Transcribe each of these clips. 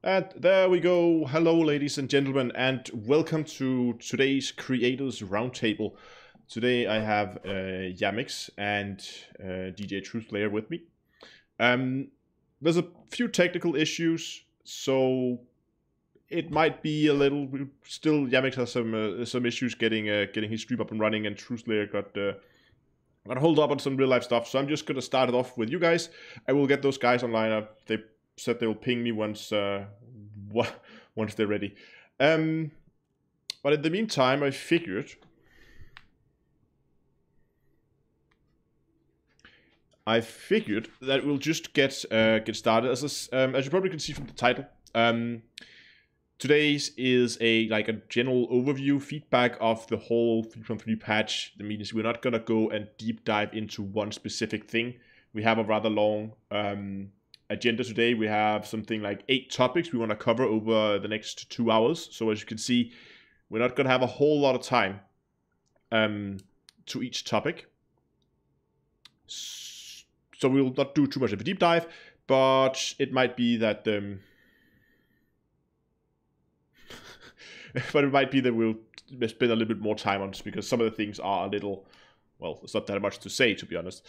And there we go. Hello, ladies and gentlemen, and welcome to today's Creators Roundtable. Today I have Yamix and DJ TruthLayer with me. There's a few technical issues, so it might be a little. Still, Yamix has some issues getting his stream up and running, and TruthLayer got hold up on some real life stuff. So I'm just gonna start it off with you guys. I will get those guys online. They said they'll ping me once once they're ready. But in the meantime, I figured that we'll just get started. As you probably can see from the title, today's is a general overview feedback of the whole 3.3 patch. That means we're not gonna go and deep dive into one specific thing. We have a rather long agenda today. We have something like 8 topics we want to cover over the next 2 hours. So as you can see, we're not going to have a whole lot of time to each topic. So we'll not do too much of a deep dive, but it might be that but it might be that we'll spend a little bit more time on this because some of the things are a little, well, it's not that much to say, to be honest.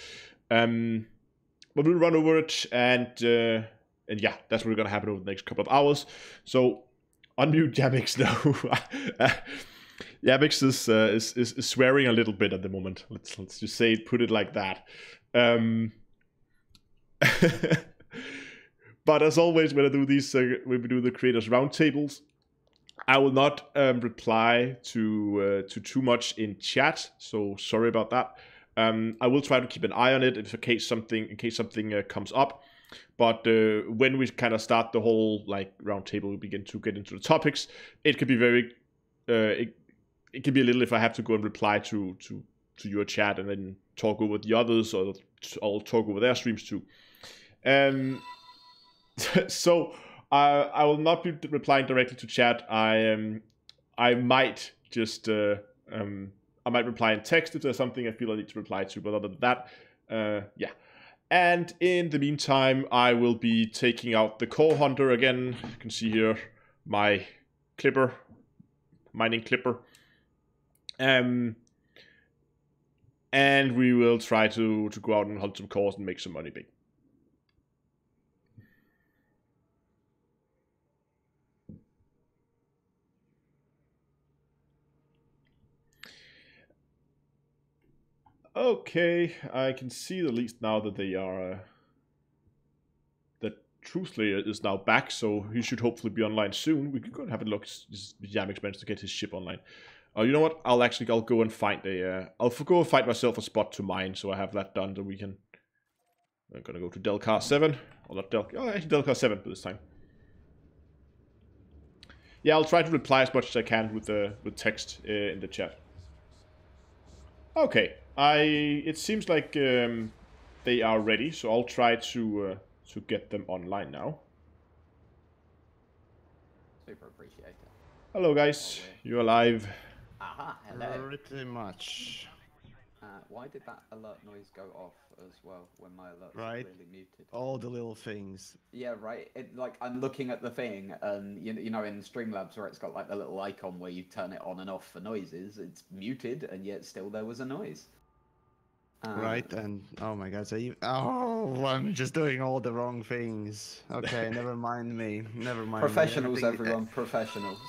But we'll run over it, and yeah, that's what's gonna happen over the next couple of hours. So unmute Yamix now. Yamix is swearing a little bit at the moment. Let's just say put it like that. But as always, when I do these, when we do the creators roundtables, I will not reply to too much in chat. So sorry about that. I will try to keep an eye on it in case something comes up. But when we kind of start the whole roundtable, we begin to get into the topics. It could be very, it could be a little if I have to go and reply to your chat and then talk over the others, or I'll talk over their streams too. So I will not be replying directly to chat. I might just I might reply in text if there's something I feel I need to reply to, but other than that, yeah. And in the meantime, I will be taking out the core hunter again. You can see here my clipper, mining clipper. And we will try to go out and hunt some cores and make some money big. Okay, I can see at least now that they are that TruthLayer is now back, so he should hopefully be online soon. We can go and have a look. Yamix managed to get his ship online. You know what? I'll go and find I'll go and find myself a spot to mine, so I have that done. That we can. I'm gonna go to Delcar 7, or not actually Delcar 7 this time. Yeah, I'll try to reply as much as I can with text in the chat. Okay. It seems like they are ready, so I'll try to get them online now. Super appreciate it. Hello guys, you're live. Aha, hello. Pretty much. Why did that alert noise go off as well when my alerts Right. were really muted? All the little things. Yeah, right. I'm looking at the thing, and you know in Streamlabs where it's got like the little icon where you turn it on and off for noises, it's muted, and yet still there was a noise. Right, and oh my god, so I'm just doing all the wrong things. Okay, never mind me. Never mind. Professionals, everyone, professionals.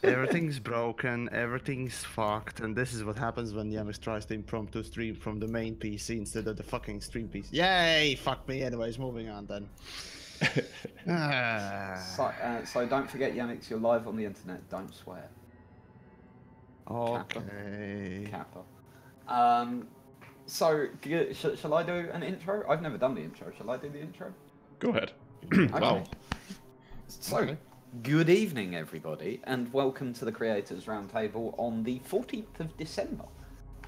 Everything's broken, everything's fucked, and this is what happens when Yamix tries to impromptu stream from the main PC instead of the fucking stream PC. Yay! Fuck me. Anyways, moving on then. So don't forget, Yamix, you're live on the internet. Don't swear. Okay. Kappa. So, shall I do an intro? I've never done the intro. Shall I do the intro? Go ahead. Okay. Wow. So, good evening, everybody, and welcome to the Creators Roundtable on the 14th of December,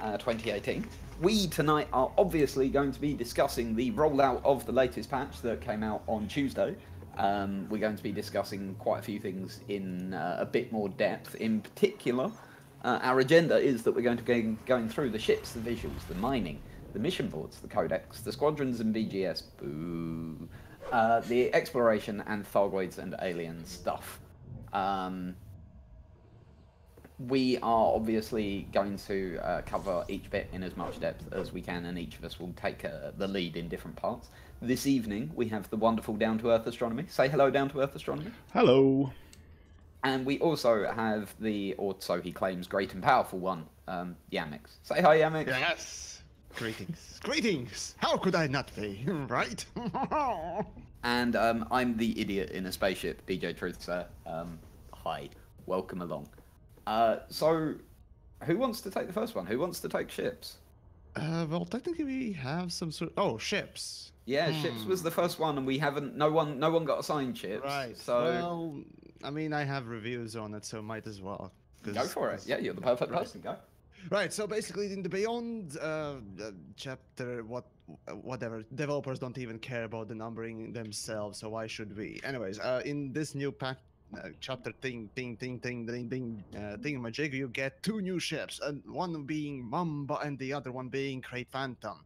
2018. We tonight are obviously going to be discussing the rollout of the latest patch that came out on Tuesday. We're going to be discussing quite a few things in a bit more depth. In particular, our agenda is that we're going to be going through the ships, the visuals, the mining, the mission boards, the Codex, the Squadrons and BGS, boo, The exploration and Thargoids and alien stuff. We are obviously going to cover each bit in as much depth as we can, and each of us will take the lead in different parts. This evening, we have the wonderful Down-to-Earth Astronomy. Say hello, Down-to-Earth Astronomy. Hello. And we also have or so he claims, great and powerful one, Yamix. Say hi, Yamix. Yes. Greetings. Greetings. How could I not be, right? And I'm the idiot in a spaceship, DJ Truth, sir. Hi. Welcome along. So, who wants to take the first one? Who wants to take ships? Well, technically we have some sort. Oh, ships. Yeah, ships was the first one, and we haven't. No one got assigned ships. Right. So, well, I mean, I have reviews on it, so might as well. go for it. Yeah, you're the perfect person. Go. Right. So basically, in the Beyond chapter, whatever, developers don't even care about the numbering themselves. So why should we? Anyways, in this new pack. Chapter thingamajig, you get 2 new ships, and one being Mamba and the other one being Great Phantom.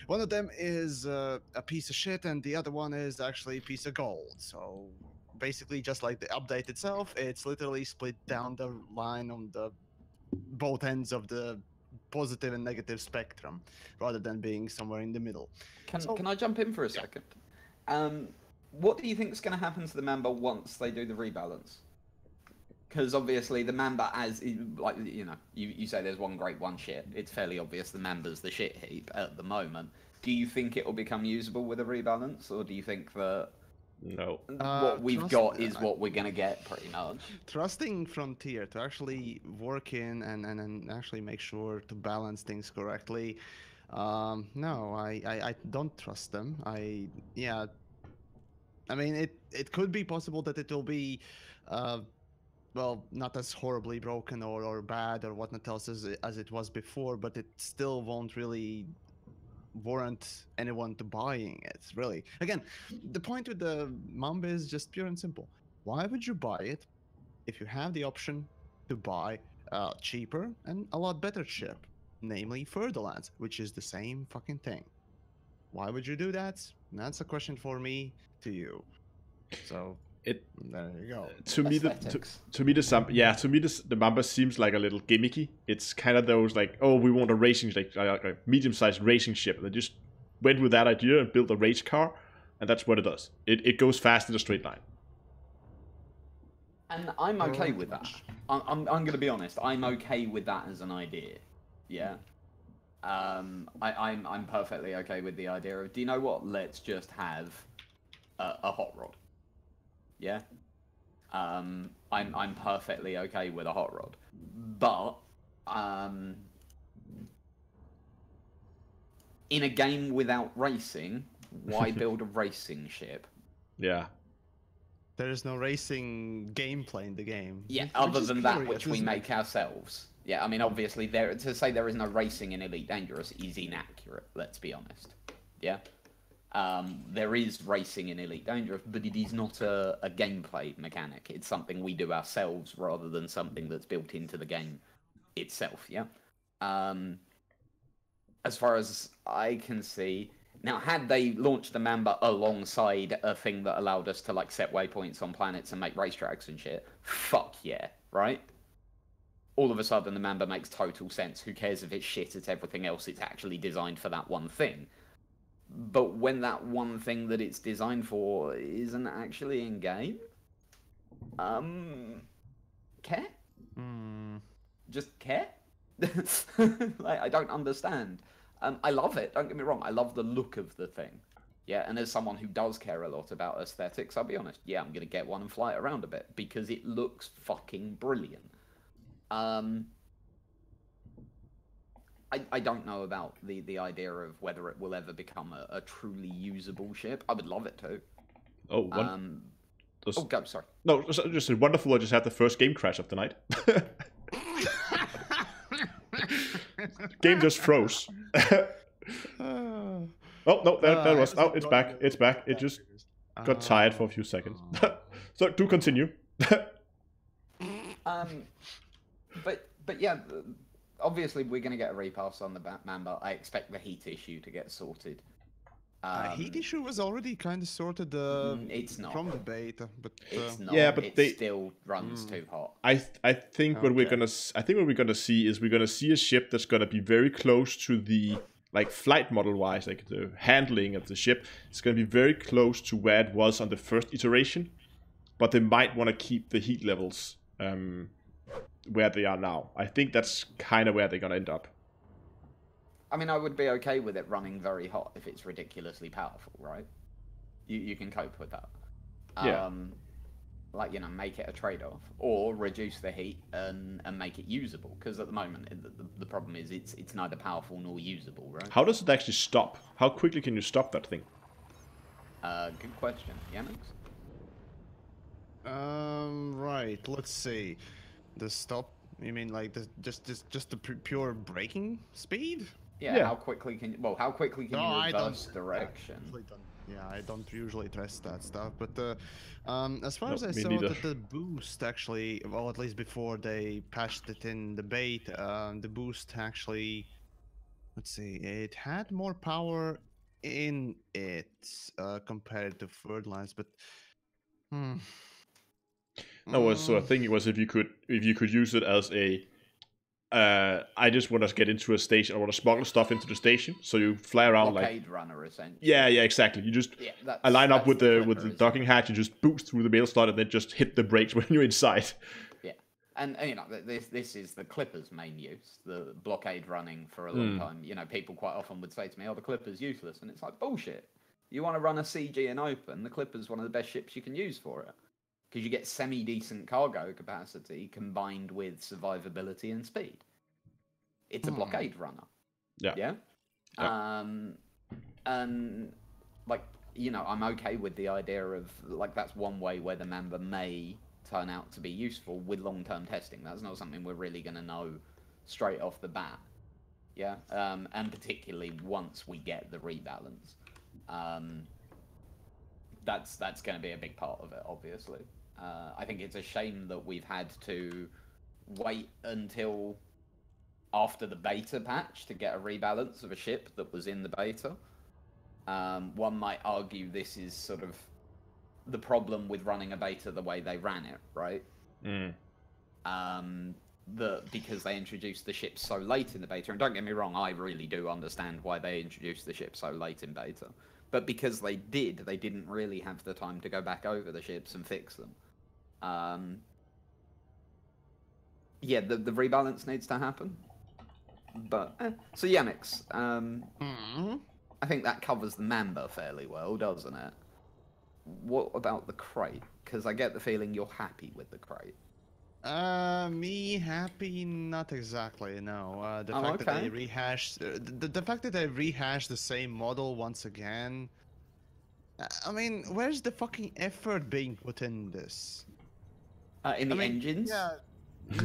One of them is a piece of shit, and the other one is actually a piece of gold. So basically, just like the update itself, it's literally split down the line on the both ends of the positive and negative spectrum, rather than being somewhere in the middle. Can I jump in for a second? What do you think is going to happen to the Mamba once they do the rebalance? Because obviously the Mamba, like you say, there's one great, one shit. It's fairly obvious the Mamba's the shit heap at the moment. Do you think it will become usable with a rebalance, or do you think that No. what we've got is what we're going to get, pretty much? Trusting Frontier to actually work in and actually make sure to balance things correctly. No, I don't trust them. I mean, it could be possible that it will be, well, not as horribly broken or bad or whatnot else as it was before, but it still won't really warrant anyone to buying it, really. Again, the point with the Mamba is just pure and simple. Why would you buy it if you have the option to buy a cheaper and a lot better ship, namely Furtherlands, which is the same fucking thing? Why would you do that? That's a question for me to you. So there you go. To me, the Mamba seems like a little gimmicky. It's kind of those like, oh, we want a racing, like a medium-sized racing ship. They just went with that idea and built a race car, and that's what it does. It goes fast in a straight line. And I'm okay with that. I'm going to be honest. I'm okay with that as an idea. Yeah. I'm perfectly okay with the idea of, do you know what? Let's just have a hot rod. Yeah. I'm perfectly okay with a hot rod, but in a game without racing, why build a racing ship? Yeah. There is no racing gameplay in the game. Yeah, other than that which we make ourselves. Yeah, I mean, obviously, to say there is no racing in Elite Dangerous is inaccurate, let's be honest. Yeah? There is racing in Elite Dangerous, but it is not a gameplay mechanic. It's something we do ourselves rather than something that's built into the game itself, yeah? As far as I can see... Now, had they launched the Mamba alongside a thing that allowed us to, like, set waypoints on planets and make racetracks and shit, fuck yeah, right? All of a sudden, the Mamba makes total sense. Who cares if it's shit at everything else? It's actually designed for that one thing. But when that one thing that it's designed for isn't actually in-game? Care? Just care? Like, I don't understand. I love it, don't get me wrong. I love the look of the thing. Yeah, and as someone who does care a lot about aesthetics, I'll be honest. Yeah, I'm going to get one and fly it around a bit because it looks fucking brilliant. I don't know about the idea of whether it will ever become a truly usable ship. I would love it to. Oh, go, sorry. No, just wonderful. I just had the first game crash of the night. Game just froze. Oh no, that was. Oh, it's back. It's back. It just got tired for a few seconds. So do continue. But yeah, obviously we're going to get a repass on the Mamba. I expect the heat issue to get sorted. Heat issue was already kind of sorted It's not. from the beta, but It's not. Yeah, but it still runs too hot. I think what we're Okay. gonna see is we're gonna see a ship that's gonna be very close to the like flight model wise, like the handling of the ship. It's gonna be very close to where it was on the first iteration, but they might want to keep the heat levels where they are now. I think that's kind of where they're gonna end up. I mean, I would be okay with it running very hot if it's ridiculously powerful, right? You can cope with that. Yeah. Like, make it a trade-off, or reduce the heat and make it usable. Because at the moment, the problem is it's neither powerful nor usable, right? How does it actually stop? How quickly can you stop that thing? Good question, Yannick. Right. Let's see. The stop. You mean like just the pure braking speed? Yeah. How quickly can you? Well, how quickly can you reverse direction? Yeah, I don't usually test that stuff, but as far as I me saw, neither. that the boost actually, well, at least before they patched it in the beta, the boost actually, let's see, it had more power in it compared to third lines, but hmm. No, so I think it was if you could use it as a I just want to get into a station. I want to smuggle stuff into the station. So you fly around Blockade runner, essentially. Yeah, exactly. You just line up with the docking hatch. You just boost through the mail slot and then just hit the brakes when you're inside. Yeah, and this is the Clipper's main use. The blockade running for a long time. People quite often would say to me, "Oh, the Clipper's useless," and it's like bullshit. You want to run a CG in open? The Clipper's one of the best ships you can use for it. Because you get semi-decent cargo capacity combined with survivability and speed. It's a blockade runner. Yeah. And I'm okay with the idea of that's one way where the member may turn out to be useful with long-term testing. That's not something we're really going to know straight off the bat. Yeah, and particularly once we get the rebalance. That's going to be a big part of it, obviously. I think it's a shame that we've had to wait until after the beta patch to get a rebalance of a ship that was in the beta. One might argue this is sort of the problem with running a beta the way they ran it, right? Because they introduced the ship so late in the beta, and don't get me wrong, I really do understand why they introduced the ship so late in beta. But because they didn't really have the time to go back over the ships and fix them. The rebalance needs to happen. But so Yannick, I think that covers the member fairly well, doesn't it? What about the crate? Because I get the feeling you're happy with the crate. Me happy? Not exactly. No. The fact that they rehashed the fact that they rehashed the same model once again. I mean, where's the fucking effort being put in this? In the engines? Yeah. No,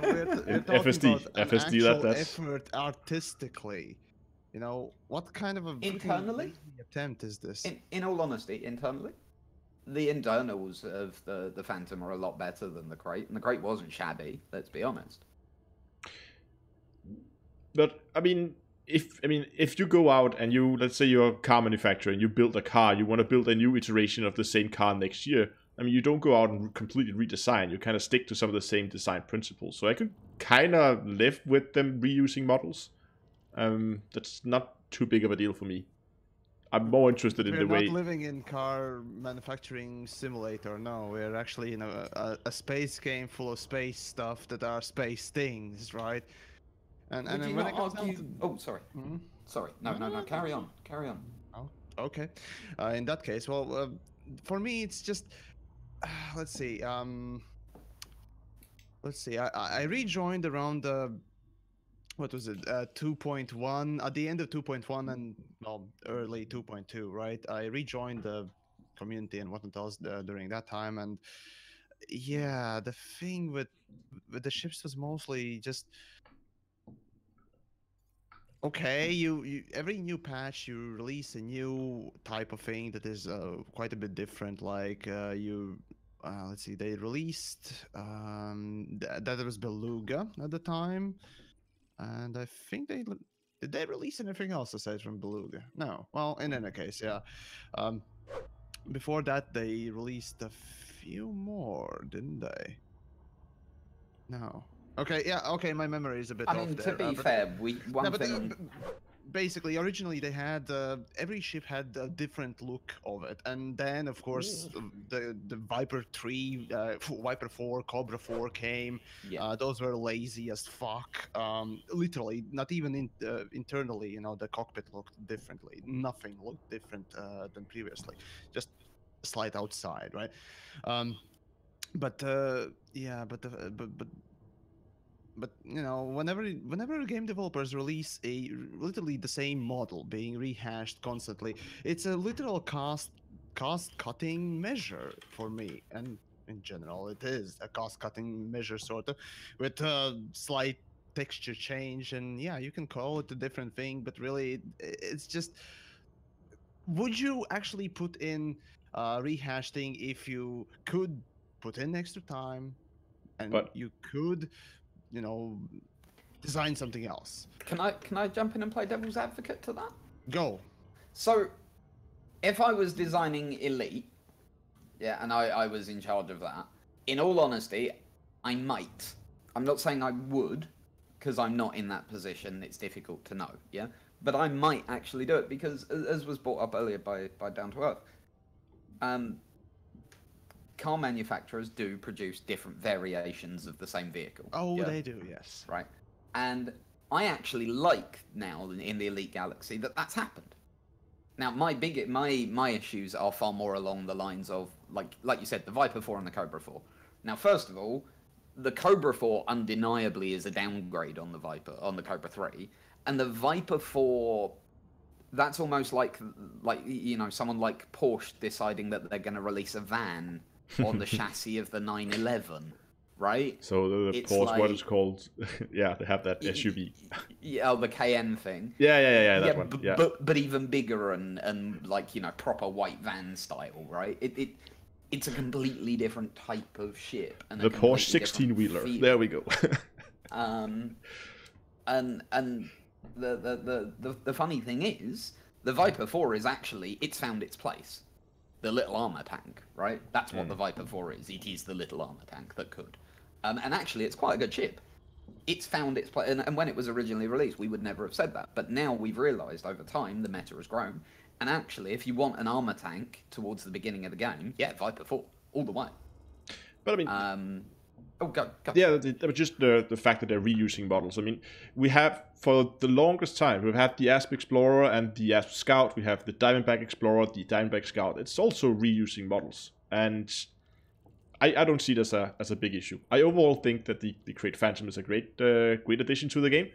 we're talking FSD, about an FSD. actual That's effort artistically. What kind of a internally attempt is this? In all honesty, internally, the internals of the Phantom are a lot better than the crate, and the crate wasn't shabby. Let's be honest. But I mean, if you go out and let's say you're a car manufacturer and you build a car, you want to build a new iteration of the same car next year. I mean, you don't go out and completely redesign. You kind of stick to some of the same design principles. So I could kind of live with them reusing models. That's not too big of a deal for me. I'm more interested in the way. We're not living in car manufacturing simulator. No, we're actually in a space game full of space stuff that are space things, right? And when it comes down to... Oh, sorry. Mm-hmm. Sorry. No. Carry on. Oh, okay. In that case, well, for me, it's just... let's see. I rejoined around what was it? 2.1 at the end of 2.1 and early 2.2, right? I rejoined the community and whatnot else during that time, and yeah, the thing with the ships was mostly just okay. You every new patch you release a new type of thing that is quite a bit different. Like let's see, they released that was Beluga at the time, and I think they Did they release anything else aside from Beluga? No. Well, in any case, yeah. Um, before that, they released a few more, didn't they? No. Okay, yeah, okay, my memory is a bit I off mean, to there. be But fair, no, one thing. basically, originally they had every ship had a different look of it, and then of course the Viper 3, Viper 4, Cobra 4 came. Yeah. Those were lazy as fuck. Literally, not even internally. You know, the cockpit looked differently. Nothing looked different than previously. Just a slight outside, right? Um, but yeah, but you know, whenever game developers release literally the same model being rehashed constantly, it's a literal cost cutting measure for me. And in general, it is a cost cutting measure, sort of, with a slight texture change. And yeah, you can call it a different thing, but really it's just, would you actually put in rehash thing if you could put in extra time and But you could, you know, design something else? Can I jump in and play devil's advocate to that? Go. So, if I was designing Elite, yeah, and I was in charge of that, in all honesty, I might. I'm not saying I would, because I'm not in that position. It's difficult to know, yeah? But I might actually do it, because, as was brought up earlier by Down to Earth, car manufacturers do produce different variations of the same vehicle. Oh, yeah? they do, yes. Right. And I actually like now in the Elite Galaxy that that's happened. Now, my issues are far more along the lines of, like you said, the Viper 4 and the Cobra 4. Now, first of all, the Cobra 4 undeniably is a downgrade on the Cobra 3, and the Viper 4, that's almost like you know, someone like Porsche deciding that they're going to release a van on the chassis of the 911. Right? So the It's Porsche, like, what it's called? Yeah, they have that SUV. Yeah, oh, the Cayenne thing. Yeah, that one. Yeah. But even bigger and like, you know, proper white van style, right? It's a completely different type of ship. And The Porsche 16-wheeler. There we go. And the funny thing is, the Viper 4 is actually, it's found its place. The little armor tank, right? That's what the Viper 4 is. It is the little armor tank that could. And actually, it's quite a good ship. It's found its place. And when it was originally released, we would never have said that. But now we've realised over time the meta has grown. And actually, if you want an armor tank towards the beginning of the game, yeah, Viper 4, all the way. But I mean... go. Yeah, just the fact that they're reusing models. I mean, we have, for the longest time, we've had the Asp Explorer and the Asp Scout. We have the Diamondback Explorer, the Diamondback Scout. It's also reusing models. And I don't see it as a big issue. I overall think that the Crate Phantom is a great addition to the game.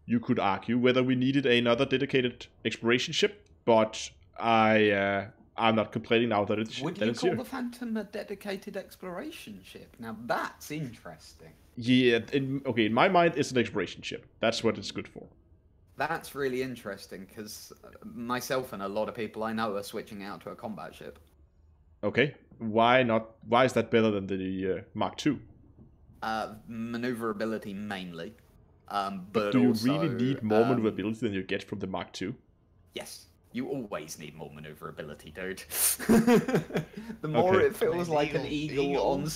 You could argue whether we needed another dedicated exploration ship, but I'm not complaining now that it's Would you call the Phantom a dedicated exploration ship? Now that's interesting. Yeah, in my mind, it's an exploration ship. That's what it's good for. That's really interesting, because myself and a lot of people I know are switching out to a combat ship. Okay, why not? Why is that better than the Mark II? Maneuverability mainly. But do you also, really need more maneuverability than you get from the Mark II? Yes. You always need more maneuverability, dude. The more it feels like an eagle on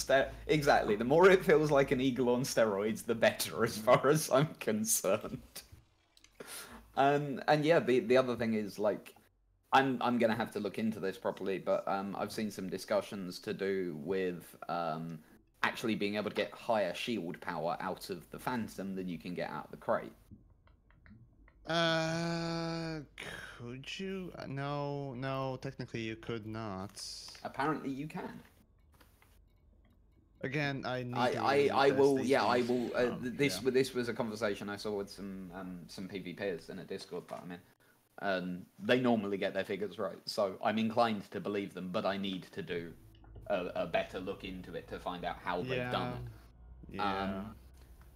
exactly. The more it feels like an eagle on steroids, the better, as far as I'm concerned. And yeah, the other thing is, like, I'm gonna have to look into this properly, but I've seen some discussions to do with actually being able to get higher shield power out of the Phantom than you can get out of the Crate. Could you? No, technically you could not. Apparently you can. Again, I will. This was a conversation I saw with some PvPers in a Discord that I'm in. They normally get their figures right, so I'm inclined to believe them, but I need to do a better look into it to find out how they've done it. Yeah.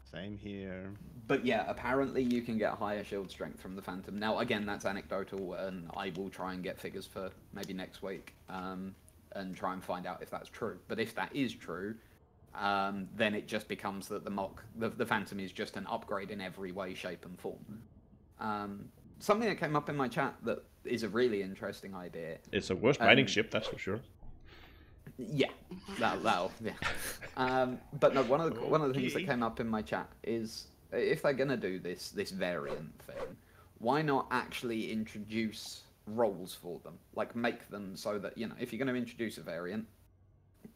Same here. But yeah, apparently you can get higher shield strength from the Phantom. Now, again, that's anecdotal, and I will try and get figures for maybe next week, and try and find out if that's true. But if that is true, then it just becomes that the Phantom is just an upgrade in every way, shape, and form. Something that came up in my chat that is a really interesting idea. It's a worse mining ship, that's for sure. Yeah, that'll yeah. But no, one of the things that came up in my chat is if they're gonna do this variant thing, why not actually introduce roles for them? Like make them so that, you know, if you're going to introduce a variant,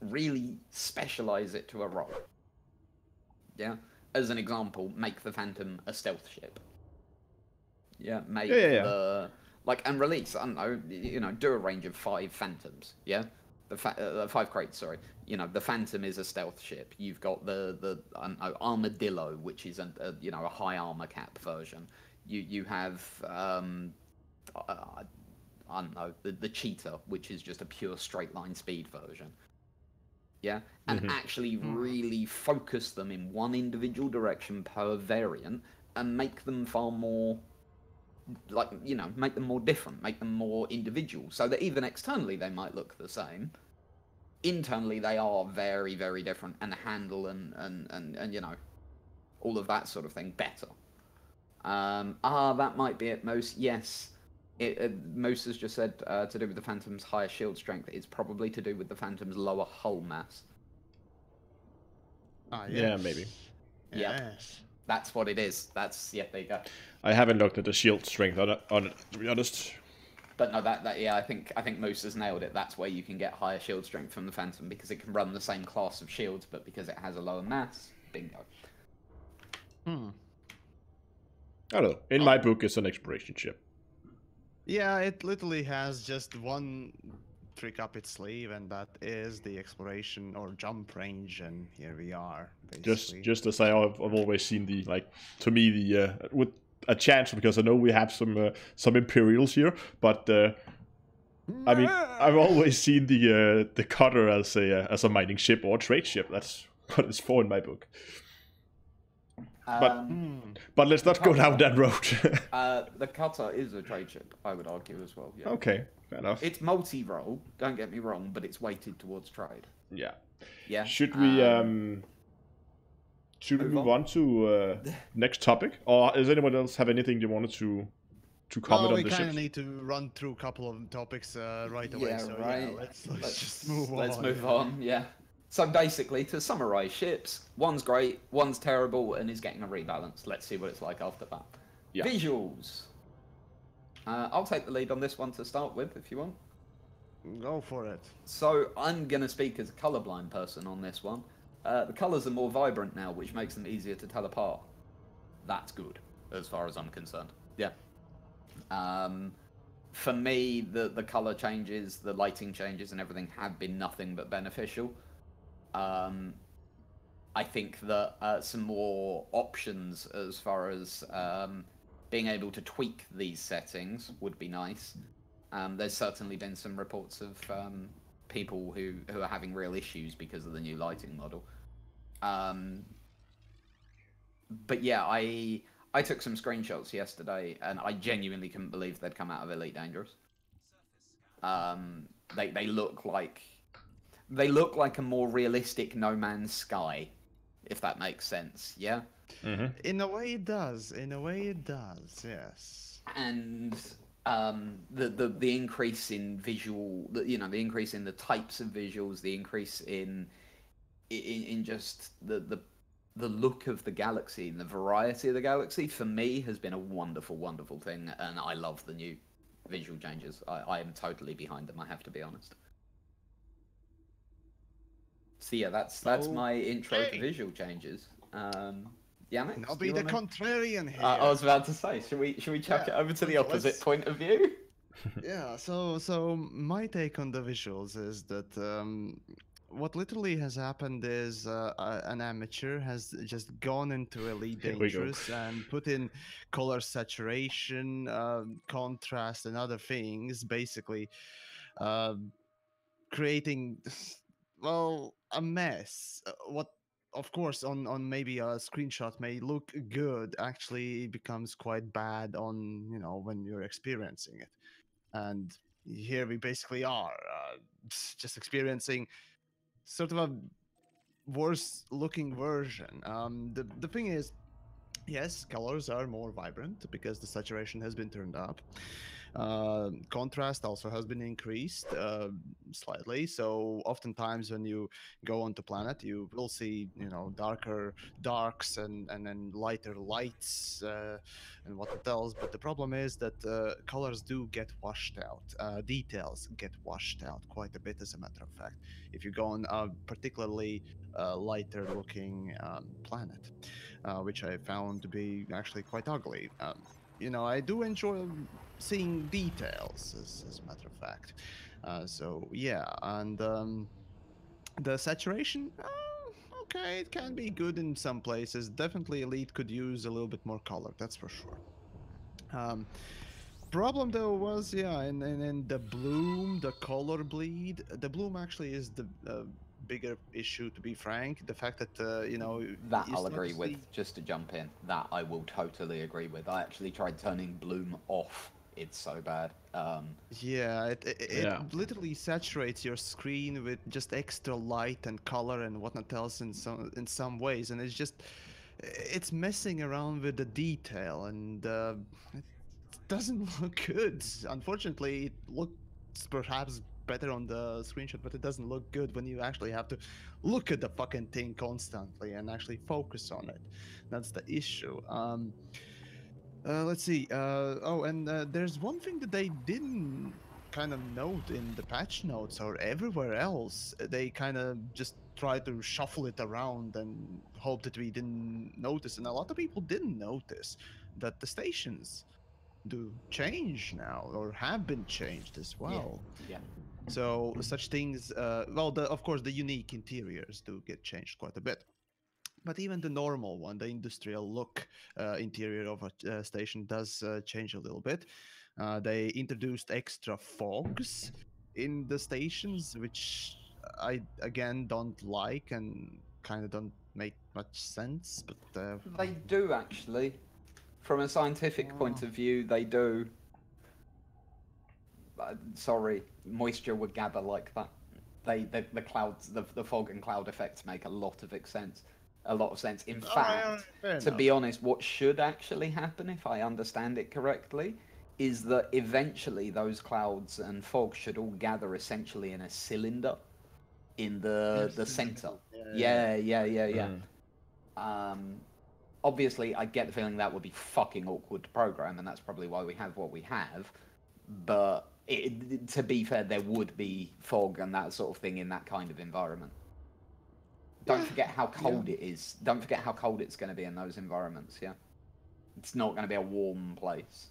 really specialize it to a role. Yeah. As an example, make the Phantom a stealth ship. Yeah. Make the and release. I don't know. You know, do a range of 5 Phantoms. Yeah. The 5 crates. Sorry. You know, the Phantom is a stealth ship. You've got the Armadillo, which is a high armor cap version. You have I don't know, the Cheetah, which is just a pure straight line speed version. Yeah, and actually really focus them in one individual direction per variant and make them far more, like, you know, make them more different, make them more individual, so that even externally they might look the same. Internally they are very, very different and handle and you know, all of that sort of thing better. That might be it, Mose. Yes. Mose has just said to do with the Phantom's higher shield strength. It's probably to do with the Phantom's lower hull mass. Yes. Yeah, maybe. Yep. Yes. That's what it is. There you go. I haven't looked at the shield strength on it, to be honest. But no, yeah, I think Mose has nailed it. That's where you can get higher shield strength from the Phantom, because it can run the same class of shields, but because it has a lower mass, bingo. I don't know. In my book, it's an exploration ship. Yeah, it literally has just one trick up its sleeve, and that is the exploration or jump range, and here we are. Basically. Just as I've always seen the, like, to me, the with a chance, because I know we have some Imperials here, but I mean, I've always seen the cutter as a mining ship or a trade ship. That's what it's for in my book. But let's not go down that road. The cutter is a trade ship, I would argue as well. Yeah. Okay, fair enough. It's multi-role, don't get me wrong, but it's weighted towards trade. Yeah. Yeah. Should we move on to next topic, or does anyone else have anything they wanted to comment on the we ship? kind of need to run through a couple of topics right away. So right. Yeah, let's just move on. Let's move on. Yeah. So basically, to summarize ships, one's great, one's terrible, and is getting a rebalance. Let's see what it's like after that. Yeah. Visuals. I'll take the lead on this one to start with, if you want. Go for it. So I'm going to speak as a colorblind person on this one. The colors are more vibrant now, which makes them easier to tell apart. That's good, as far as I'm concerned. Yeah. For me, the color changes, the lighting changes, and everything have been nothing but beneficial. I think that some more options as far as being able to tweak these settings would be nice. There's certainly been some reports of people who are having real issues because of the new lighting model. But yeah, I took some screenshots yesterday, and I genuinely couldn't believe they'd come out of Elite Dangerous. They look like a more realistic No Man's Sky, if that makes sense. Yeah. Mm-hmm. In a way, it does. Yes. And the increase in visual, the increase in the types of visuals, the increase in just the look of the galaxy and the variety of the galaxy, for me, has been a wonderful, wonderful thing, and I love the new visual changes. I am totally behind them, I have to be honest. So yeah, that's my intro to visual changes. Yamix, I'll be the contrarian here. I was about to say, should we chuck it over to the opposite point of view? Yeah. So my take on the visuals is that what literally has happened is an amateur has just gone into Elite Dangerous and put in color saturation, contrast, and other things, basically creating, well, a mess. What, of course, on maybe a screenshot may look good, actually becomes quite bad on, when you're experiencing it. And here we basically are just experiencing sort of a worse looking version. The thing is, yes, colors are more vibrant because the saturation has been turned up. Contrast also has been increased slightly. So oftentimes when you go onto planet, you will see, you know, darker darks and then lighter lights and what else. But the problem is that colors do get washed out. Details get washed out quite a bit, as a matter of fact. If you go on a particularly lighter looking planet, which I found to be actually quite ugly. You know, I do enjoy seeing details, as a matter of fact. So yeah, and the saturation, okay, it can be good in some places. Definitely, Elite could use a little bit more color. That's for sure. Problem though was, yeah, in the bloom, the color bleed. The bloom actually is the bigger issue, to be frank. The fact that you know, That you I'll start to agree with. see- Just to jump in, that I will totally agree with. I actually tried turning bloom off. It's so bad. Yeah, it Yeah. literally saturates your screen with just extra light and color and whatnot else in some ways, and it's messing around with the detail, and it doesn't look good. Unfortunately, it looks perhaps better on the screenshot, but it doesn't look good when you actually have to look at the fucking thing constantly and actually focus on it. That's the issue. Let's see. Oh, and there's one thing that they didn't kind of note in the patch notes or everywhere else. They kind of just try to shuffle it around and hope that we didn't notice. And a lot of people didn't notice that the stations do change now or have been changed as well. Yeah. So such things, well, of course, the unique interiors do get changed quite a bit. But even the normal one, the industrial look interior of a station does change a little bit. They introduced extra fogs in the stations, which I again don't like and kind of don't make much sense. But They do actually. From a scientific point of view, they do. Sorry, moisture would gather like that. The clouds, the fog and cloud effects make a lot of sense. A lot of sense. In fact, fair to be enough. honest, what should actually happen, if I understand it correctly, is that eventually those clouds and fog should all gather essentially in a cylinder in the Yes, center. yeah. Yeah. Obviously, I get the feeling that would be fucking awkward to program, and that's probably why we have what we have. But to be fair, there would be fog and that sort of thing in that kind of environment. Don't forget how cold it is. Don't forget how cold it's going to be in those environments, yeah? It's not going to be a warm place.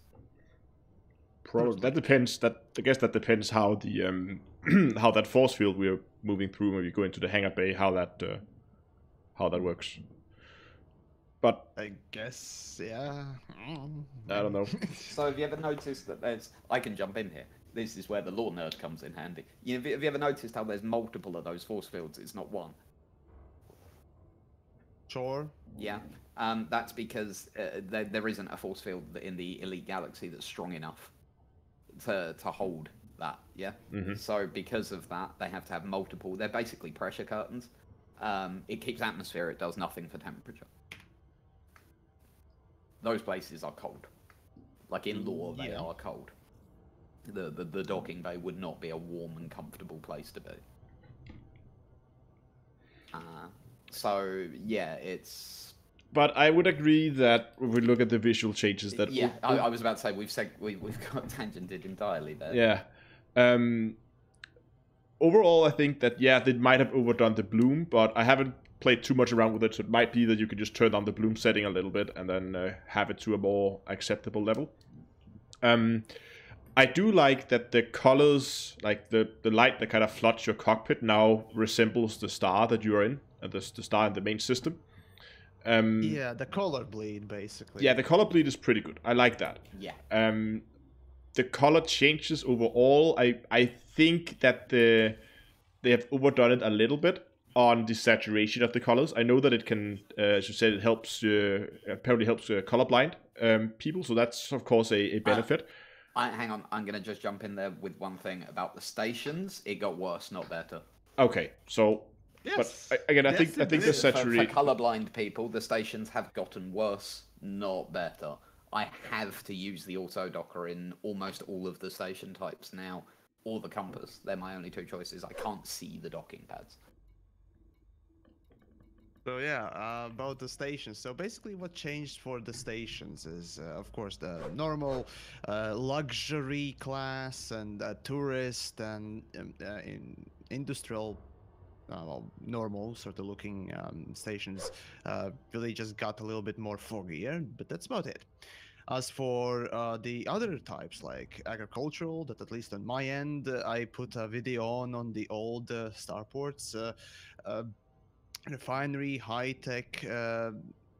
Probably that depends. I guess that depends how the how that force field we're moving through when we go into the hangar bay, how that works. But I guess, yeah. I don't know. So have you ever noticed that there's... I can jump in here. This is where the lore nerd comes in handy. Have you ever noticed how there's multiple of those force fields? It's not one. Sure. Yeah. That's because there isn't a force field in the Elite Galaxy that's strong enough to hold that, yeah? Mm-hmm. So because of that, they have to have multiple... They're basically pressure curtains. It keeps atmosphere, it does nothing for temperature. Those places are cold. Like in lore, they are cold. The docking bay would not be a warm and comfortable place to be. So yeah, it's. But I would agree that if we look at the visual changes, that Yeah, I was about to say we've got tangented entirely there. Yeah. Overall, I think that they might have overdone the bloom, but I haven't played too much around with it, so it might be that you could just turn down the bloom setting a little bit and then have it to a more acceptable level. I do like that the colors, like the light that kind of floods your cockpit, now resembles the star that you are in, the star in the main system. Yeah, the color bleed, basically. Yeah, the color bleed is pretty good. I like that. Yeah. The color changes overall. I think that they have overdone it a little bit on the saturation of the colors. I know that it can, as you said, it helps apparently helps colorblind people, so that's of course a benefit. Hang on, I'm gonna just jump in there with one thing about the stations. It got worse, not better. Okay, so Yes. But again, I Yes, think it the is. For saturated. colorblind people, the stations have gotten worse, not better. I have to use the auto docker in almost all of the station types now, or the compass. They're my only two choices. I can't see the docking pads. So yeah, about the stations. So basically, what changed for the stations is, of course, the normal luxury class and tourist and industrial, well, normal sort of looking stations really just got a little bit more foggier, but that's about it. As for the other types, like agricultural, that at least on my end, I put a video on the old starports. Uh, Refinery, high tech,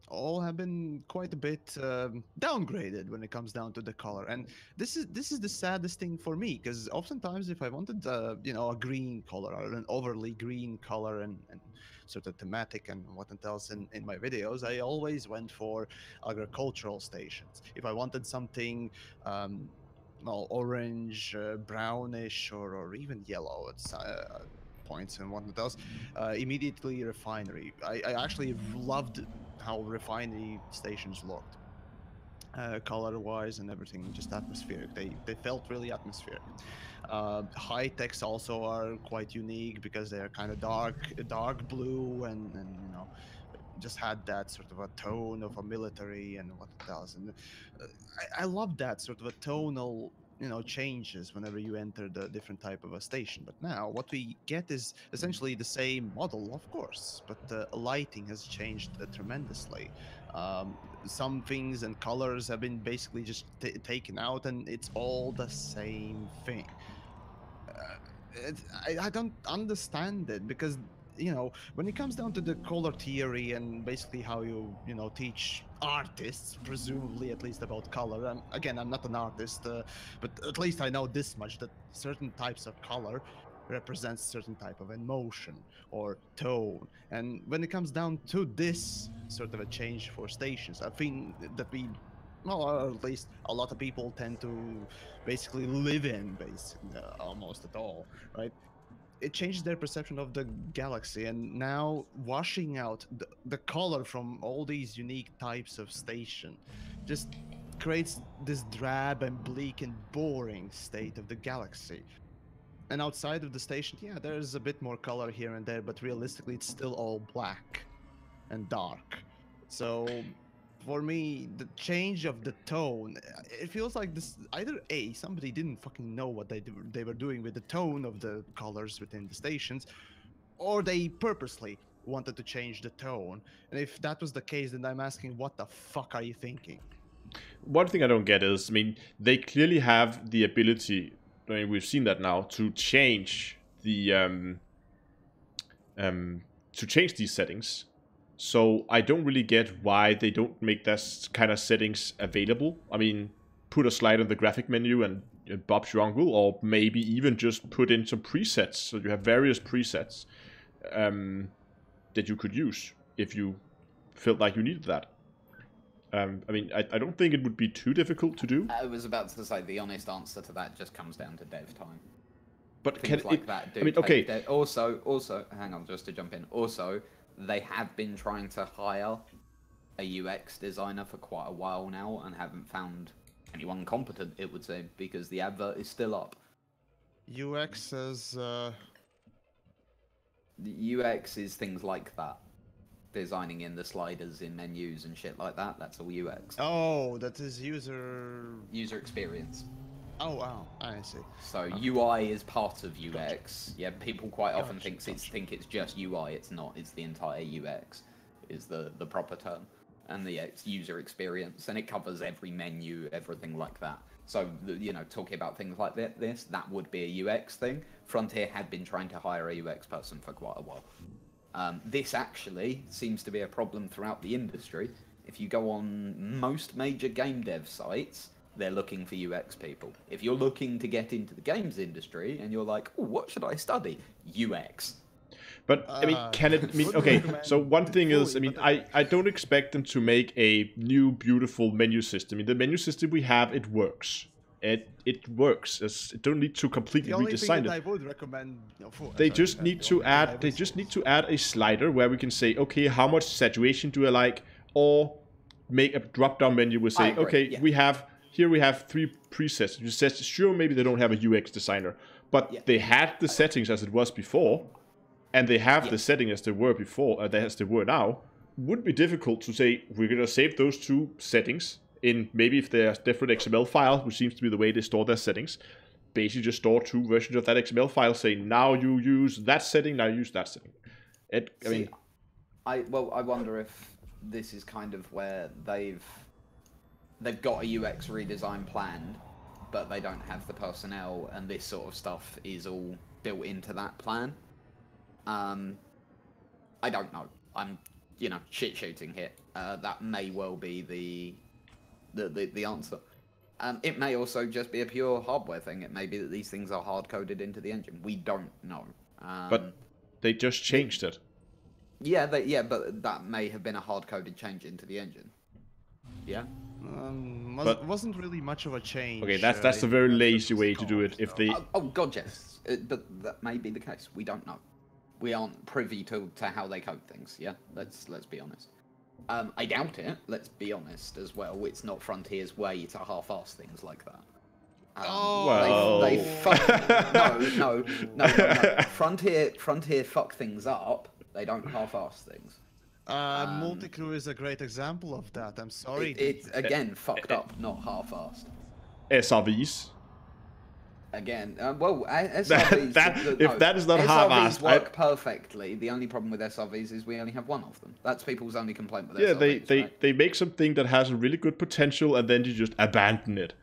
all have been quite a bit downgraded when it comes down to the color. And this is the saddest thing for me, because oftentimes if I wanted a green color or an overly green color and sort of thematic and what else in my videos, I always went for agricultural stations. If I wanted something well, orange, brownish, or even yellow, it's points and whatnot else, immediately refinery. I actually loved how refinery stations looked, color-wise and everything, just atmospheric. They felt really atmospheric. High techs also are quite unique because they're kind of dark blue and just had that sort of a tone of a military and what else. And I love that sort of a tonal changes whenever you enter the different type of a station. But now what we get is essentially the same model, of course, but the lighting has changed tremendously. um, some things and colors have been basically just taken out, and it's all the same thing. I don't understand it, because when it comes down to the color theory and basically how you teach artists, presumably, at least, about color. Again, I'm not an artist, but at least I know this much, that certain types of color represents certain type of emotion or tone. And when it comes down to this sort of a change for stations, I think that we, well, or at least a lot of people tend to basically live in almost at all, right? It changes their perception of the galaxy, and now washing out the color from all these unique types of station just creates this drab and bleak and boring state of the galaxy. And outside of the station, yeah, there's a bit more color here and there, but realistically it's still all black and dark. So for me, the change of the tone, it feels like this either A, somebody didn't fucking know what they were doing with the tone of the colors within the stations, or they purposely wanted to change the tone. And if that was the case, then I'm asking, what the fuck are you thinking? One thing I don't get is, I mean, they clearly have the ability. I mean, we've seen that now to change the to change these settings. So I don't really get why they don't make that kind of settings available. I mean, put a slide on the graphic menu and Bob's your uncle, or maybe even just put in some presets, so you have various presets that you could use if you felt like you needed that. I mean, I don't think it would be too difficult to do. I was about to say the honest answer to that just comes down to dev time. But Things can like it, that do I mean, take okay. Also, hang on, just to jump in. Also, they have been trying to hire a UX designer for quite a while now and haven't found anyone competent, it would seem, because the advert is still up. UX as The UX is things like that. Designing in the sliders in menus and shit like that. That's all UX. oh, that is user Experience. Oh wow, I see. So UI is part of UX. Gotcha. Yeah, people quite often Gotcha. think it's just UI. It's not. It's the entire UX is the proper term, and the user experience, and it covers every menu, everything like that. So talking about things like this, that would be a UX thing. Frontier had been trying to hire a UX person for quite a while. This actually seems to be a problem throughout the industry. If you go on most major game dev sites, they're looking for UX people. If you're looking to get into the games industry and you're like, oh, what should I study? UX. But I mean, can it? I mean, okay. So one thing is, I mean, I don't expect them to make a new beautiful menu system. I mean, the menu system we have, it works. it works. It don't need to completely The only redesign thing it. that I would recommend, They just need to add a slider where we can say, okay, how much saturation do I like, or make a drop-down menu will say, okay, we have 3 presets. You said, sure, maybe they don't have a UX designer, but they had the settings as it was before, and they have the settings as they were before, as they were now. Would be difficult to say we're gonna save those 2 settings in, maybe if there's different XML files, which seems to be the way they store their settings. Basically just store 2 versions of that XML file, say now you use that setting, now you use that setting. I wonder if this is kind of where they've got a UX redesign planned, but they don't have the personnel, and this sort of stuff is all built into that plan. I don't know. I'm, shit shooting here. That may well be the answer. It may also just be a pure hardware thing. It may be that these things are hard-coded into the engine. We don't know. But they just changed it. Yeah, but that may have been a hard-coded change into the engine. Yeah? Wasn't really much of a change. Okay, that's a very lazy way to do it. If they... Oh god, yes. But that may be the case. We don't know. We aren't privy to how they code things, yeah? Let's be honest. I doubt it, let's be honest as well. It's not Frontier's way to half-ass things like that. No. Frontier fuck things up. They don't half-ass things. Multicrew is a great example of that. I'm sorry. It's again fucked up, not half-assed. SRVs. Again, SRVs. If that is not half-assed, SRVs work perfectly. The only problem with SRVs is we only have one of them. That's people's only complaint with SRVs. They make something that has a really good potential, and then you just abandon it.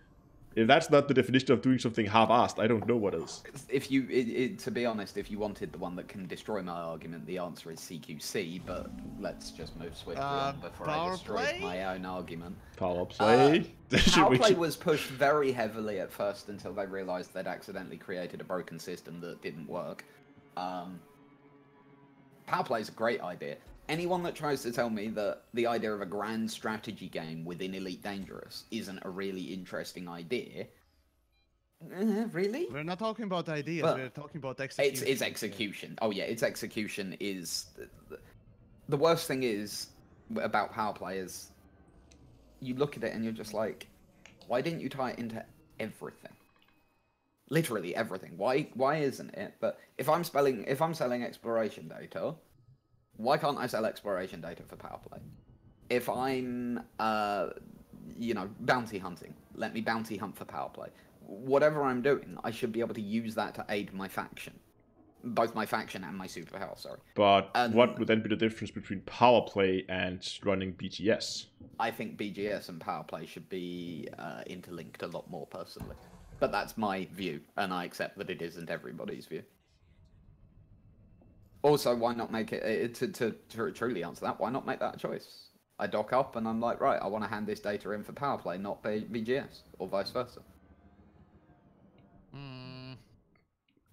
If that's not the definition of doing something half-assed, I don't know what is. If you, to be honest, if you wanted the one that can destroy my argument, the answer is CQC. But let's just move swiftly on before I destroy my own argument. Power play. Power play was pushed very heavily at first until they realised they'd accidentally created a broken system that didn't work. Power play is a great idea. Anyone that tries to tell me that the idea of a grand strategy game within Elite Dangerous isn't a really interesting idea, really? We're not talking about ideas, we're talking about execution. It's execution. Oh yeah, its execution is... The worst thing is, about Power Play is, you look at it and you're just like, why didn't you tie it into everything? Literally everything. Why isn't it? But if I'm selling exploration data... Why can't I sell exploration data for Power Play? If I'm, bounty hunting, let me bounty hunt for Power Play. Whatever I'm doing, I should be able to use that to aid my faction. Both my faction and my superpower, sorry. But what would then be the difference between Power Play and running BGS? I think BGS and Power Play should be interlinked a lot more, personally. But that's my view, and I accept that it isn't everybody's view. Also, why not make it, to truly answer that, why not make that a choice? I dock up and I'm like, right, I want to hand this data in for Power Play, not BGS, or vice versa.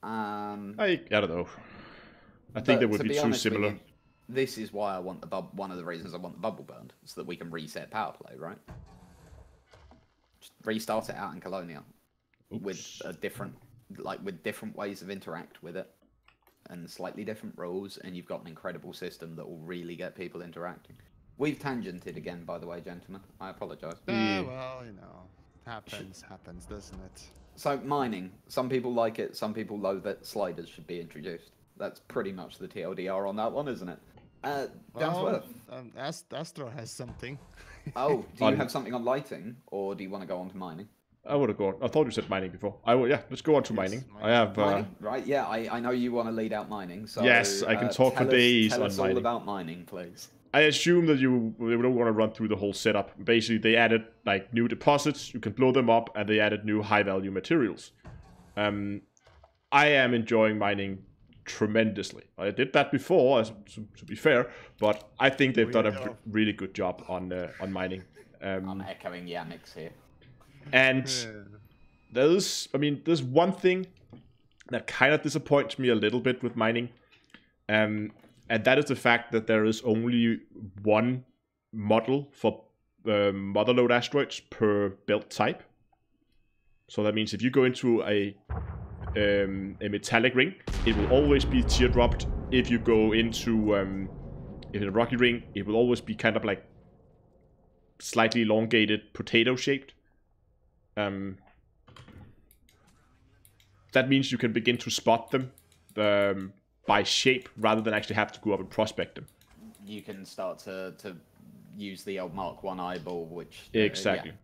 I don't know. I think they would be too similar. This is why I want the one of the reasons I want the bubble burned, so that we can reset Power Play, right? Just restart it out in Colonia. Oops. With a different, with different ways of interact with it. And slightly different rules, and you've got an incredible system that will really get people interacting. We've tangented again, by the way, gentlemen. I apologise. Well, happens, doesn't it? So, mining. Some people like it, some people loathe it. Sliders should be introduced. That's pretty much the TLDR on that one, isn't it? Down to earth. Astro has something. Oh, do you have something on lighting, or do you want to go on to mining? I would have gone. I thought you said mining before. Yeah, let's go on to mining. I have mining, right? Yeah, I know you want to lead out mining. So yes, I can talk for days on mining. Tell us all about mining, please. I assume that you don't want to run through the whole setup. Basically, they added new deposits. You can blow them up, and they added new high-value materials. I am enjoying mining tremendously. I did that before, to be fair, but I think they've done a really good job on mining. I'm echoing Yamix here. And there's one thing that kind of disappoints me a little bit with mining, and that is the fact that there is only one model for motherlode asteroids per belt type. So that means if you go into a metallic ring, it will always be teardropped. If you go into in a rocky ring, it will always be kind of like slightly elongated, potato-shaped. That means you can begin to spot them by shape rather than actually have to go up and prospect them. You can start to use the old Mark 1 eyeball, which... Exactly. Yeah.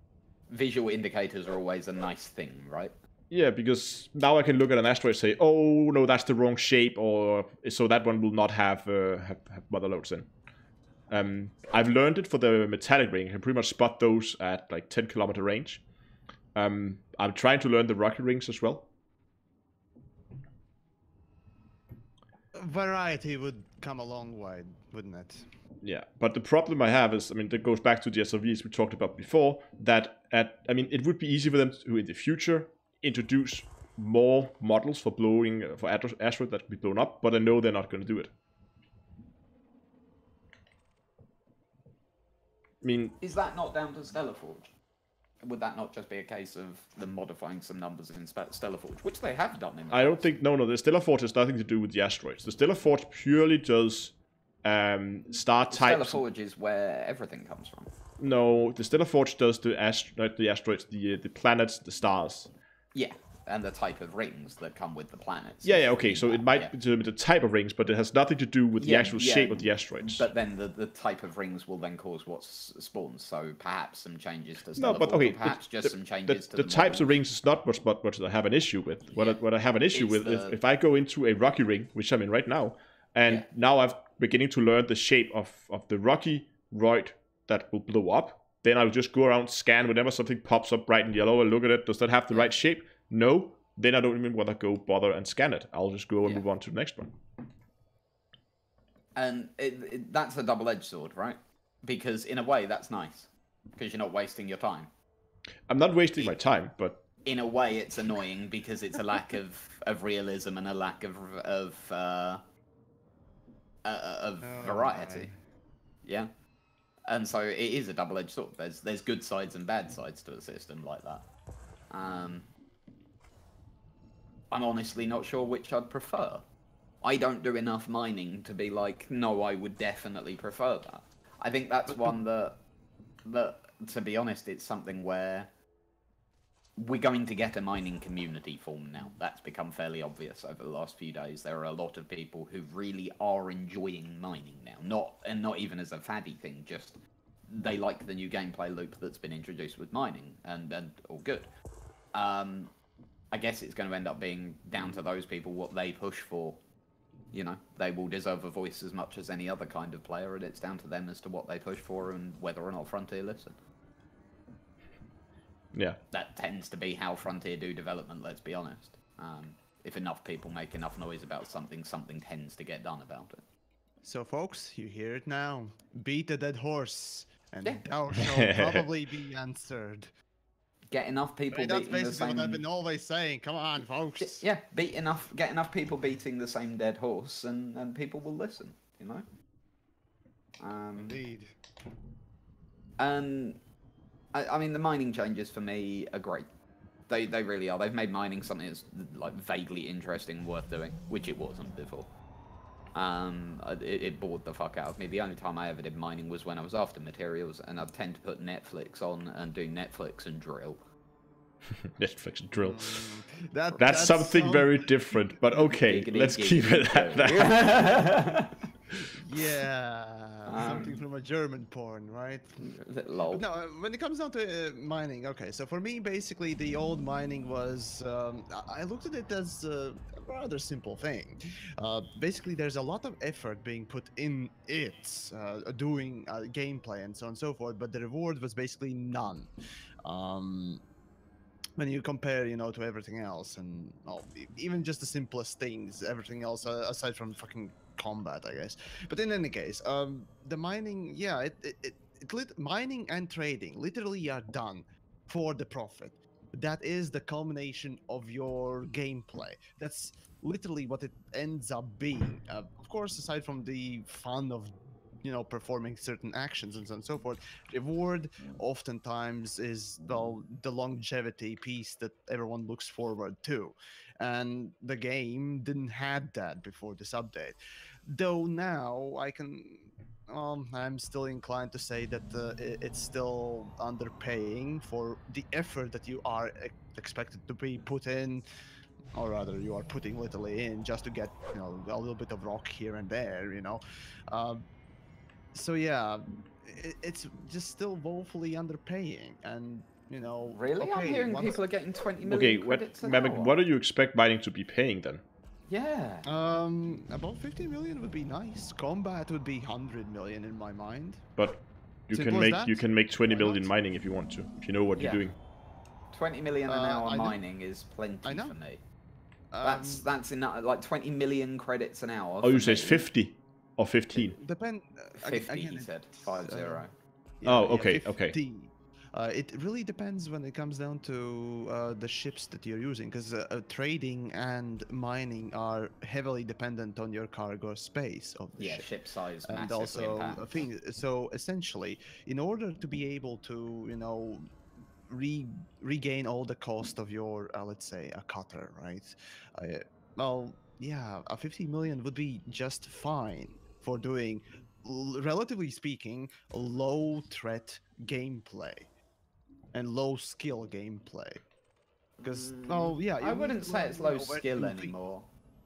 Visual indicators are always a nice thing, right? Yeah, because now I can look at an asteroid and say, oh, no, that's the wrong shape, or so that one will not have mother loads in. I've learned it for the metallic ring. I can pretty much spot those at like 10-kilometer range. I'm trying to learn the rocket rings as well. Variety would come a long way, wouldn't it? Yeah, but the problem I have is, I mean, that goes back to the SRVs we talked about before, that I mean, it would be easy for them to, in the future, introduce more models for asteroids that can be blown up, but I know they're not going to do it. I mean... Is that not down to Stellarforge? Would that not just be a case of them modifying some numbers in Stellarforge, which they have done in the I don't past? think... No, the Stellarforge has nothing to do with the asteroids. The Stellarforge purely does star types. Stellarforge is where everything comes from. No, the Stellarforge does the asteroids, the planets, the stars. Yeah, and the type of rings that come with the planets. Yeah, okay, so it might be the type of rings, but it has nothing to do with the actual shape of the asteroids. But then the type of rings will then cause what spawns, so perhaps some changes to Stellarforge, no, but okay, perhaps just some changes to the types of rings is not much I have an issue with. What I have an issue with is if I go into a rocky ring, which I'm in right now, and now I'm beginning to learn the shape of the rocky roid that will blow up, then I'll just go around, scan whenever something pops up bright and yellow, and look at it. Does that have the right shape? No. Then I don't even want to go bother and scan it. I'll just go and move on to the next one. And that's a double-edged sword, right? Because in a way, that's nice. Because you're not wasting your time. I'm not wasting my time, but... In a way, it's annoying because it's a lack of realism and a lack of variety. Yeah? And so it is a double-edged sword. There's good sides and bad sides to a system like that. I'm honestly not sure which I'd prefer. I don't do enough mining to be like, no, I would definitely prefer that. I think that's one that, to be honest, it's something where we're going to get a mining community formed now. That's become fairly obvious over the last few days. There are a lot of people who really are enjoying mining now. Not even as a faddy thing, just they like the new gameplay loop that's been introduced with mining, and all good. I guess it's going to end up being down to those people what they push for. You know, they will deserve a voice as much as any other kind of player, and it's down to them as to what they push for and whether or not Frontier listen. Yeah. That tends to be how Frontier do development, let's be honest. If enough people make enough noise about something, something tends to get done about it. So, folks, you hear it now. Beat a dead horse, and thou shalt probably be answered. Get enough people That's beating the basically same... what I've been always saying. Come on, folks. Yeah, get enough people beating the same dead horse, and people will listen, you know? Indeed. And, I mean, the mining changes for me are great. They really are. They've made mining something that's, like, vaguely interesting and worth doing, which it wasn't before. It bored the fuck out of me. The only time I ever did mining was when I was after materials, and I'd tend to put Netflix on and do Netflix and drill. Netflix and drill. That's something very different, but okay, let's keep it at that. Yeah, something from a German porn, right? Lol. No, when it comes down to mining, okay, so for me, basically, the old mining was, I looked at it as a rather simple thing. Basically, there's a lot of effort being put in it, doing gameplay and so on and so forth, but the reward was basically none. When you compare, you know, to everything else, and even just the simplest things, everything else, aside from fucking combat, I guess. But in any case, the mining, yeah, mining and trading literally are done for the profit. That is the culmination of your gameplay. That's literally what it ends up being. Of course, aside from the fun of performing certain actions and so on and so forth. Reward oftentimes is the longevity piece that everyone looks forward to, and the game didn't have that before this update. Though now I'm still inclined to say that it's still underpaying for the effort that you are expected to be put in, or rather you are putting literally in just to get a little bit of rock here and there. Um, so yeah, it's just still woefully underpaying, and Really? I'm okay, hearing once people are getting 20 Okay, million credits an Mavic, hour. what do you expect mining to be paying then? Yeah. about 50 million would be nice. Combat would be 100 million in my mind. But you Simple can as make that. 20 Why million not? mining if you want to, if you know what you're Yeah. doing. 20 million an hour I know. mining is plenty I know. for me. Um, That's enough. Like 20 million credits an hour. Oh, you for say me. 50 or 15? Depend. 50, Again, he said. it's, 50. Oh, yeah, okay, 50. okay. It really depends when it comes down to the ships that you're using, because trading and mining are heavily dependent on your cargo space of the Yeah, ship. ship size And massively also impacts. so essentially, in order to be able to regain all the cost of your let's say a cutter, right? Well, yeah, a 50 million would be just fine for doing, relatively speaking, low threat gameplay and low skill gameplay. Because, yeah, I you need wouldn't to say learn, it's low where to skill do things. anymore.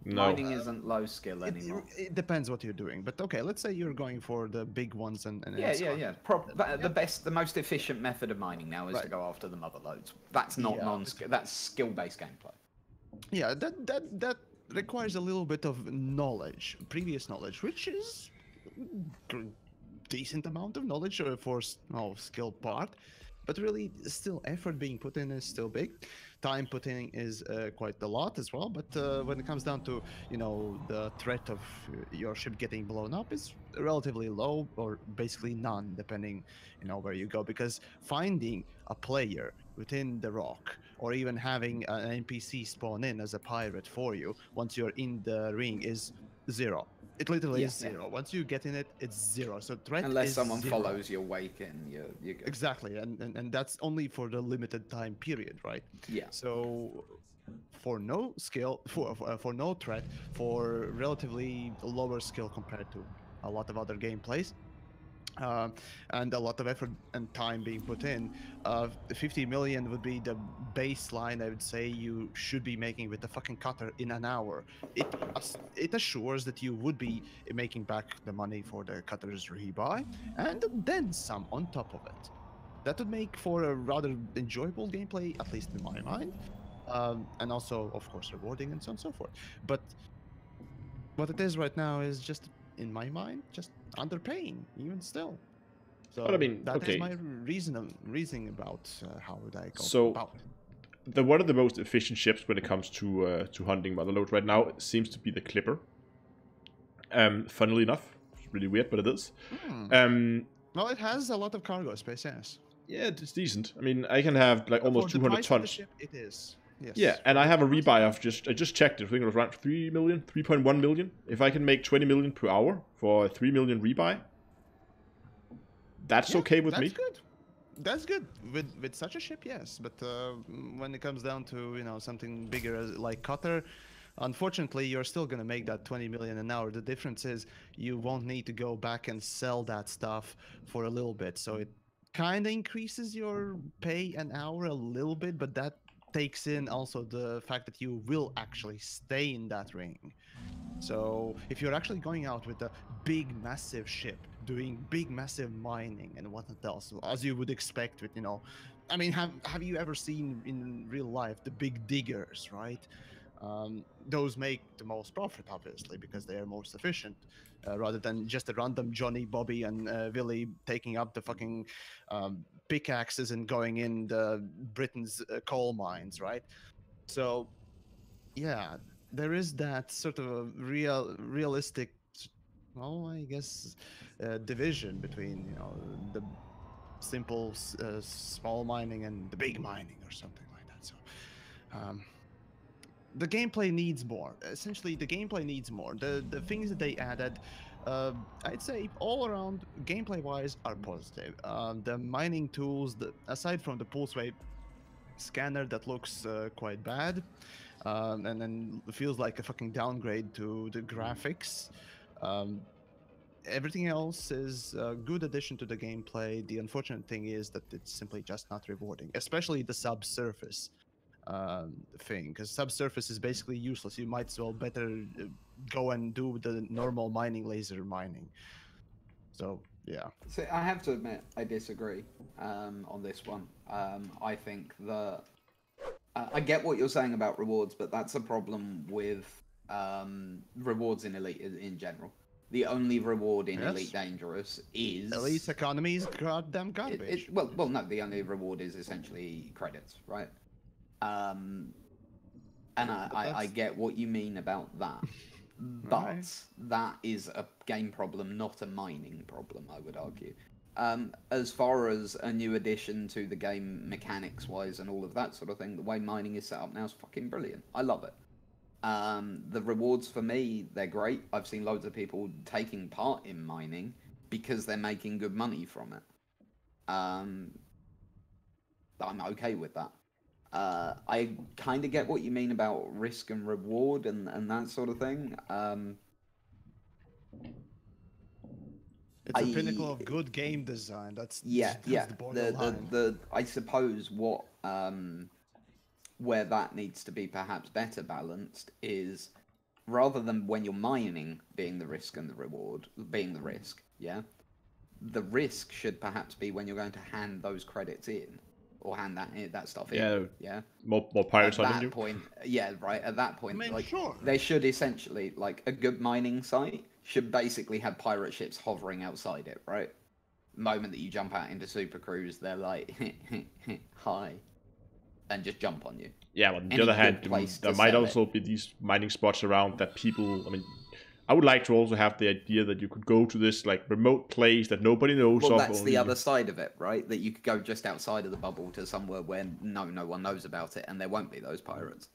No. Mining isn't low skill anymore. It depends what you're doing, but okay, let's say you're going for the big ones and Yeah. yeah. The most efficient method of mining now is to Right. go after the mother loads. That's not Yeah. non-skill. That's skill-based gameplay. Yeah, that requires a little bit of knowledge, previous knowledge, which is decent amount of knowledge for skill part, but really still effort being put in is still big. Time put in is quite a lot as well, but when it comes down to the threat of your ship getting blown up is relatively low, or basically none, depending where you go, because finding a player within the rock, or even having an NPC spawn in as a pirate for you once you're in the ring, is zero. It literally Yeah, is zero. Once you get in it, it's zero. So threat Unless is someone zero. follows your wake in, you're good. Exactly, and that's only for the limited time period, right? Yeah. So for no skill, for no threat, for relatively lower skill compared to a lot of other gameplays, uh, and a lot of effort and time being put in, 50 million would be the baseline. I would say you should be making with the fucking cutter in an hour. It assures that you would be making back the money for the cutter's rebuy, and then some on top of it. That would make for a rather enjoyable gameplay, at least in my mind, and also, of course, rewarding and so on and so forth. But what it is right now is just, in my mind, just underpaying, even still. But I So mean, that is okay. my reasoning about how would I go So about it. one of the most efficient ships when it comes to hunting motherlode right now seems to be the Clipper. Funnily enough, it's really weird, but it is. Well, it has a lot of cargo space, yes. Yeah, it's decent. I mean, I can have like almost For the 200 price of the tons. ship, it is. Yes. Yeah, and I have a rebuy of I just checked it. I think it was around 3 million, 3.1 million. If I can make 20 million per hour for a 3 million rebuy, that's okay with me. That's good. That's good with such a ship, yes. But when it comes down to something bigger like Cutter, unfortunately, you're still gonna make that 20 million an hour. The difference is you won't need to go back and sell that stuff for a little bit. So it kind of increases your pay an hour a little bit, but that takes in also the fact that you will actually stay in that ring. So if you're actually going out with a big, massive ship, doing big, massive mining and whatnot else, as you would expect with, I mean, have you ever seen in real life the big diggers, right? Those make the most profit, obviously, because they are most efficient, rather than just a random Johnny, Bobby, and Willie taking up the fucking pickaxes and going in the Britain's coal mines, right? So, yeah, there is that sort of a realistic, well, I guess, division between the simple small mining and the big mining or something like that. So the gameplay needs more. Essentially, the gameplay needs more. The things that they added I'd say all around gameplay-wise are positive. The mining tools, aside from the pulse wave scanner that looks quite bad, and then feels like a fucking downgrade to the graphics. Um, Everything else is a good addition to the gameplay. The unfortunate thing is that it's simply just not rewarding, especially the subsurface thing, because subsurface is basically useless. You might as well better go and do the normal mining, laser mining. So yeah. So I have to admit, I disagree on this one. I think that I get what you're saying about rewards, but that's a problem with rewards in Elite in general. The only reward in Elite Dangerous is Elite economy is goddamn garbage. Well, no. The only reward is essentially credits, right? And I get what you mean about that, but that is a game problem, not a mining problem, I would argue. As far as a new addition to the game mechanics-wise and all of that sort of thing, the way mining is set up now is fucking brilliant. I love it. The rewards for me, they're great. I've seen loads of people taking part in mining because they're making good money from it. I'm okay with that. I kind of get what you mean about risk and reward and that sort of thing. It's a pinnacle of good game design. That's the borderline. I suppose what where that needs to be perhaps better balanced is rather than when you're mining being the risk and the reward being the risk, the risk should perhaps be when you're going to hand those credits in. Or hand that stuff in. Yeah. More pirates at on that you. point. Yeah, right. At that point, I mean, sure. They should essentially a good mining site should basically have pirate ships hovering outside it, right? The moment that you jump out into Super Cruise, they're like, hi, and just jump on you. Yeah, but on the other hand, there might also be these mining spots around that people. I mean, I would like to also have the idea that you could go to this remote place that nobody knows of. Well, that's the other side of it, right? That you could go just outside of the bubble to somewhere where no one knows about it, and there won't be those pirates.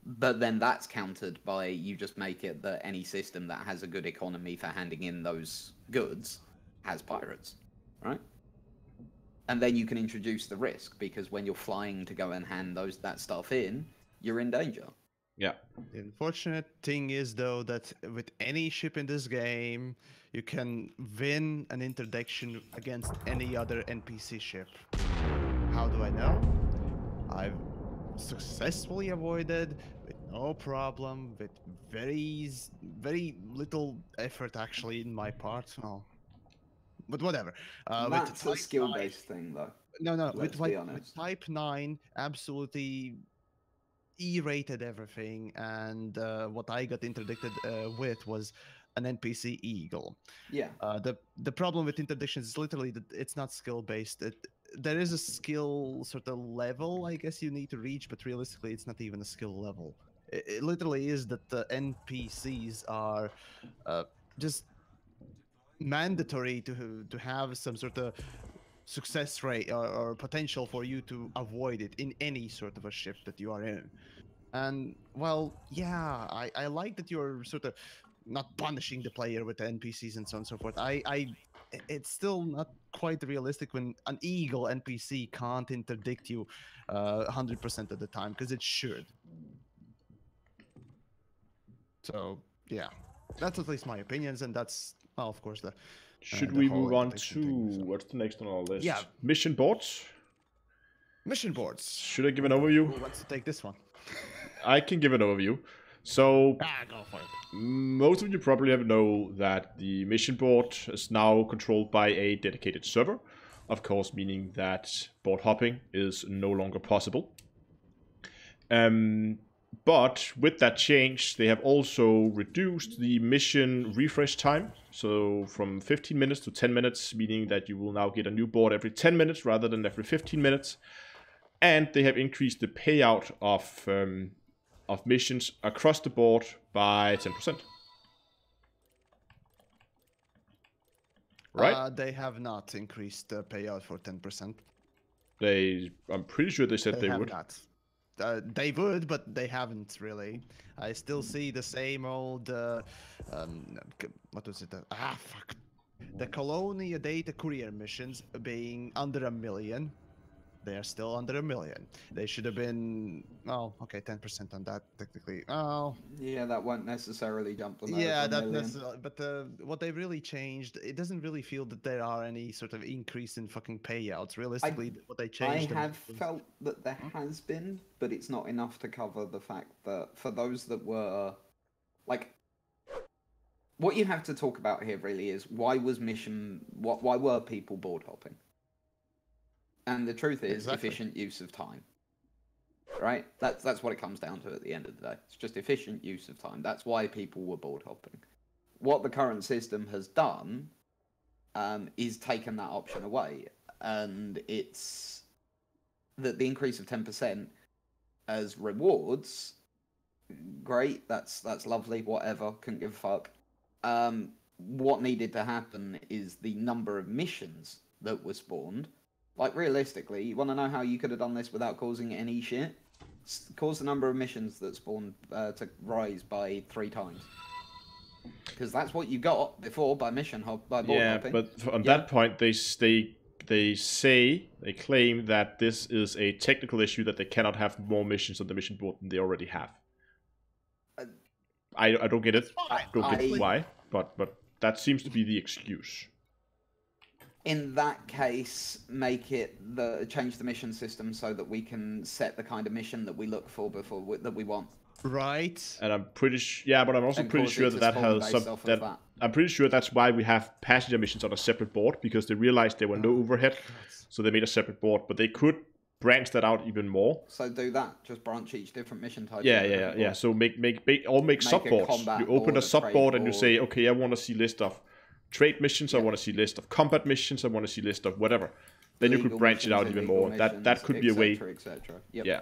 But then that's countered by you just make it that any system that has a good economy for handing in those goods has pirates, right? And then you can introduce the risk, because when you're flying to go and hand that stuff in, you're in danger. Yeah. The unfortunate thing is, though, that with any ship in this game, you can win an interdiction against any other NPC ship. How do I know? I've successfully avoided with no problem, with very little effort actually in my part. Oh. But whatever. That's a skill-based thing, though. No. With Type 9, absolutely E-rated everything, and what I got interdicted with was an NPC Eagle. Yeah. The problem with interdictions is literally that it's not skill-based. There is a skill sort of level, I guess, you need to reach, but realistically, it's not even a skill level. It literally is that the NPCs are just mandatory to have some sort of success rate or potential for you to avoid it in any sort of a ship that you are in. And well, yeah, I like that you're sort of not punishing the player with the NPCs and so on and so forth. It's still not quite realistic when an Eagle NPC can't interdict you 100% of the time, because it should. So yeah, that's at least my opinions, and that's, well, of course, Should we move on to what's the next on our list? Yeah, mission boards. Mission boards. Should I give an overview? Who wants to take this one? I can give an overview. So, go for it. Most of you probably know that the mission board is now controlled by a dedicated server. Of course, meaning that board hopping is no longer possible. But with that change, they have also reduced the mission refresh time. So from 15 minutes to 10 minutes, meaning that you will now get a new board every 10 minutes rather than every 15 minutes. And they have increased the payout of missions across the board by 10%. Right? They have not increased the payout for 10%. I'm pretty sure they said they would. Not. They would, but they haven't really. I still see the same old. What was it? Fuck. The Colonia data courier missions being under 1 million. They are still under 1 million. They should have been, oh, okay, 10% on that technically. Oh, yeah, that won't necessarily jump them yeah, over 1 million. but what they really changed, it doesn't really feel that there are any sort of increase in fucking payouts. Realistically, what they changed. I have felt that there has been, but it's not enough to cover the fact that for those that were, like, what you have to talk about here really is why were people board hopping? And the truth is efficient use of time. Right? That's what it comes down to at the end of the day. It's just efficient use of time. That's why people were board hopping. What the current system has done is taken that option away. And it's that the increase of 10% as rewards, great, that's lovely, whatever, couldn't give a fuck. What needed to happen is the number of missions that were spawned. Like, realistically, you want to know how you could have done this without causing any shit? Cause the number of missions that spawned to rise by 3 times. Because that's what you got before by board hopping. Yeah, but on that point, they claim that this is a technical issue, that they cannot have more missions on the mission board than they already have. I don't get it. I don't get why, but that seems to be the excuse. In that case, change the mission system so that we can set the kind of mission that we look for that we want. Right. And I'm pretty but I'm also pretty sure that has some. I'm pretty sure that's why we have passenger missions on a separate board, because they realized there were no overhead, so they made a separate board. But they could branch that out even more. So do that. Just branch each different mission type. Yeah. So make subboards. You open a subboard and you say, okay, I want to see list of trade missions, I want to see list of combat missions, I want to see list of whatever. Then you could branch it out even more. That could be a way. Yep. Yeah.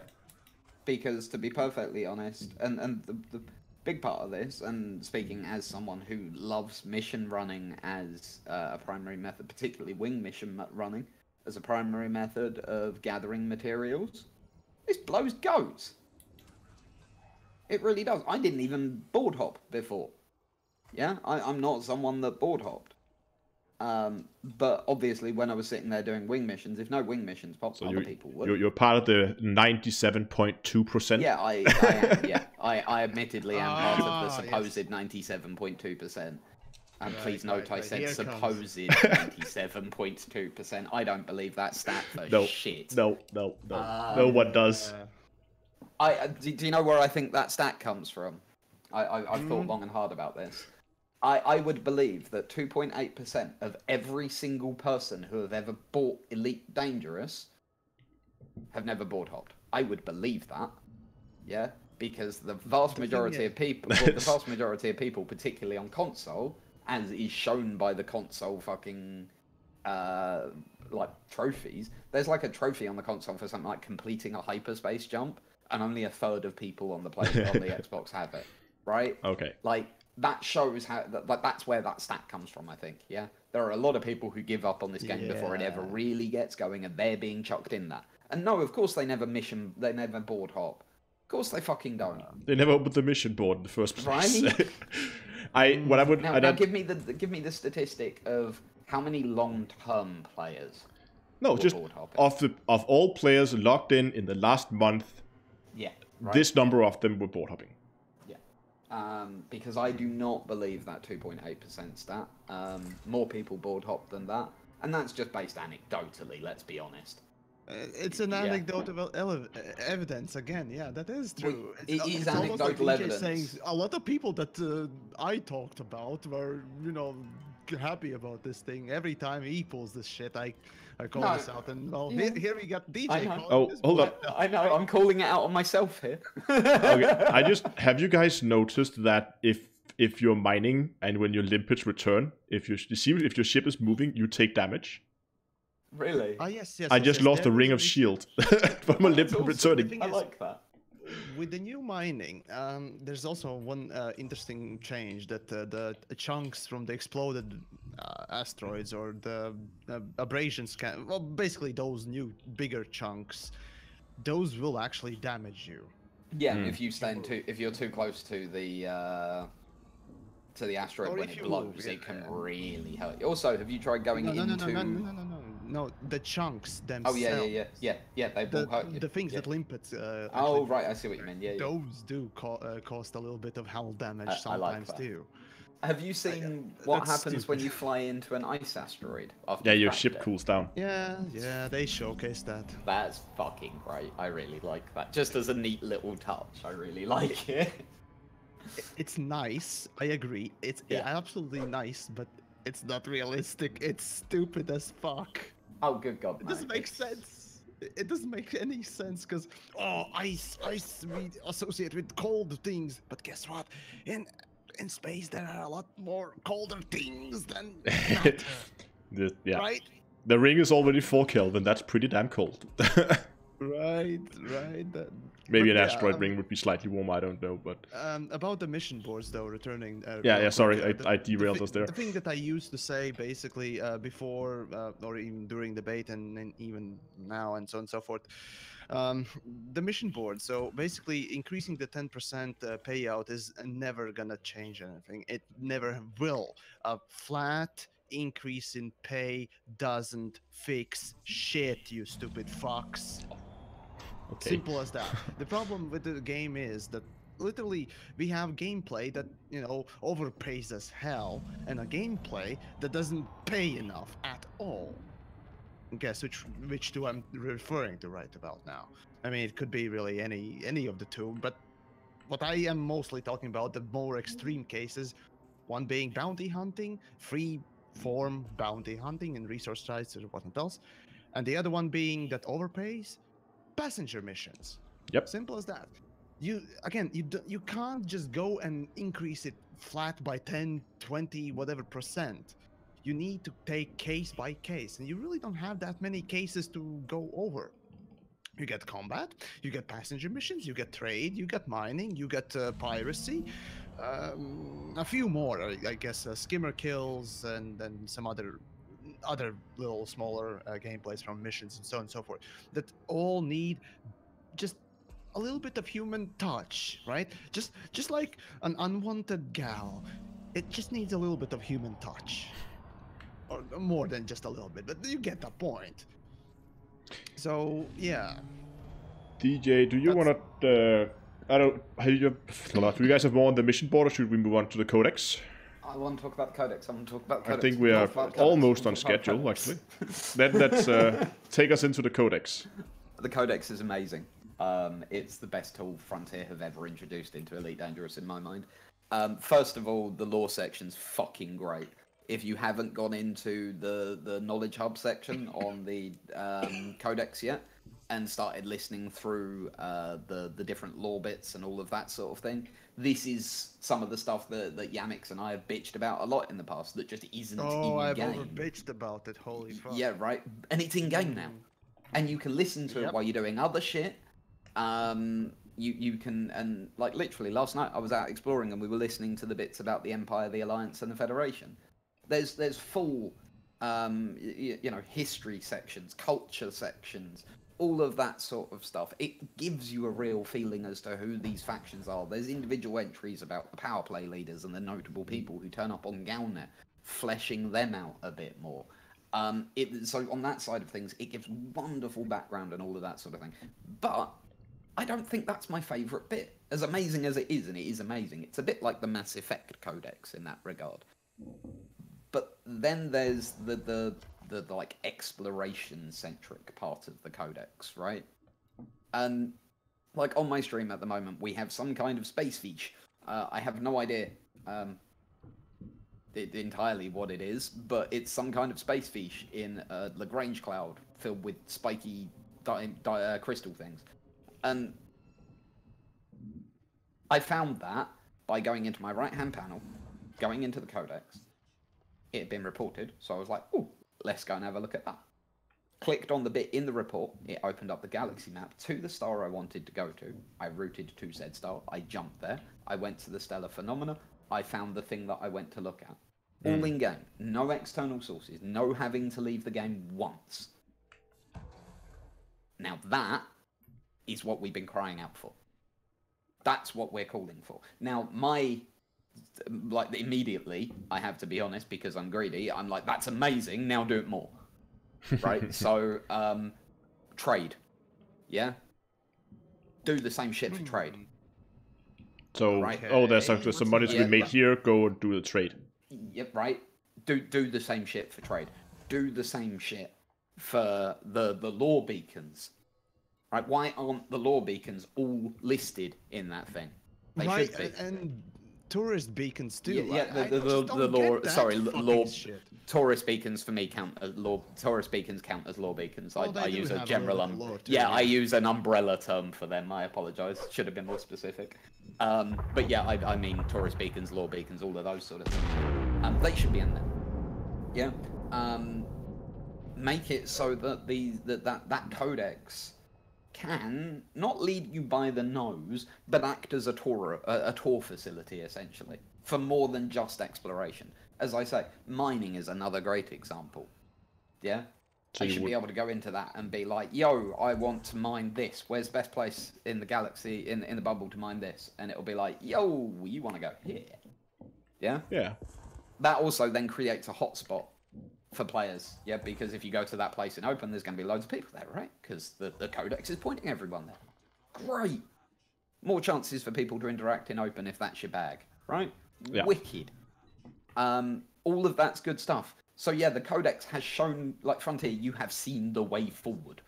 Because to be perfectly honest, and the big part of this, and speaking as someone who loves mission running as a primary method, particularly wing mission running as a primary method of gathering materials, this blows goats. It really does. I didn't even board hop before. Yeah, I'm not someone that board hopped. But obviously, when I was sitting there doing wing missions, if no wing missions popped, other people would. You're part of the 97.2%. Yeah, I am. Yeah, I admittedly am part of the supposed 97.2%. And please note, I said supposed 97.2%. I don't believe that stat for shit. No one does. Do you know where I think that stat comes from? I've thought long and hard about this. I would believe that 2.8% of every single person who have ever bought Elite Dangerous have never board hopped. I would believe that. Yeah? Because the vast majority of people, particularly on console, as is shown by the console fucking like trophies, there's like a trophy on the console for something like completing a hyperspace jump, and only a third of people on the Xbox have it. Right? Okay. Like, that shows how that's where that stat comes from, I think. Yeah, there are a lot of people who give up on this game before it ever really gets going, and they're being chucked in that. And no, of course they never board hop. Of course they fucking don't. They never opened the mission board in the first place. Right? Now give me the statistic of how many long-term players. No, just of all players logged in the last month. Yeah. Right? This number of them were board hopping. Because I do not believe that 2.8% stat. More people board hop than that, and that's just based anecdotally. Let's be honest. It's an anecdotal evidence again. Yeah, that is true. It is anecdotal evidence. Saying a lot of people that I talked about were, happy about this thing. Every time he pulls this shit, I call this out, and here we got DJ. Hold up. I know. I'm calling it out on myself here. Okay. Have you guys noticed that if you're mining and when your limpets return, if your ship is moving, you take damage? Really? Yes. I just lost a ring of shield from a limpet returning. I like that. With the new mining, there's also one interesting change that the chunks from the exploded asteroids or the abrasions basically those new bigger chunks, those will actually damage you. Yeah, if you if you're too close to the asteroid Or when if it you blows, move, it can yeah. really hurt you. Also, have you tried going into? No, the chunks Oh themselves. yeah, they will hurt you. The things Yeah. that limpets Oh actually, right, I see what you mean. Yeah, yeah. those do cost a little bit of hull damage I like sometimes that. too. Have you seen what That's happens when stupid. you fly into an ice asteroid after Yeah, you've your cracked ship it? cools down. Yeah, they showcase that. That's fucking great. I really like that. Just as a neat little touch, I really like it. It's nice. I agree. It's absolutely nice, but it's not realistic. It's stupid as fuck. Oh, good God, It no. doesn't make sense. It doesn't make any sense because ice we associate with cold things, but guess what? In space there are a lot more colder things than matter, Yeah. right? The ring is already 4 Kelvin. That's pretty damn cold. Right. Maybe But an yeah, asteroid ring would be slightly warmer. I don't know, but about the mission boards, though, returning. yeah. Real Sorry, quick, I derailed us there. The thing that I used to say, basically, before or even during debate, and even now, and so on and so forth, the mission board. So basically, increasing the 10% payout is never gonna change anything. It never will. A flat increase in pay doesn't fix shit, you stupid fucks. Okay. Simple as that. The problem with the game is that literally we have gameplay that overpays as hell, and a gameplay that doesn't pay enough at all. Guess which two I'm referring to right about now. I mean, it could be really any of the two, but what I am mostly talking about, the more extreme cases, one being bounty hunting, free form bounty hunting and resource sites or whatnot else, and the other one being that overpays passenger missions. Yep. Simple as that. You can't just go and increase it flat by 10, 20, whatever percent. You need to take case by case, and you really don't have that many cases to go over. You get combat, you get passenger missions, you get trade, you get mining, you get piracy, a few more, I guess, skimmer kills, and then some other little smaller gameplays from missions and so on and so forth that all need just a little bit of human touch, right? Just like an unwanted gal, it just needs a little bit of human touch, or more than just a little bit, but you get the point. So yeah. DJ, do you want to? I don't. Do you guys have more on the mission board, or should we move on to the Codex? I want to talk about the Codex. I want to talk about Codex. I think we are almost on schedule, actually. Let's take us into the Codex. The Codex is amazing. It's the best tool Frontier have ever introduced into Elite Dangerous, in my mind. First of all, the lore section's fucking great. If you haven't gone into the Knowledge Hub section on the Codex yet, and started listening through the different lore bits and all of that sort of thing, this is some of the stuff that Yamix and I have bitched about a lot in the past that just isn't in game. Oh, I've over bitched about it, holy fuck. Yeah, right? And it's in game now. And you can listen to it while you're doing other shit. You can, and like literally last night I was out exploring and we were listening to the bits about the Empire, the Alliance, and the Federation. There's full, history sections, culture sections, all of that sort of stuff. It gives you a real feeling as to who these factions are. There's individual entries about the power play leaders and the notable people who turn up on Galnet, fleshing them out a bit more. So on that side of things, it gives wonderful background and all of that sort of thing. But I don't think that's my favourite bit. As amazing as it is, and it is amazing, it's a bit like the Mass Effect Codex in that regard. But then there's the like exploration-centric part of the Codex, right? And like on my stream at the moment, we have some kind of space fiche. I have no idea entirely what it is, but it's some kind of space fiche in a Lagrange cloud filled with spiky crystal things. And I found that by going into my right-hand panel, going into the Codex. It had been reported, so I was like, oh, let's go and have a look at that. Clicked on the bit in the report, it opened up the galaxy map to the star I wanted to go to. I routed to said star, I jumped there, I went to the stellar phenomena, I found the thing that I went to look at. All in game, no external sources, no having to leave the game once. Now that is what we've been crying out for. That's what we're calling for. Now, immediately, I have to be honest, because I'm greedy, I'm like, that's amazing, now do it more. Right? So, trade. Yeah? Do the same shit for trade. So, right. there's some money to be made here, go and do the trade. Yep, right. Do the same shit for trade. Do the same shit for the law beacons. Right? Why aren't the law beacons all listed in that thing? They should be. And tourist beacons too. Yeah, the law. Tourist beacons for me count as law. Tourist beacons count as law beacons. I use a general. I use an umbrella term for them. I apologise. Should have been more specific. But yeah, I mean tourist beacons, law beacons, all of those sort of things. They should be in there. Yeah. Make it so that that codex can not lead you by the nose, but act as a tour facility essentially for more than just exploration. As I say, mining is another great example. Yeah, so I should be able to go into that and be like, "Yo, I want to mine this. Where's the best place in the galaxy in the bubble to mine this?" And it'll be like, "Yo, you want to go here?" Yeah. Yeah. That also then creates a hotspot for players, yeah, because if you go to that place in open, there's going to be loads of people there, right? Because the codex is pointing everyone there. Great. More chances for people to interact in open if that's your bag, right? Yeah. Wicked. All of that's good stuff. So yeah, the codex has shown, like Frontier, you have seen the way forward.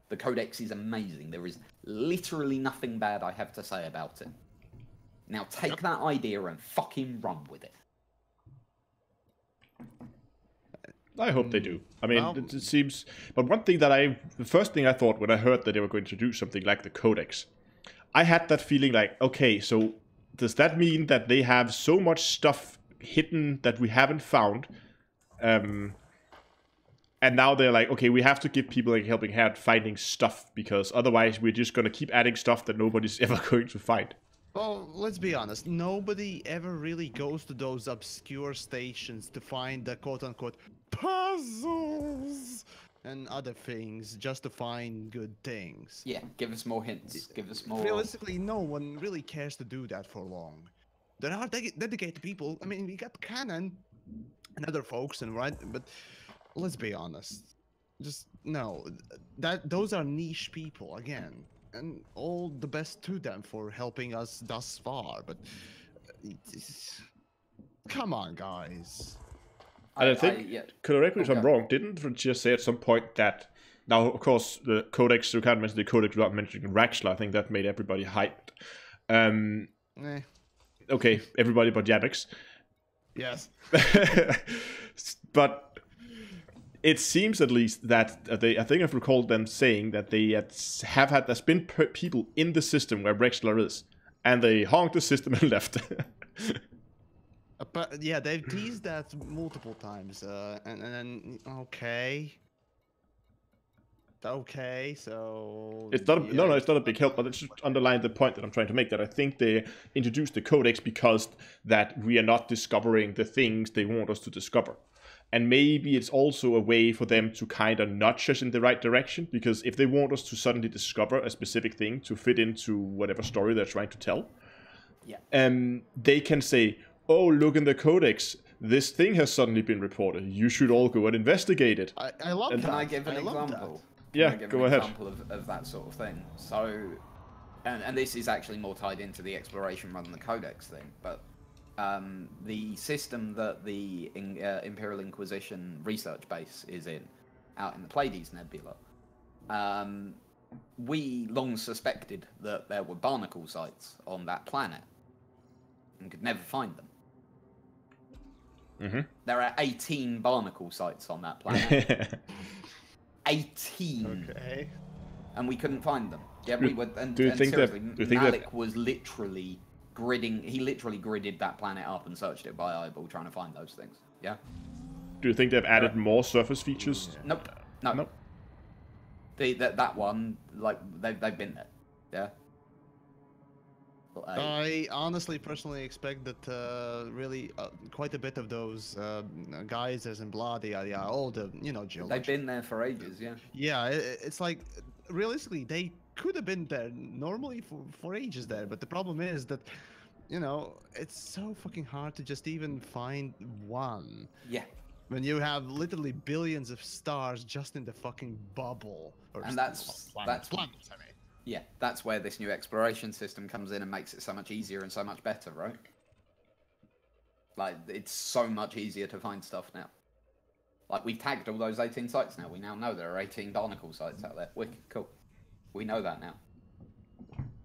The codex is amazing. There is literally nothing bad I have to say about it. Now take that idea and fucking run with it. I hope they do. I mean, it seems... But one thing that the first thing I thought when I heard that they were going to do something like the Codex, I had that feeling like, okay, so does that mean that they have so much stuff hidden that we haven't found? And now they're like, okay, we have to give people like a helping hand finding stuff, because otherwise we're just going to keep adding stuff that nobody's ever going to find. Well, let's be honest. Nobody ever really goes to those obscure stations to find the quote-unquote puzzles and other things just to find good things. Yeah, give us more hints. Give us more... Realistically, no one really cares to do that for long. There are dedicated people. I mean, we got Canon and other folks, and right? But let's be honest. Just, no. Those are niche people, again. And all the best to them for helping us thus far, but come on, guys. And I think, correct me if I'm wrong, didn't Frontier say at some point that, now of course the Codex, you can't mention the Codex without mentioning Raxler, I think that made everybody hyped. Okay, everybody but Yabix. Yes. But it seems at least that I think I've recalled them saying that they have had, there's been people in the system where Rexler is, and they honked the system and left. But yeah, they've teased that multiple times, and then okay, so it's not no, it's not a big help, but it's just underlying the point that I'm trying to make, that I think they introduced the Codex because that we are not discovering the things they want us to discover. And maybe it's also a way for them to kind of nudge us in the right direction, because if they want us to suddenly discover a specific thing to fit into whatever story they're trying to tell, they can say, oh, look in the Codex, this thing has suddenly been reported. You should all go and investigate it. I love that. Can I give an example? Yeah, go ahead. Example of that sort of thing. So, and this is actually more tied into the exploration rather than the Codex thing, but the system that the Imperial Inquisition research base is in, out in the Pleiades Nebula, we long suspected that there were barnacle sites on that planet and could never find them. Mm-hmm. There are 18 barnacle sites on that planet. 18. Okay. And we couldn't find them. Yeah, we were. And, do you think seriously, that Malik was literally gridding. He literally gridded that planet up and searched it by eyeball, trying to find those things. Yeah. Do you think they've added more surface features? Nope. No. Nope. That one, like they've been there. Yeah. I honestly, personally expect that really quite a bit of those geysers and blah, all the geology. They've been there for ages, yeah. Yeah, it's like realistically they could have been there normally for ages there, but the problem is that, you know, it's so fucking hard to just even find one. Yeah. When you have literally billions of stars just in the fucking bubble. And that's planets, I mean. Yeah, that's where this new exploration system comes in and makes it so much easier and so much better, right? Like, it's so much easier to find stuff now. Like, we've tagged all those 18 sites now. We now know there are 18 barnacle sites out there. Wicked, cool. We know that now.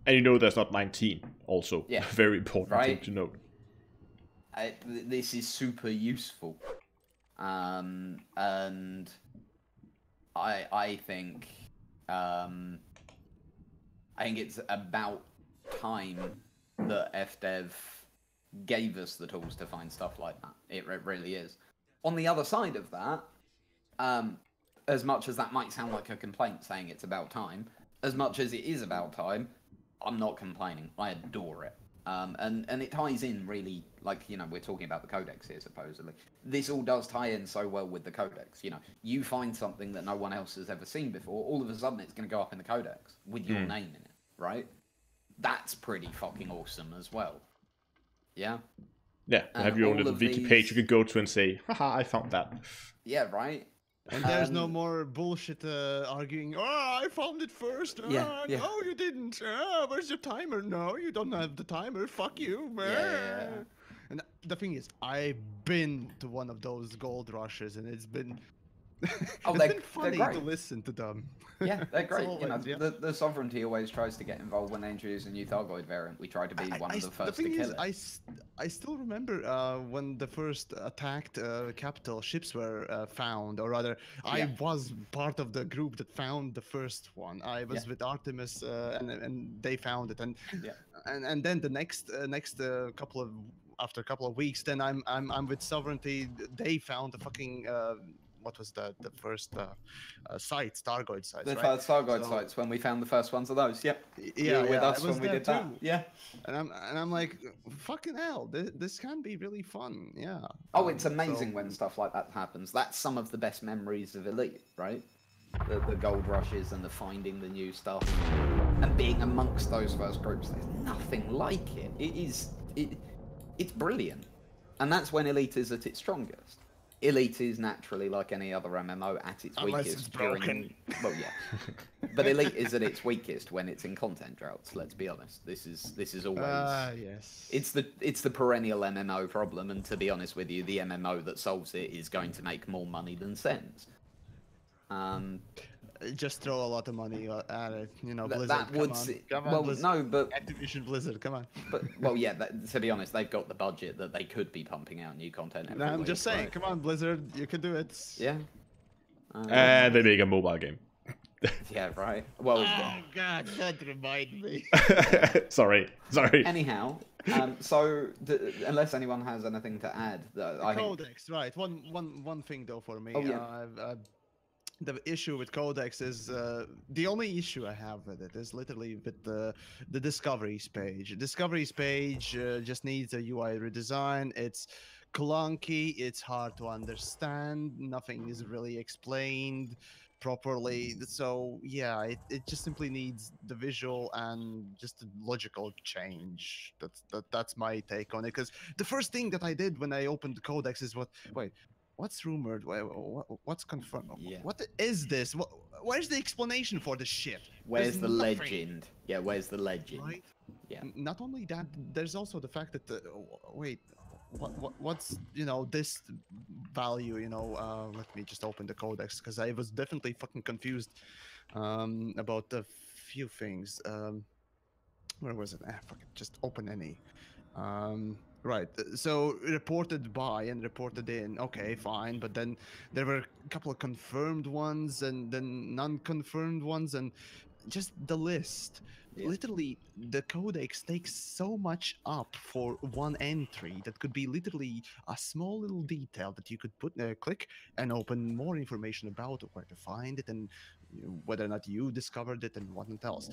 And you know there's not 19, also. Yeah. Very important thing to note. This is super useful. And I think it's about time that FDev gave us the tools to find stuff like that. It really is. On the other side of that, as much as that might sound like a complaint saying it's about time, as much as it is about time, I'm not complaining. I adore it. And it ties in really, like, you know, we're talking about the Codex here, supposedly. This all does tie in so well with the Codex. You know, you find something that no one else has ever seen before, all of a sudden it's going to go up in the Codex with your name in it, right? That's pretty fucking awesome as well. Yeah? Yeah, you have your own little wiki page you can go to and say, haha, I found that. Yeah, right? And there's no more bullshit arguing, oh, I found it first. Yeah. No, you didn't. Where's your timer? No, you don't have the timer. Fuck you. Yeah. And the thing is, I've been to one of those gold rushes, and it's been... Oh, it's been funny to listen to them. Yeah, they're great. Always, you know, yeah. the Sovereignty always tries to get involved when they introduce a new Thargoid variant. We try to be one of the first to kill it. I still remember when the first attacked capital ships were found, or rather, I was part of the group that found the first one. I was with Artemis, and they found it, and then the next after a couple of weeks, then I'm with Sovereignty. They found the fucking what was the first sites, Thargoid sites, the right? first Thargoid sites, when we found the first ones of those. Yep. Yeah, with us when we did that. Yeah. And I'm like, fucking hell, this can be really fun. Yeah. Oh, it's amazing when stuff like that happens. That's some of the best memories of Elite, right? The gold rushes and the finding the new stuff and being amongst those first groups. There's nothing like it. It's brilliant. And that's when Elite is at its strongest. Elite is naturally, like any other MMO, at its Unless weakest. it's broken. Well, yeah. But Elite is at its weakest when it's in content droughts. Let's be honest. This is always. Yes. It's the perennial MMO problem, and to be honest with you, the MMO that solves it is going to make more money than sends. Just throw a lot of money at it, you know. Blizzard, that would come on, well, Blizzard. no, but Activision Blizzard, come on. But well, yeah. To be honest, they've got the budget that they could be pumping out new content. Every I'm week, just saying, right? come on, Blizzard, you can do it. Yeah. And they make a mobile game. Yeah, right. Well. Oh God, don't remind me. Sorry. Anyhow, so unless anyone has anything to add, I think. Codex, right? One thing though for me. Oh, yeah. The issue with Codex is the only issue I have with it is literally with the Discoveries page. Discoveries page just needs a UI redesign. It's clunky. It's hard to understand. Nothing is really explained properly. So yeah, it just simply needs the visual and just a logical change. That's my take on it. Because the first thing that I did when I opened the Codex is what's rumored? What's confirmed? Yeah. What is this? Where's the explanation for the shit? Where's the legend? Yeah, where's the legend? Right? Yeah. Not only that, there's also the fact that what's this value? Let me just open the Codex because I was definitely fucking confused about a few things. Where was it? Fuck it, just open any. Right, so reported by and reported in, okay, fine, but then there were a couple of confirmed ones and then non-confirmed ones and just the list. Yeah. Literally, the Codex takes so much up for one entry that could be literally a small little detail that you could click and open more information about where to find it and whether or not you discovered it and whatnot else.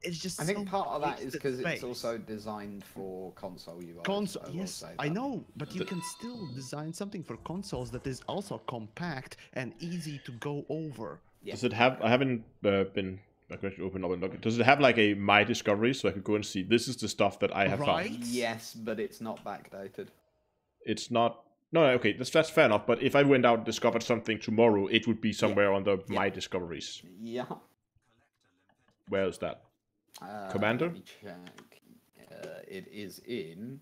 It's just I think part of that is because it's also designed for console UI. Console, yes, I know, but you can still design something for consoles that is also compact and easy to go over. Yeah. Does it have? I haven't been I'm going to open up and look. Does it have like a My Discovery so I could go and see this is the stuff that I have found? Yes, but it's not backdated. It's not. No, okay, that's fair enough. But if I went out and discovered something tomorrow, it would be somewhere on the My Discoveries. Yeah. Where is that? Commander? Let me check. It is in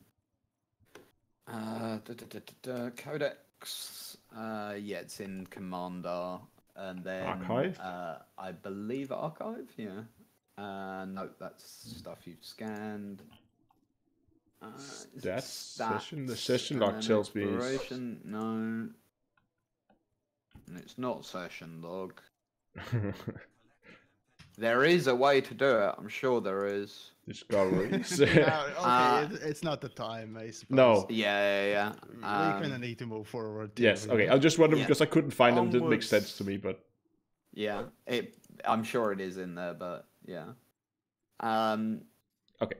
Codex. Yeah, it's in Commander, and then Archive. I believe Archive. Yeah. No, that's stuff you've scanned. That's session. The session log tells me. No. And it's not session log. There is a way to do it. I'm sure there is. Discoveries. It's not the time, I suppose. No. Yeah. We kind of need to move forward. Yes. Okay. I was just wondering because I couldn't find them. Didn't make sense to me, but. Yeah. I'm sure it is in there, but yeah. Okay.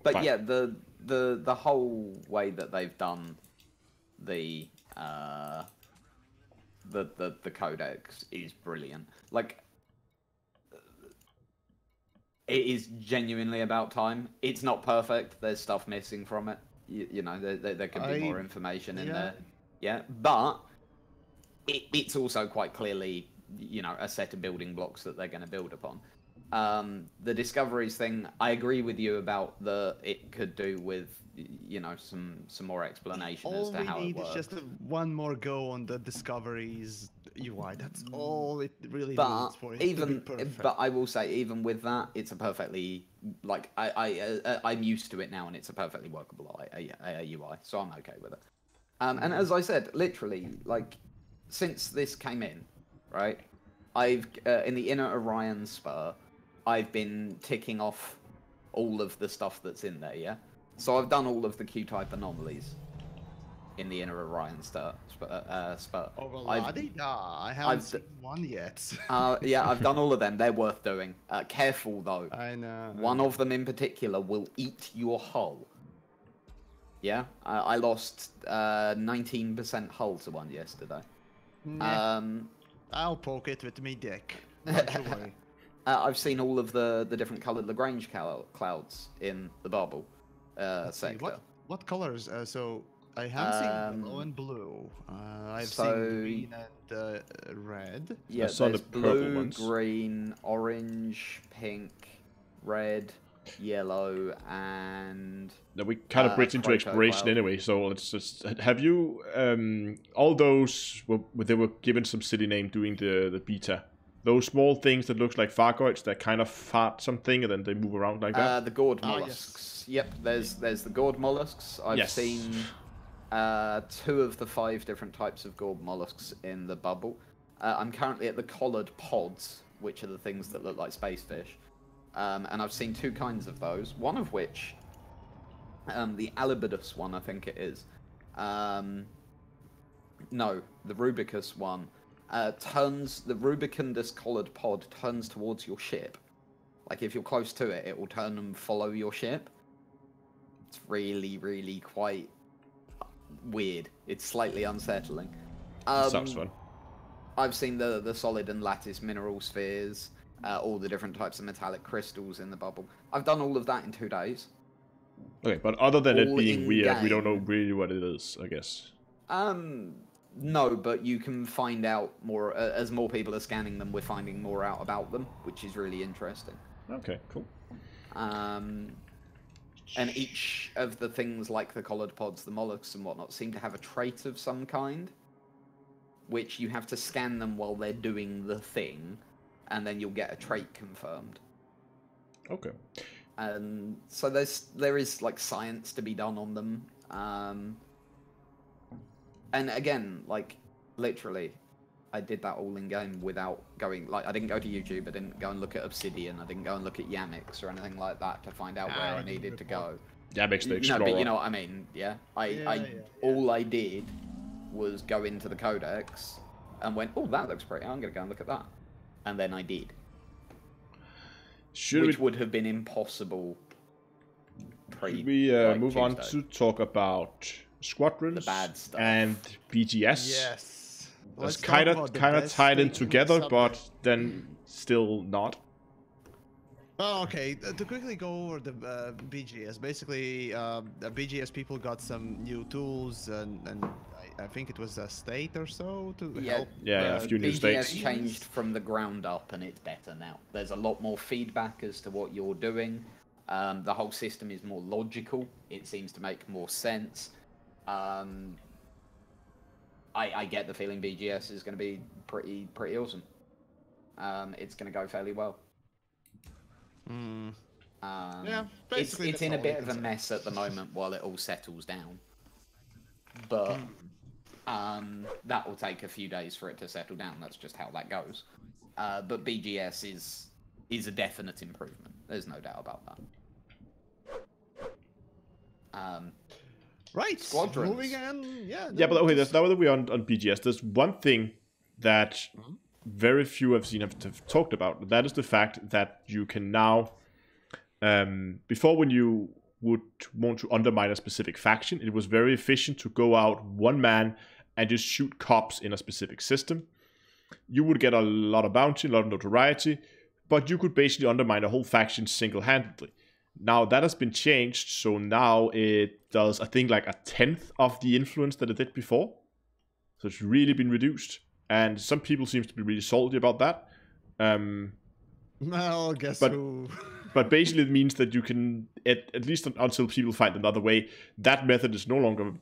But Fine. yeah, the whole way that they've done the Codex is brilliant. Like, it is genuinely about time. It's not perfect. There's stuff missing from it. You know, there could be more information in there. Yeah, but it's also quite clearly, you know, a set of building blocks that they're going to build upon. The discoveries thing, I agree with you about it could do with, you know, some more explanation as to how it works. All we need is just one more go on the discoveries UI. That's all it really needs for it to be perfect. But I will say, even with that, it's a perfectly, like, I'm used to it now, and it's a perfectly workable UI, so I'm okay with it. And as I said, literally, like, since this came in, right, I've in the inner Orion spur, I've been ticking off all of the stuff that's in there, yeah? So I've done all of the Q-type anomalies in the inner Orion spur. I haven't seen one yet. Yeah, I've done all of them. They're worth doing. Careful, though. I know. One of them in particular will eat your hull. Yeah? I lost 19% hull to one yesterday. Nah. I'll poke it with me dick. Don't worry. I've seen all of the different coloured Lagrange clouds in the bubble sector. What colours? So I have seen yellow and blue. I've seen green and red. Yeah, there's blue, green, orange, pink, red, yellow, and... We kind of bridge into exploration anyway, so let's just... Have you... all those... they were given some silly name doing the beta. Those small things that looks like Fargoids that kind of fart something and then they move around like that? The gourd mollusks. Yes. Yep, there's the gourd mollusks. I've seen 2 of the 5 different types of gourd mollusks in the bubble. I'm currently at the collared pods, which are the things that look like space fish. And I've seen 2 kinds of those, one of which, the Alibidus one, I think it is. No, the Rubicus one. The Rubicundus collared pod turns towards your ship. Like, if you're close to it, it will turn and follow your ship. It's really, really quite weird. It's slightly unsettling. Sounds fun. I've seen the solid and lattice mineral spheres, all the different types of metallic crystals in the bubble. I've done all of that in 2 days. Okay, but other than it being weird, we don't know really what it is, I guess. No, but you can find out more, as more people are scanning them, we're finding more out about them, which is really interesting. Okay, cool. And each of the things like the collared pods, the mollusks and whatnot, seem to have a trait of some kind, which you have to scan them while they're doing the thing, and then you'll get a trait confirmed. Okay. And so there is like science to be done on them. And again, like, literally, I did that all in game without going, like, I didn't go to YouTube, I didn't go and look at Obsidian, I didn't go and look at Yamix or anything like that to find out where I needed to go. Yamix the Explorer. No, but you know what I mean, yeah? All I did was go into the Codex and went, oh, that looks pretty, I'm going to go and look at that. And then I did. Which would have been impossible Should we move on to talk about Squadrons and BGS? Yes. That's kind of tied in together, but then still not. Oh, okay. To quickly go over the BGS, basically, the BGS people got some new tools, and I think it was a state or so to Yeah, help. Yeah, a few new BGS states. changed from the ground up, and it's better now. There's a lot more feedback as to what you're doing. The whole system is more logical. It seems to make more sense. I get the feeling BGS is going to be pretty awesome. It's going to go fairly well. Yeah, basically it's that's in a all bit I of can a say. mess at the moment while it all settles down. But that will take a few days for it to settle down. That's just how that goes. But BGS is a definite improvement. There's no doubt about that. Right. Squadrons. Moving on. Yeah. Yeah, but okay, just- now that we're on BGS, there's one thing that very few I've seen have talked about. That is the fact that you can now, before when you would want to undermine a specific faction, it was very efficient to go out one man and just shoot cops in a specific system. You would get a lot of bounty, a lot of notoriety, but you could basically undermine a whole faction single-handedly. Now that has been changed, so now it does, I think, like a tenth of the influence that it did before. So it's really been reduced, and some people seem to be really salty about that. Well, guess But- who? But basically, it means that you can, at least until people find another way, that method is no longer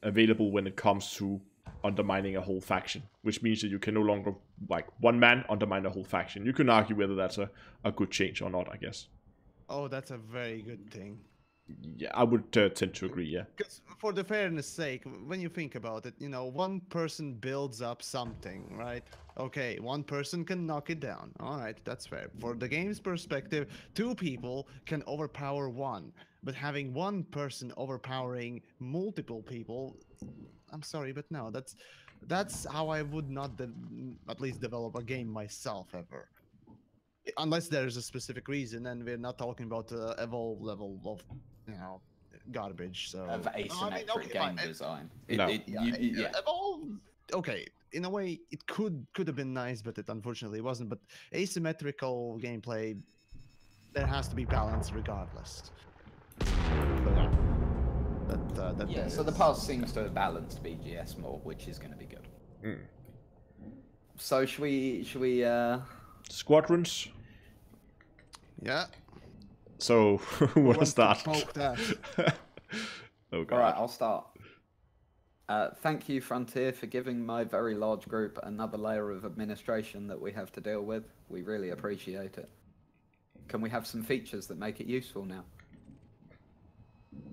available when it comes to undermining a whole faction, which means that you can no longer, like, one man undermine a whole faction. You can argue whether that's a good change or not, I guess. Oh, that's a very good thing. Yeah, I would tend to agree, yeah. Because for the fairness sake, when you think about it, one person builds up something, right? Okay, one person can knock it down. All right, that's fair. For the game's perspective, two people can overpower one, but having one person overpowering multiple people, I'm sorry, but no, that's how I would not at least develop a game myself ever. Unless there's a specific reason, and we're not talking about the evolve level of, garbage. So Of asymmetric okay, game fine. design. No. Yeah. Evolve. Okay, in a way, it could have been nice, but it unfortunately wasn't. But asymmetrical gameplay, there has to be balance regardless. But yeah, that Yeah, so the is- past seems to have balanced BGS more, which is going to be good. Mm. So should we Squadrons. Yeah. So, who want to wants to start? smoke that? Oh, God. All right, I'll start. Thank you, Frontier, for giving my very large group another layer of administration that we have to deal with. We really appreciate it. Can we have some features that make it useful now?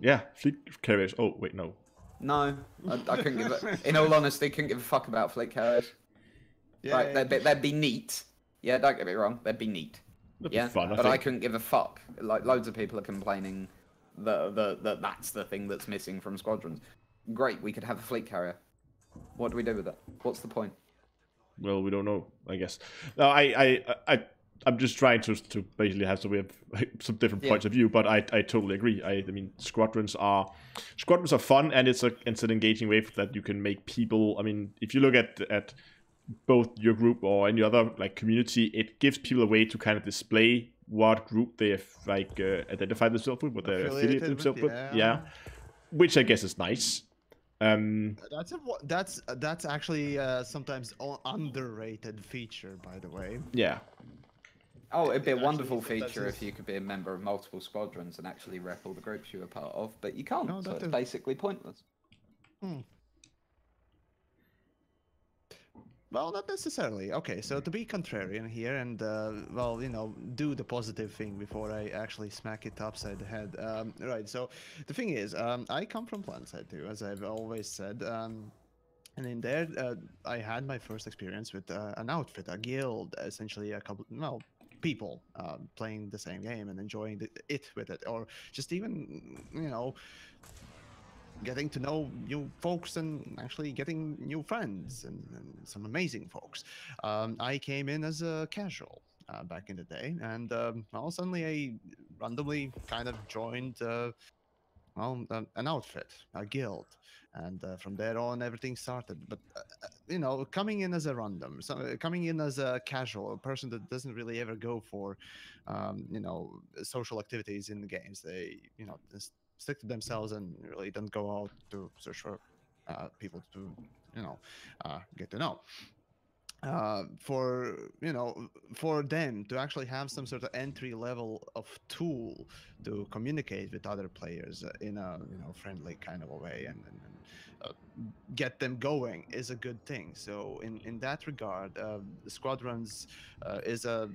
Yeah, fleet carriers. Oh, wait, no. No, I couldn't give it. In all honesty, couldn't give a fuck about fleet carriers. Yeah, Right, they'd be neat. Yeah, don't get me wrong, they'd be neat. That'd Yeah, be fun, but I think. couldn't give a fuck. Like, loads of people are complaining that that's the thing that's missing from Squadrons. Great, we could have a fleet carrier. What do we do with it? What's the point? Well, we don't know, I guess. No, I'm just trying to basically have some different points of view, but I totally agree. I mean, squadrons are fun, and it's an engaging way that you can make people. I mean, if you look at both your group or any other like community, it gives people a way to kind of display what group they have identified themselves with, what they affiliate themselves with. Yeah, which I guess is nice. That's actually sometimes underrated feature, by the way. Yeah. Oh, it'd be a Actually, wonderful sometimes feature if it's- you could be a member of multiple squadrons and actually rep all the groups you were part of, but you can't, No, so that it's is- basically pointless. Well, not necessarily. Okay, so to be contrarian here and, do the positive thing before I actually smack it upside the head. Right, so the thing is, I come from Planside too, as I've always said. And in there, I had my first experience with an outfit, a guild, essentially a couple, people playing the same game and enjoying it with it, or just even, getting to know new folks and actually getting new friends and some amazing folks. I came in as a casual back in the day, and suddenly I randomly kind of joined an outfit, a guild, and from there on everything started. But coming in as a random, coming in as a casual, a person that doesn't really ever go for, social activities in the games. They, just stick to themselves and really don't go out to search for people to, get to know. For them to actually have some sort of entry level of tool to communicate with other players in a friendly kind of a way, and uh, get them going is a good thing. So in that regard, the Squadrons is a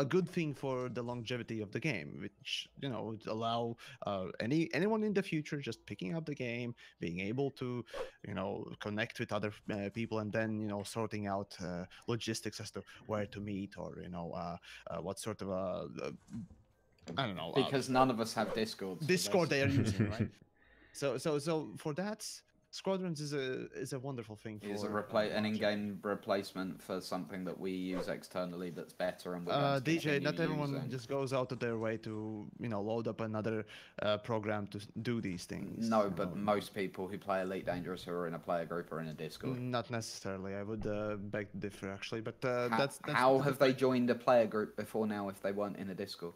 good thing for the longevity of the game, which would allow anyone in the future just picking up the game, being able to connect with other people, and then sorting out logistics as to where to meet, or what sort of I don't know, Because none of us have Discord. Discord they are using, right? So for that, Squadrons is a wonderful thing. It's an in-game replacement for something that we use externally that's better. And DJ, not everyone just goes out of their way to load up another program to do these things. No, but most people who play Elite Dangerous who are in a player group are in a Discord. Not necessarily. I would beg to differ, actually. But how have they joined a player group before now if they weren't in a Discord?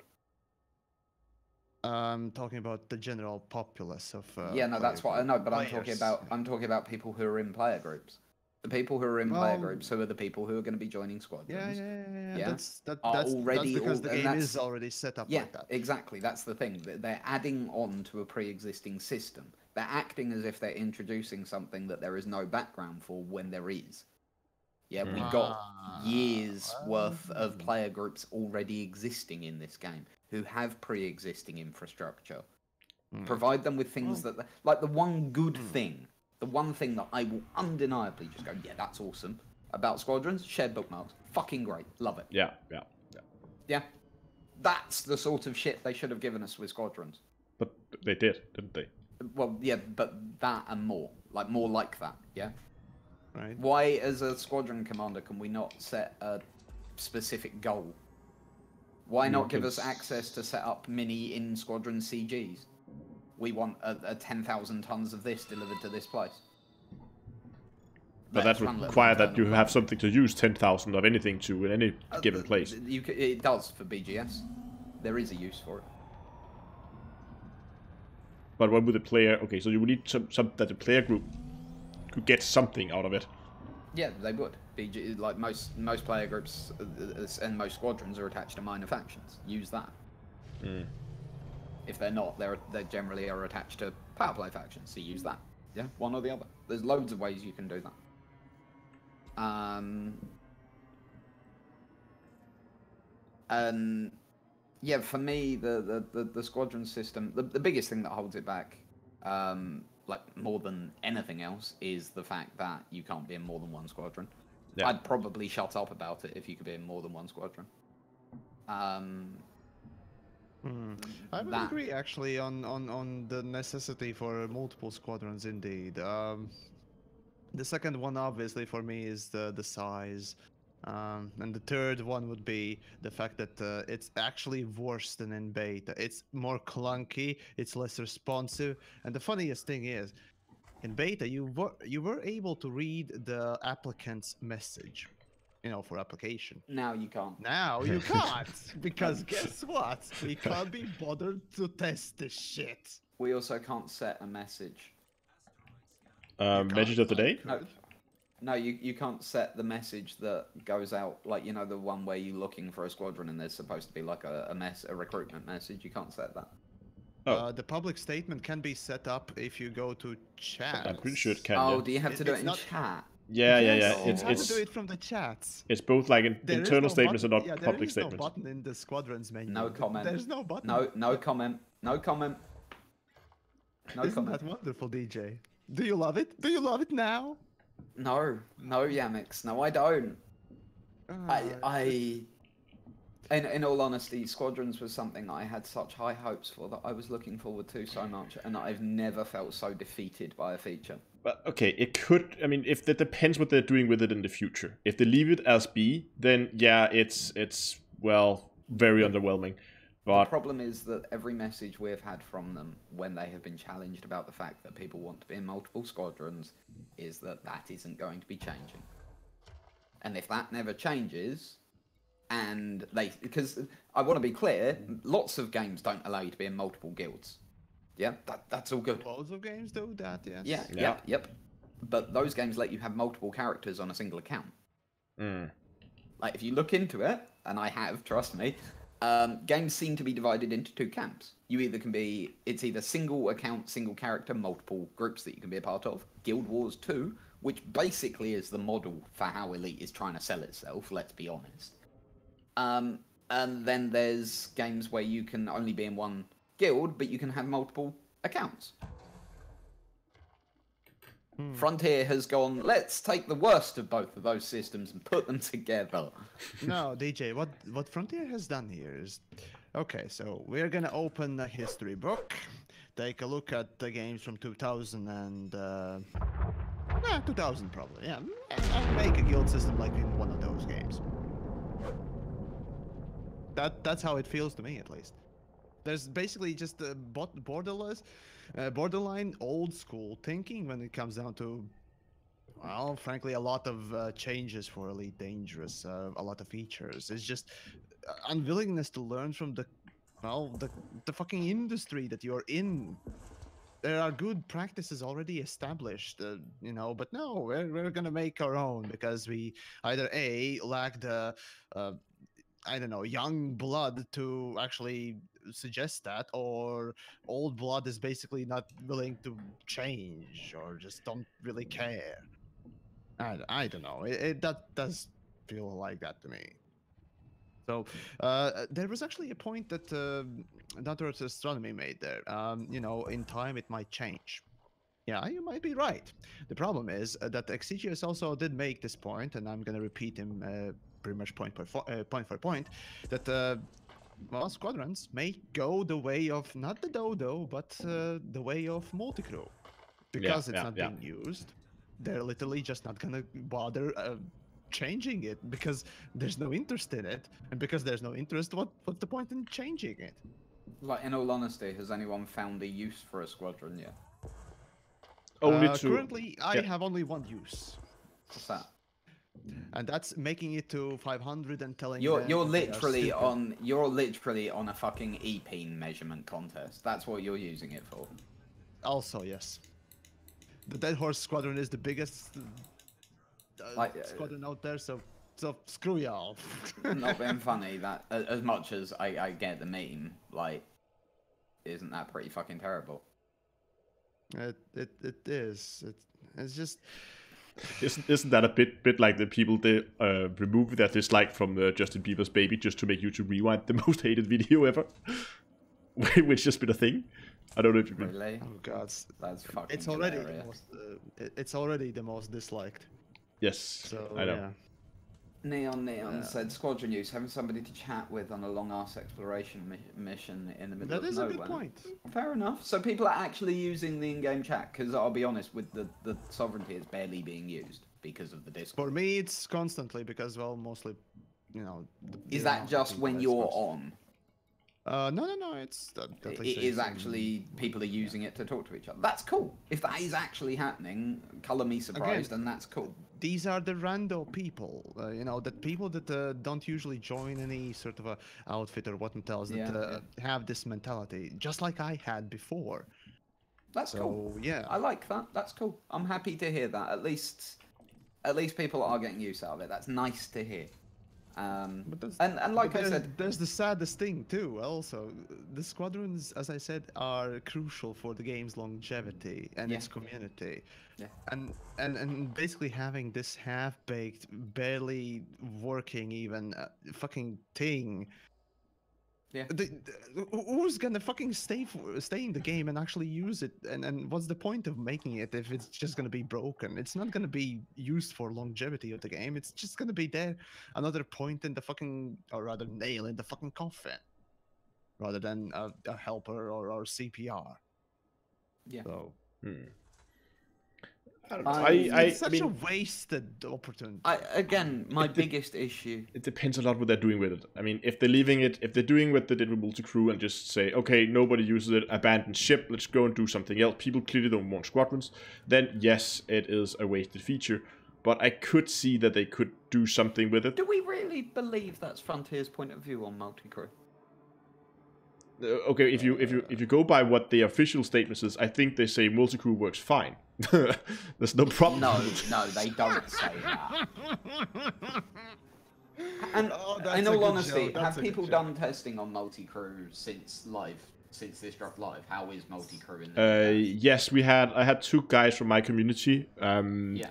Talking about the general populace of yeah, no, that's what I know, but players. I'm talking about people who are in player groups. The people who are in player groups, who are the people who are going to be joining Squadrons. Yeah. That's because the game is already set up like that. Yeah, exactly. That's the thing. They're adding on to a pre-existing system. They're acting as if they're introducing something that there is no background for when there is. Yeah, we've got years worth of player groups already existing in this game who have pre-existing infrastructure. Provide them with things that, like the one good thing, the one thing that I will undeniably just go, yeah, that's awesome about Squadrons, shared bookmarks, fucking great, love it. Yeah. Yeah, that's the sort of shit they should have given us with Squadrons. But they did, didn't they? Well, yeah, but that and more like that, yeah? Right. Why, as a squadron commander, can we not set a specific goal? Why not give us access to set up mini in-squadron CGs? We want a 10,000 tons of this delivered to this place. But that would require that you have something to use 10,000 of anything to in any given place. It does for BGS. There is a use for it. But what would the player... Okay, so you would need some that the player group could get something out of it. Yeah, they would. Like most player groups and most squadrons are attached to minor factions. Use that. If they're not, they generally are attached to power play factions. So use that. Yeah, one or the other. There's loads of ways you can do that. And yeah, for me, the squadron system, the biggest thing that holds it back, like more than anything else, is the fact that you can't be in more than one squadron. Yeah. I'd probably shut up about it if you could be in more than one squadron. I would agree actually on the necessity for multiple squadrons indeed. The second one obviously for me is the size. And the third one would be the fact that it's actually worse than in beta. It's more clunky, it's less responsive, and the funniest thing is, in beta you were able to read the applicant's message, for application. Now you can't. Now you can't, because guess what? We can't be bothered to test this shit. We also can't set a message. Message of the day? No, you can't set the message that goes out, like, the one where you're looking for a squadron and there's supposed to be like a recruitment message. You can't set that. The public statement can be set up if you go to chat. I'm pretty sure it can. Oh, do you have to do it in chat? Yeah. It's have to do it from the chats. It's both like internal statements and not public statements. There is no button in the squadrons menu. No comment. There's no button. No comment. No comment. Isn't that wonderful, DJ? Do you love it? Do you love it now? No, Yamix. No, I don't. In all honesty, Squadrons was something that I had such high hopes for, that I was looking forward to so much, and I've never felt so defeated by a feature. But okay, it could. I mean, if that depends what they're doing with it in the future. If they leave it as B, then yeah, it's well very underwhelming. The But problem is that every message we've had from them when they have been challenged about the fact that people want to be in multiple squadrons is that that isn't going to be changing. And if that never changes, and because I want to be clear, lots of games don't allow you to be in multiple guilds. Yeah, that's all good. Loads of games do that, yes. Yeah, yep. But those games let you have multiple characters on a single account. Like, if you look into it, and I have, trust me, games seem to be divided into two camps. It's either single account, single character, multiple groups that you can be a part of. Guild Wars 2, which basically is the model for how Elite is trying to sell itself, let's be honest. And then there's games where you can only be in one guild, but you can have multiple accounts. Frontier has gone, let's take the worst of both of those systems and put them together. No, DJ, what Frontier has done here is, okay, so we're gonna open a history book, take a look at the games from 2000 and 2000 probably, yeah, and make a guild system like in one of those games. That's how it feels to me, at least. There's basically just a borderline old school thinking when it comes down to, well, frankly, a lot of changes for Elite Dangerous, a lot of features. It's just unwillingness to learn from the fucking industry that you're in. There are good practices already established, but no, we're gonna make our own because we either lack the young blood to actually suggest that, or old blood is basically not willing to change or just don't really care. I don't know. That does feel like that to me. So there was actually a point that downtoearthastronomy made there. In time it might change. Yeah, you might be right. The problem is that Exigius also did make this point, and I'm going to repeat him pretty much point for point, that squadrons may go the way of not the dodo, but the way of multi-crew. Because it's not being used, they're literally just not going to bother changing it because there's no interest in it. And because there's no interest, what's the point in changing it? Like, in all honesty, has anyone found a use for a squadron yet? Currently, I have only one use. What's that? And that's making it to 500 and telling you're them literally on a fucking EP measurement contest. That's what you're using it for. Also, yes. The Dead Horse Squadron is the biggest squadron out there, so screw y'all. Not being funny, that as much as I get the meme, like, isn't that pretty fucking terrible? It is. It's just. Isn't that a bit like the people they remove their dislike from Justin Bieber's Baby just to make YouTube Rewind the most hated video ever, which has been a thing. I don't know if you really. Oh god, that's fucking. It's already hilarious. it's already the most disliked. Yes, so I know. Yeah. Neon said squadron use, having somebody to chat with on a long ass exploration mission in the middle of nowhere. That is a good point. Fair enough. So people are actually using the in-game chat, because I'll be honest, with the sovereignty is barely being used because of the Discord. For me, it's constantly because, well, mostly, Is that just when you're on? No. It's it is actually people are using it to talk to each other. That's cool. If that is actually happening, colour me surprised, and that's cool. These are the rando people, that people that don't usually join any sort of a outfit or whatnot else, that have this mentality, just like I had before. That's cool. Yeah, I like that. That's cool. I'm happy to hear that. At least people are getting use out of it. That's nice to hear. And like I said, there's the saddest thing too. Also, the squadrons, as I said, are crucial for the game's longevity and its community. Yeah. And basically having this half-baked, barely working even fucking thing. Yeah. Who's gonna fucking stay in the game and actually use it? And what's the point of making it if it's just gonna be broken? It's not gonna be used for longevity of the game. It's just gonna be there, another point in the fucking, or rather nail in the fucking coffin, rather than a helper or CPR. Yeah. So. I don't know. It's such I mean, a wasted opportunity. Again, my biggest issue. it depends a lot what they're doing with it. I mean, if they're leaving it, if they're doing what they did with multi-crew and just say, okay, nobody uses it, abandon ship, let's go and do something else. People clearly don't want squadrons. Then yes, it is a wasted feature. But I could see that they could do something with it. Do we really believe that's Frontier's point of view on multi-crew? Okay, if you go by what the official statement is, I think they say multi-crew works fine. There's no problem. No, they don't say that. And that's in a all good honesty, joke, that's have a people good done testing on multi-crew since this dropped live? How is multi-crew in Yes, I had 2 guys from my community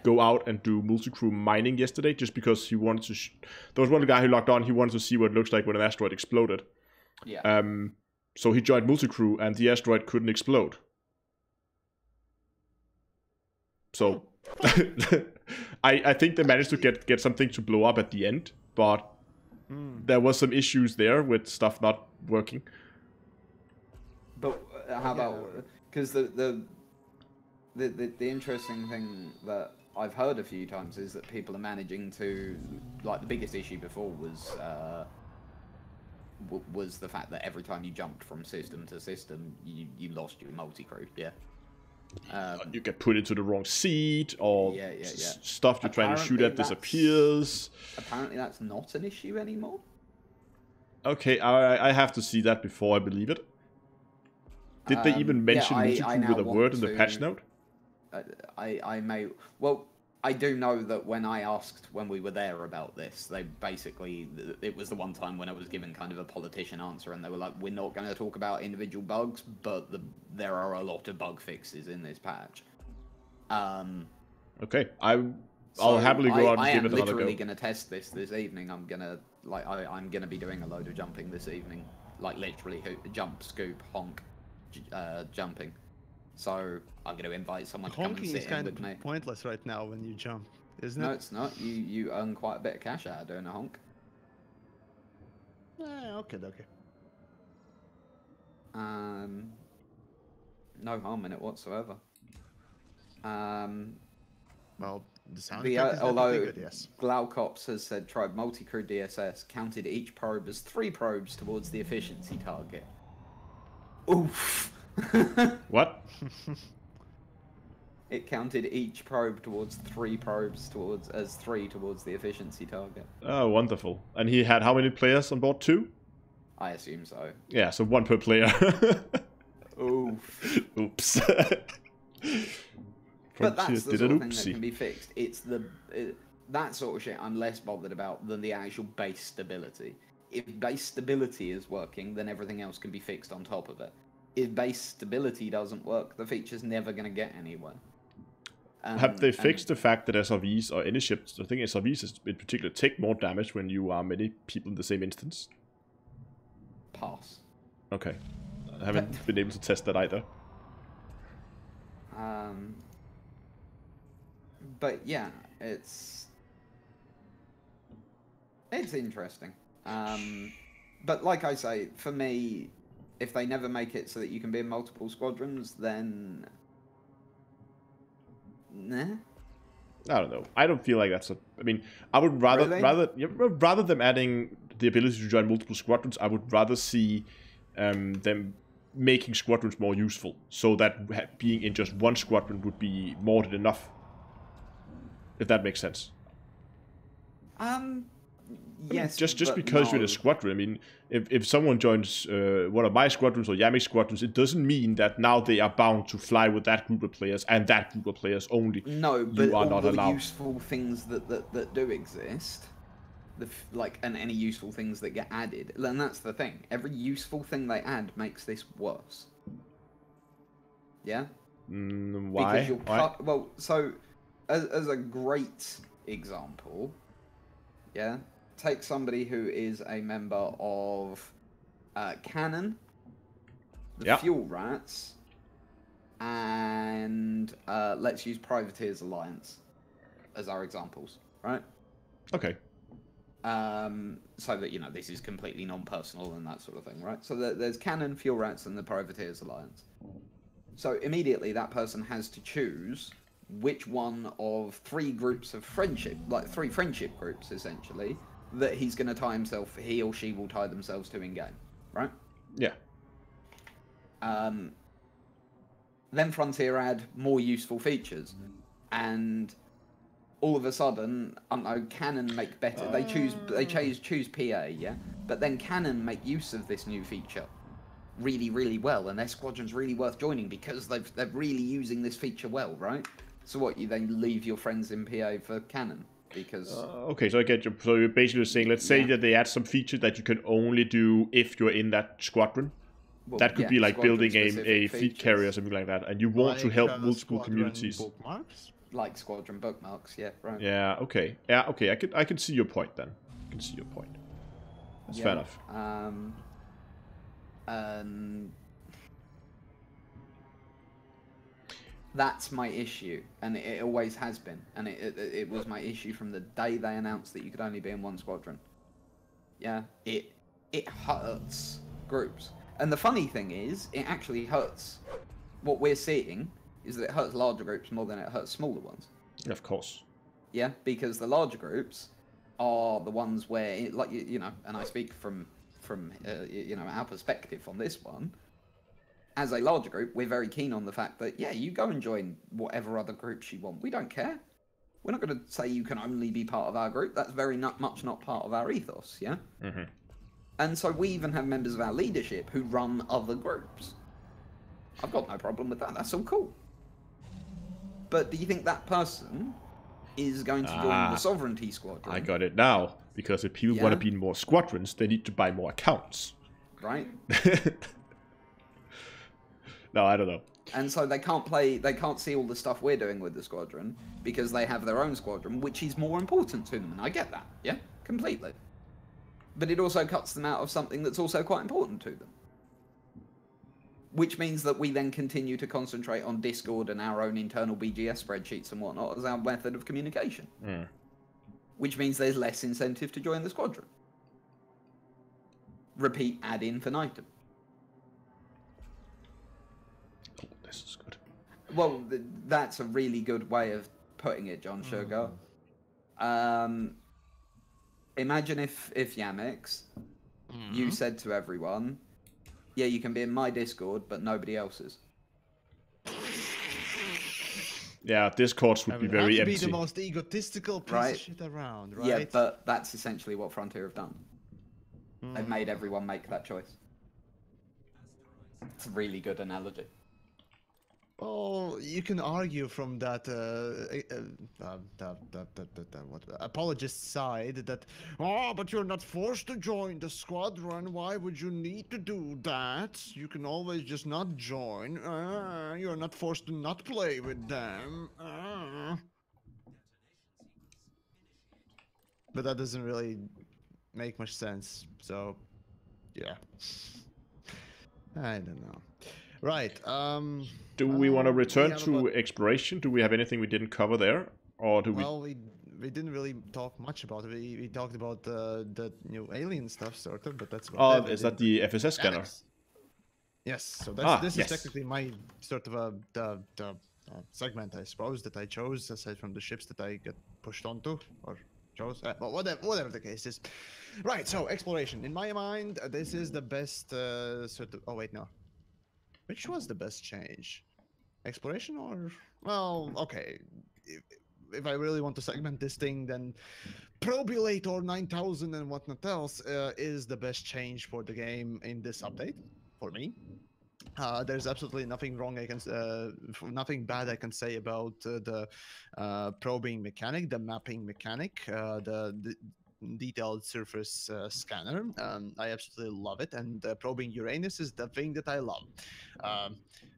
go out and do multi-crew mining yesterday, just because he wanted to. There was one guy who logged on. He wanted to see what it looks like when an asteroid exploded. Yeah. So he joined multi-crew, and the asteroid couldn't explode. So I think they managed to get something to blow up at the end, but there was some issues there with stuff not working. But how about, because the interesting thing that I've heard a few times is that people are managing to, like, the biggest issue before was the fact that every time you jumped from system to system, you lost your multi-crew. Yeah. You get put into the wrong seat, or stuff you're trying to shoot at disappears. Apparently that's not an issue anymore. Okay, I have to see that before I believe it. Did they even mention multi-crew with a word in the patch note? I may... Well, I do know that when I asked when we were there about this, they basically... It was the one time when I was given kind of a politician answer, and they were like, we're not going to talk about individual bugs, but there are a lot of bug fixes in this patch. Okay, I'll happily go out and give it another go. I'm literally going to test this evening. I'm going to... I'm going to be doing a load of jumping this evening. Like, literally, jump, scoop, honk, jumping. So I'm going to invite someone to come and sit in with me. Pointless right now when you jump, isn't it? No, it's not. You earn quite a bit of cash out of doing a honk. Okay. No harm in it whatsoever. Well, the sound effect is although good, yes. Glaucops has said tried multi-crew DSS, counted each probe as 3 probes towards the efficiency target. Oof. What? It counted each probe towards 3 probes as 3 towards the efficiency target. Oh, wonderful. And he had how many players on board? 2? I assume so. Yeah, so 1 per player. Oof. Oops. But that's the sort of thing that can be fixed. It's that sort of shit I'm less bothered about than the actual base stability. If base stability is working, then everything else can be fixed on top of it. If base stability doesn't work, the feature's never going to get anywhere. Have they fixed the fact that SRVs or any ships, I think SRVs in particular, take more damage when you are many people in the same instance? Pass. Okay. I haven't been able to test that either. But yeah, it's interesting. But like I say, for me, if they never make it so that you can be in multiple squadrons, then nah. I don't know. I don't feel like that's a. I mean, I would rather than adding the ability to join multiple squadrons, I would rather see them making squadrons more useful, so that being in just one squadron would be more than enough. If that makes sense. Yes. Just because you're in a squadron, I mean, if someone joins one of my squadrons or Yamik's squadrons, it doesn't mean that now they are bound to fly with that group of players and that group of players only. No, but you are all not the allowed. useful things that do exist, and any useful things that get added, and that's the thing. Every useful thing they add makes this worse. Yeah. Why? Because well, so as a great example, yeah. Take somebody who is a member of Cannon, the Fuel Rats, and let's use Privateers Alliance as our examples, right? Okay. So that, you know, this is completely non-personal and that sort of thing, right? So there's Cannon, Fuel Rats, and the Privateers Alliance. So immediately that person has to choose which one of 3 groups of friendship, like 3 friendship groups essentially, that he's going to tie himself, he or she will tie themselves to in game, right? Yeah. Then Frontier add more useful features, and all of a sudden, I don't know, Canon make better. They choose PA, yeah, but then Canon make use of this new feature really, really well, and their squadron's really worth joining because they're really using this feature well, right? So what, you then leave your friends in PA for Canon because Okay, so I get you. So you're basically saying, let's say that they add some feature that you can only do if you're in that squadron. well, That could be like building a squadron-specific fleet carrier or something like that, and you want to help multiple squadron communities. bookmarks? like squadron bookmarks, yeah, right. Yeah. Okay. Yeah. Okay. I can see your point then. I can see your point. That's fair enough. That's my issue, and it always has been, and it was my issue from the day they announced that you could only be in one squadron. Yeah, it hurts groups, and the funny thing is, it actually hurts. What we're seeing is that it hurts larger groups more than it hurts smaller ones. Of course. Yeah, because the larger groups are the ones where, like you know, and I speak from you know, our perspective on this one. As a larger group, we're very keen on the fact that, yeah, you go and join whatever other groups you want. We don't care. We're not going to say you can only be part of our group. That's very much not part of our ethos, yeah? Mm-hmm. And so we even have members of our leadership who run other groups. I've got no problem with that. That's all cool. But do you think that person is going to join the Sovereignty Squadron? I got it now. Because if people want to be in more squadrons, they need to buy more accounts. Right? No, I don't know. And so they can't see all the stuff we're doing with the squadron because they have their own squadron, which is more important to them. And I get that, yeah, completely. But it also cuts them out of something that's also quite important to them. Which means that we then continue to concentrate on Discord and our own internal BGS spreadsheets and whatnot as our method of communication. Mm. Which means there's less incentive to join the squadron. Repeat ad infinitum. Oh, this is good. Well, that's a really good way of putting it, John Sugar. Imagine if Yamix, you said to everyone, yeah, you can be in my Discord, but nobody else's. Yeah, Discords would be very empty. Be the most egotistical piece of shit around, right? Yeah, but that's essentially what Frontier have done. They've made everyone make that choice. It's a really good analogy. Well, you can argue from that apologist side that, oh, but you're not forced to join the squadron. Why would you need to do that? You can always just not join. You're not forced to not play with them. But that doesn't really make much sense. So, yeah. I don't know. Right. Do we want to return to exploration? Do we have anything we didn't cover there, or do we? Well, we didn't really talk much about it. We talked about the new alien stuff, sort of, but that's about it. Is that the FSS scanner? Yes. So this yes. is technically my sort of the segment, I suppose, that I chose aside from the ships that I get pushed onto or chose. Well, whatever the case is. Right. So exploration. In my mind, this is the best sort of. Oh wait, no. Which was the best change? Exploration or... Well, okay. If I really want to segment this thing, then Probulator 9000 and whatnot else is the best change for the game in this update, for me. There's absolutely nothing wrong nothing bad I can say about the probing mechanic, the mapping mechanic, the detailed surface scanner. I absolutely love it, and probing Uranus is the thing that I love.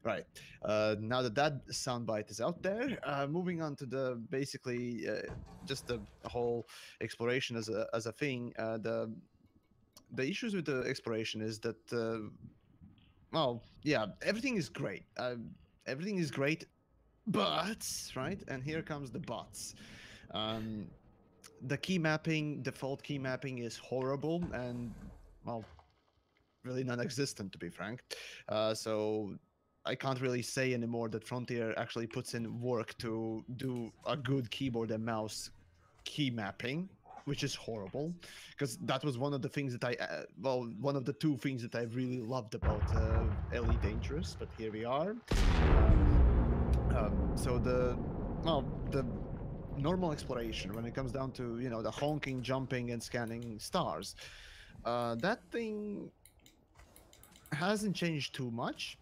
Right, now that soundbite is out there, moving on to the basically just the whole exploration as a thing. The issues with the exploration is that well, yeah, everything is great. Everything is great, but right, and here comes the buts. The key mapping, default key mapping is horrible and, well, really non-existent, to be frank. So I can't really say anymore that Frontier actually puts in work to do a good keyboard and mouse key mapping, which is horrible, because that was one of the things that one of the two things that I really loved about Elite Dangerous, but here we are. So the normal exploration, when it comes down to, you know, the honking, jumping, and scanning stars, that thing hasn't changed too much.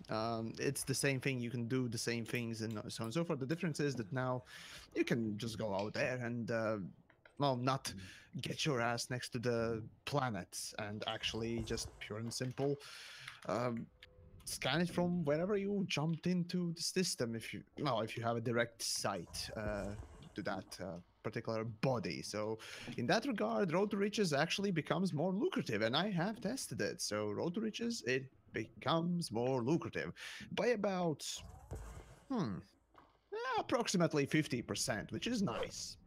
It's the same thing. You can do the same things and so on and so forth. The difference is that now you can just go out there and not get your ass next to the planets and actually just pure and simple scan it from wherever you jumped into the system, if you have a direct sight to that particular body. So in that regard, Road to Riches actually becomes more lucrative, and I have tested it. So Road to Riches, it becomes more lucrative by about approximately 50%, which is nice.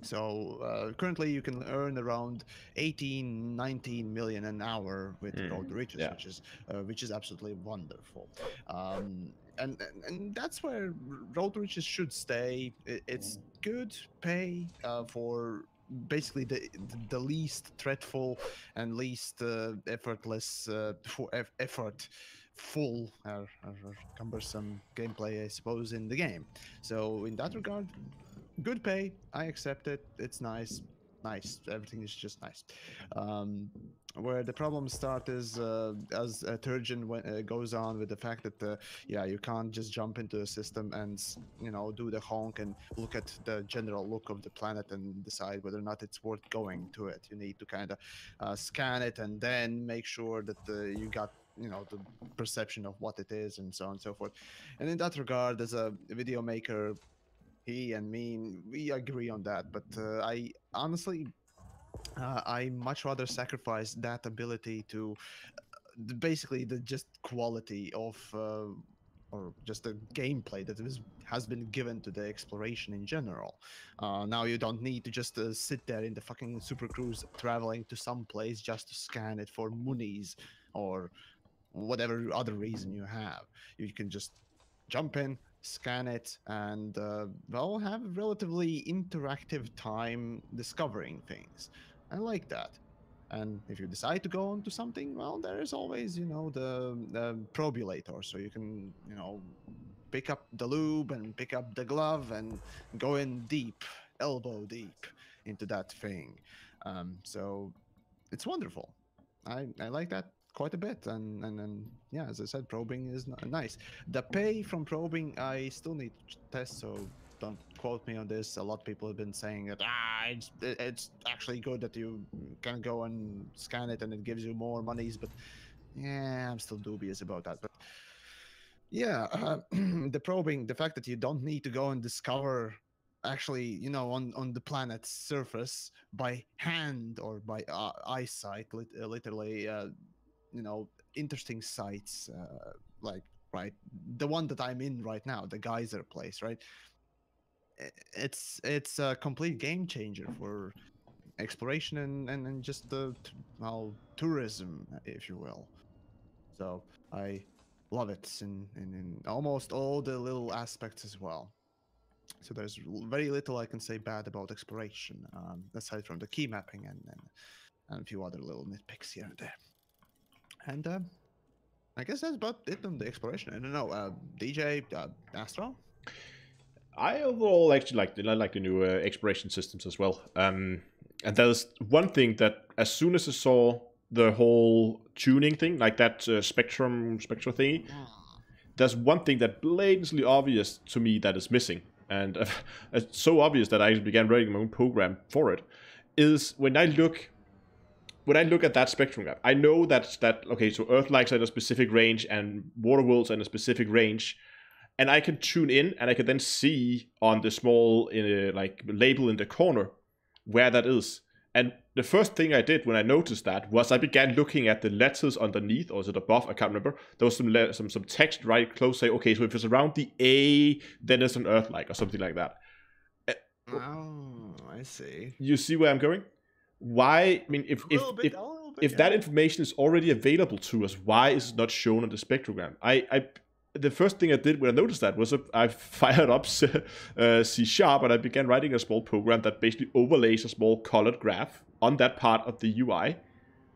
So currently you can earn around 18, 19 million an hour with Road to Riches, which is absolutely wonderful. And that's where Road to Riches should stay. It's good pay for basically the least threatful and least effortless effortful or cumbersome gameplay, I suppose, in the game. So in that regard, good pay, I accept it. It's nice. Everything is just nice. Where the problems start is as Turgeon goes on with the fact that you can't just jump into the system and do the honk and look at the general look of the planet and decide whether or not it's worth going to it. You need to kind of scan it and then make sure that you got the perception of what it is and so on and so forth. And in that regard, as a video maker, he and me, we agree on that. But I honestly, I much rather sacrifice that ability to basically the just quality of or just the gameplay that has been given to the exploration in general. Now you don't need to just sit there in the fucking Super Cruise traveling to some place just to scan it for munies or whatever other reason you have. You can just jump in, scan it, and have a relatively interactive time discovering things. I like that. And if you decide to go onto something, well, there is always, the probulator, so you can, pick up the lube and pick up the glove and go in deep, elbow deep into that thing. So it's wonderful. I like that quite a bit, and yeah, as I said, probing is nice. The pay from probing, I still need to test, so don't quote me on this. A lot of people have been saying that it's actually good that you can go and scan it and it gives you more monies, but yeah, I'm still dubious about that. But yeah, the probing, the fact that you don't need to go and discover actually, on the planet's surface by hand or by eyesight, literally, interesting sites, like, right, the one that I'm in right now, the geyser place, right? It's a complete game changer for exploration and just the tourism, if you will. So I love it in almost all the little aspects as well. So there's very little I can say bad about exploration, aside from the key mapping and a few other little nitpicks here and there. And I guess that's about it on the exploration. I don't know, DJ, Astro? I overall actually like the new exploration systems as well. And there's one thing that as soon as I saw the whole tuning thing, like that spectra thingy, there's one thing that blatantly obvious to me that is missing, and it's so obvious that I began writing my own program for it, is when I look at that spectrum graph, I know that okay, so Earth likes at a specific range and water worlds at a specific range, and I can tune in and I can then see on the small label in the corner where that is. And the first thing I did when I noticed that was I began looking at the letters underneath, or is it above? I can't remember. There was some text right close saying, okay, so if it's around the A, then it's an Earth-like or something like that. Oh, I see. You see where I'm going? Why? I mean, if that information is already available to us, why is it not shown on the spectrogram? the first thing I did when I noticed that was I fired up C# and I began writing a small program that basically overlays a small colored graph on that part of the UI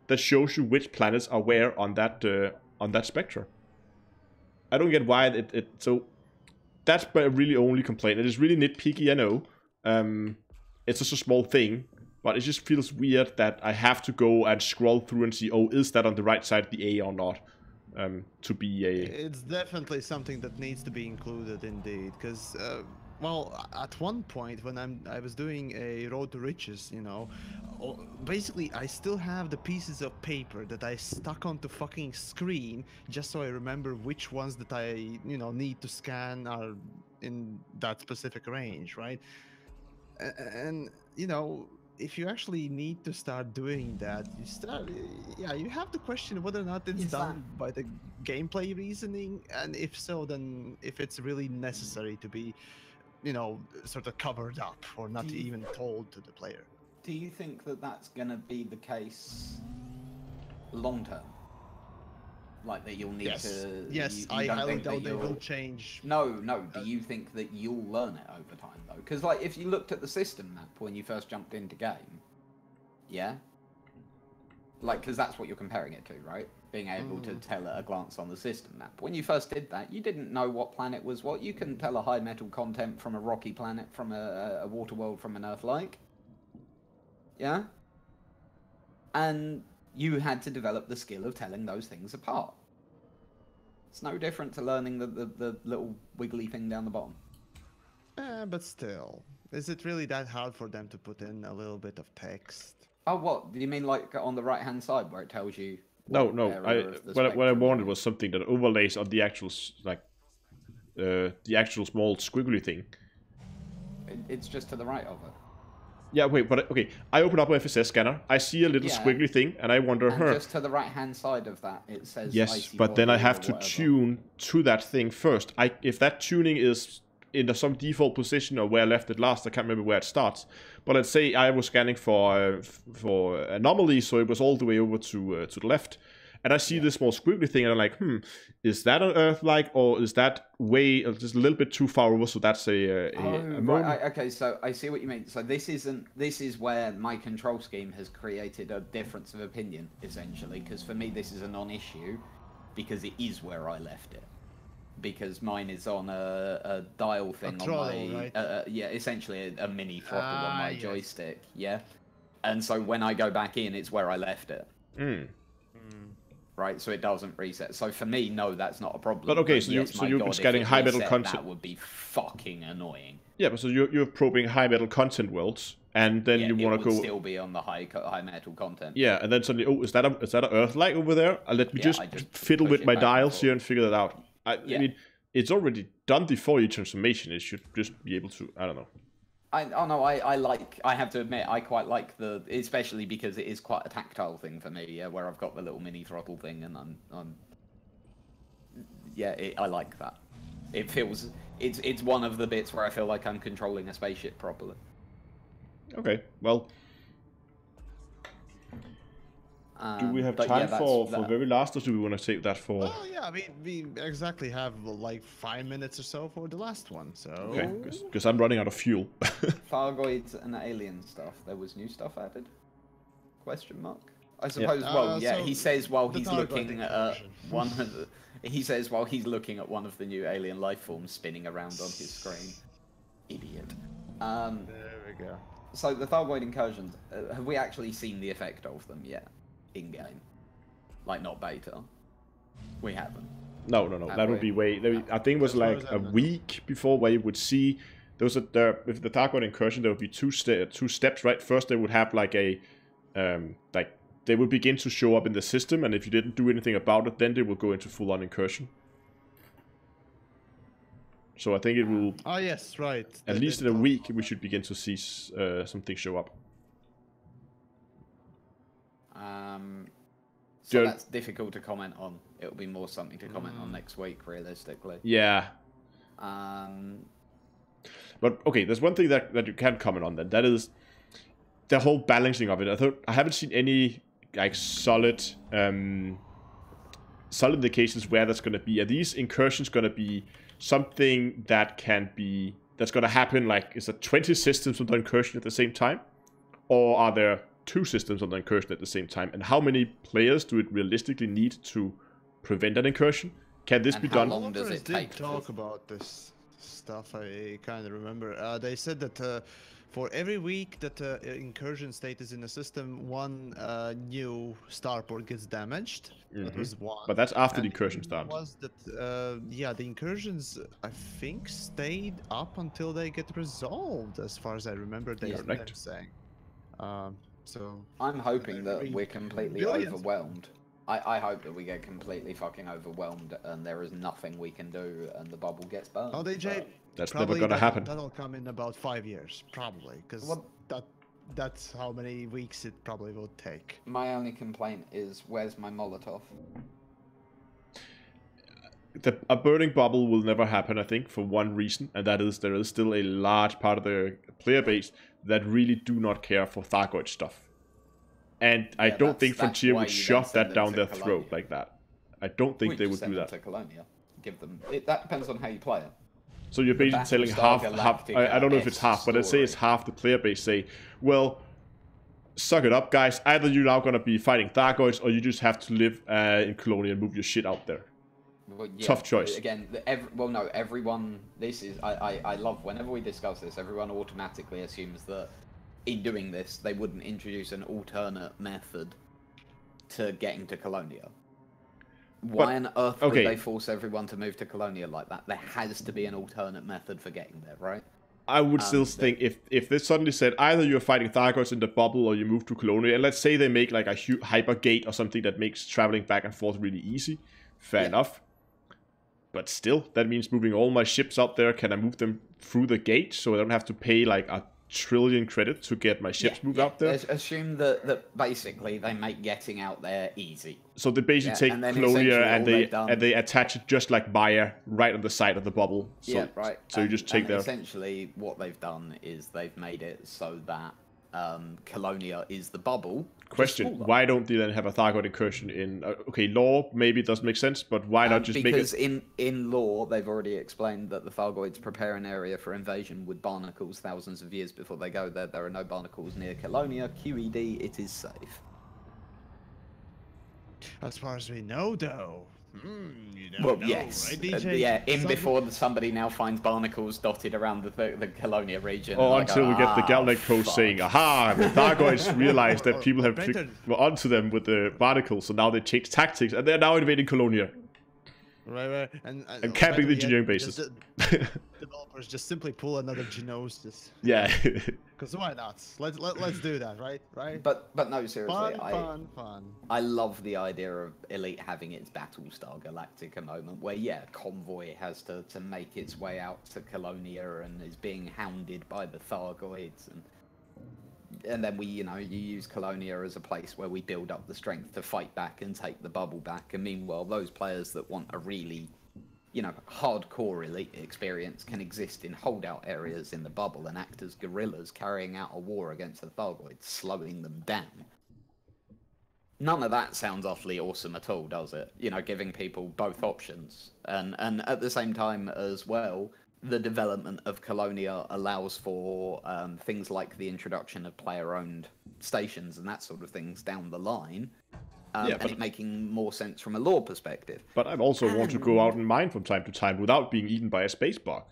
that shows you which planets are where on that spectra. I don't get why so that's my really only complaint. It is really nitpicky, I know. It's just a small thing, but it just feels weird that I have to go and scroll through and see, oh, is that on the right side of the A or not? To be a... It's definitely something that needs to be included, indeed, because well, at one point when I was doing a Road to Riches, you know, basically I still have the pieces of paper that I stuck onto fucking screen just so I remember which ones that I, you know, need to scan are in that specific range, right? And you know, if you actually need to start doing that, you have to question whether or not it's done by the gameplay reasoning, and if so, then if it's really necessary to be, you know, sort of covered up or not even told to the player. Do you think that that's going to be the case long term? Like that you'll need to... Yes, I highly doubt they will change. No. Do you think that you'll learn it over time, though? Because, like, if you looked at the system map when you first jumped into game, yeah? Like, because that's what you're comparing it to, right? Being able to tell at a glance on the system map. When you first did that, you didn't know what planet was what. You couldn't tell a high metal content from a rocky planet, from a water world, from an Earth-like. Yeah? And you had to develop the skill of telling those things apart. It's no different to learning the little wiggly thing down the bottom. But still, is it really that hard for them to put in a little bit of text? Oh, what? Do you mean like on the right-hand side where it tells you... No. What I wanted was something that overlays on the actual, like, the actual small squiggly thing. It's just to the right of it. Yeah, wait, but okay. I open up my FSS scanner. I see a little squiggly thing, and I wonder, just to the right-hand side of that, it says... Yes, but then I have to tune to that thing first. If that tuning is in some default position or where I left it last, I can't remember where it starts. But let's say I was scanning for anomalies, so it was all the way over to the left. And I see this small squiggly thing, and I'm like, is that an Earth-like, or is that way just a little bit too far over? So that's a right. Okay, so I see what you mean. So this is where my control scheme has created a difference of opinion, essentially. Because for me, this is a non-issue, because it is where I left it. Because mine is on a dial thing on my essentially a mini throttle on my joystick. Yeah, and so when I go back in, it's where I left it. Right, so it doesn't reset. So for me, no, that's not a problem. But okay, so you're scanning high metal content. That would be fucking annoying. Yeah, but so you're probing high metal content worlds, and then you want to go... still be on the high metal content. Yeah, and then suddenly, oh, is that an Earth-like over there? Let me just fiddle with my dials here and figure that out. I mean, it's already done the Fourier transformation. It should just be able to, I don't know. I have to admit, I quite like especially because it is quite a tactile thing for me, where I've got the little mini throttle thing, and I like that. It feels, it's one of the bits where I feel like I'm controlling a spaceship properly. Okay, well, do we have time for very last, or do we want to save that for... Oh, yeah, we exactly have like 5 minutes or so for the last one, so... Okay, because I'm running out of fuel. Thargoids and alien stuff. There was new stuff added? Question mark? I suppose, so he says while he's looking at one of the... He says while he's looking at one of the new alien life forms spinning around on his screen. Idiot. There we go. So the Thargoid incursions, have we actually seen the effect of them yet? In-game, like not beta. We haven't. No. That would be way. I think it was like a week before where you would see those. With the Thargoid incursion, there would be two steps, right? First, they would have like a they would begin to show up in the system, and if you didn't do anything about it, then they would go into full-on incursion. So I think it will. Oh yes, right. At least in a week, we should begin to see something show up. So that's difficult to comment on. It'll be more something to comment on next week, realistically. Yeah. But okay, there's one thing that you can comment on then. That is the whole balancing of it. I haven't seen any like solid solid indications where that's going to be. Are these incursions going to be something that that's going to happen, like, is there 20 systems on the incursion at the same time? Or are there 2 systems on the incursion at the same time? And how many players do it realistically need to prevent an incursion? Can this be done? How long does it take? Talk about this stuff. I kind of remember. They said that for every week that incursion state is in the system, one new starport gets damaged. That was one. But that's after the incursion started. Was that yeah, the incursions I think stayed up until they get resolved, as far as I remember. They were saying. So I'm hoping that we're completely overwhelmed. I hope that we get completely fucking overwhelmed and there is nothing we can do and the bubble gets burned. Oh, DJ, that's never gonna happen. That'll come in about 5 years, probably, because that's how many weeks it probably will take. My only complaint is, where's my Molotov? A burning bubble will never happen, I think, for one reason, and that is there is still a large part of the player base that really do not care for Thargoid stuff. And I don't think Frontier would shove that down their throat like that. I don't think they would do that. To Colonia. Give them. That depends on how you play it. So you're basically telling half. I don't know if it's half, but let's say it's half the player base. Say, well, suck it up, guys. Either you're now gonna be fighting Thargoids, or you just have to live in Colonia and move your shit out there. Well, yeah, tough choice. Again, no, everyone. This is I love whenever we discuss this. Everyone automatically assumes that in doing this, they wouldn't introduce an alternate method to getting to Colonia. Why on earth would they force everyone to move to Colonia like that? There has to be an alternate method for getting there, right? I would still think if they suddenly said either you're fighting Thargoids in the bubble or you move to Colonia, and let's say they make like a hyper gate or something that makes traveling back and forth really easy, fair enough. But still, that means moving all my ships out there. Can I move them through the gate so I don't have to pay like a trillion credit to get my ships moved out there? Assume that basically they make getting out there easy. So they basically take Colonia and they attach it just like Maya right on the side of the bubble. So, right. So you just take their... Essentially what they've done is they've made it so that Colonia is the bubble. Question, why don't they then have a Thargoid incursion in... okay, lore maybe it doesn't make sense, but why not just make it... Because in lore, they've already explained that the Thargoids prepare an area for invasion with barnacles thousands of years before they go there. There are no barnacles near Colonia. QED, it is safe. As far as we know, though... yes. Right, DJ? Before somebody now finds barnacles dotted around the Colonia region. Or until we get the Galnet post saying, aha, the Thargoids realized that people were onto them with the barnacles, so now they changed tactics, and they're now invading Colonia. Right. And camping the engineering bases. Developers just simply pull another Genosis. Yeah. Because why not? Let's do that, right? But no, seriously, fun. I love the idea of Elite having its Battlestar Galactica moment where Convoy has to make its way out to Colonia and is being hounded by the Thargoids and then you use Colonia as a place where we build up the strength to fight back and take the bubble back. And meanwhile, those players that want a really, hardcore elite experience can exist in holdout areas in the bubble and act as guerrillas carrying out a war against the Thargoids, slowing them down. None of that sounds awfully awesome at all, does it? Giving people both options. And at the same time as well, the development of Colonia allows for things like the introduction of player-owned stations and that sort of things down the line, and it making more sense from a lore perspective. But I also want to go out and mine from time to time without being eaten by a space bug.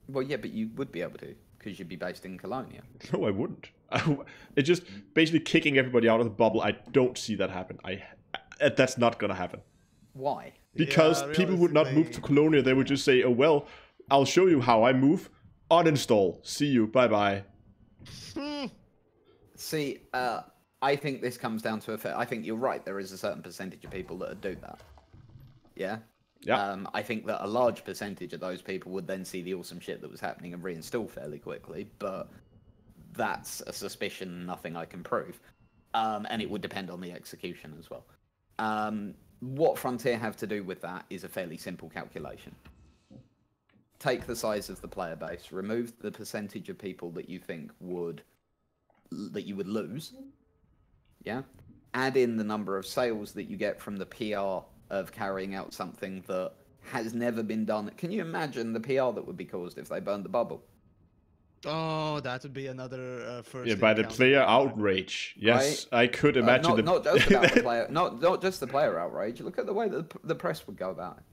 Well, yeah, but you would be able to, because you'd be based in Colonia. No, I wouldn't. It's just basically kicking everybody out of the bubble. I don't see that happen. That's not going to happen. Why? Because people would not move to Colonia. They would just say, oh, well, I'll show you how I move. Uninstall. See you. Bye-bye. See, I think this comes down to I think you're right. There is a certain percentage of people that do that. Yeah? Yeah. I think that a large percentage of those people would then see the awesome shit that was happening and reinstall fairly quickly. But that's a suspicion, nothing I can prove. And it would depend on the execution as well. What Frontier have to do with that is a fairly simple calculation. Take the size of the player base, remove the percentage of people that you think that you would lose, yeah? Add in the number of sales that you get from the PR of carrying out something that has never been done. Can you imagine the PR that would be caused if they burned the bubble? Oh, that would be another first. Yeah, by the encounter. player outrage. Yes, right? I could imagine. Not just about the player, not just the player outrage. Look at the way that the press would go about it.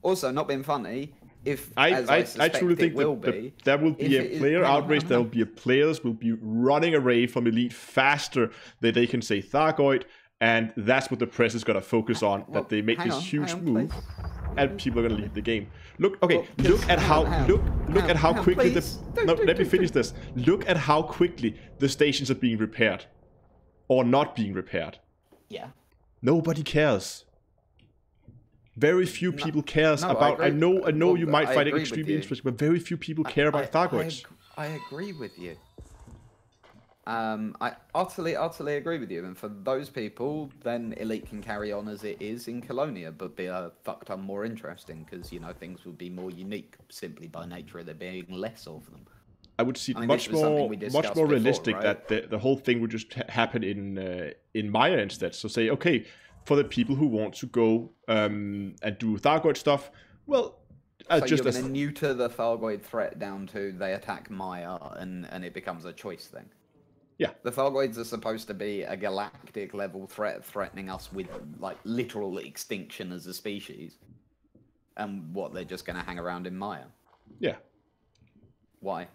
Also, not being funny. If I truly think there will be a player outrage. There will be players will be running away from Elite faster than they can say Thargoid, and that's what the press is going to focus on. Well, that they make this huge move, and people are going to leave the game. Look at how quickly let me finish this. Look at how quickly the stations are being repaired, or not being repaired. Yeah. Nobody cares. Very few people cares about. I know you might find it extremely interesting, but very few people care about Thargoids. I agree with you. I utterly agree with you. And for those people, then Elite can carry on as it is in Colonia, but be a fuck ton more interesting because things would be more unique simply by nature of there being less of them. I would see much more realistic, right? That the whole thing would just happen in Maya instead. So say, okay, for the people who want to go and do Thargoid stuff, well, so you're going to neuter the Thargoid threat down to they attack Maya and it becomes a choice thing. Yeah. The Thargoids are supposed to be a galactic level threat, threatening us with like literal extinction as a species. And they're just going to hang around in Maya. Yeah. Why?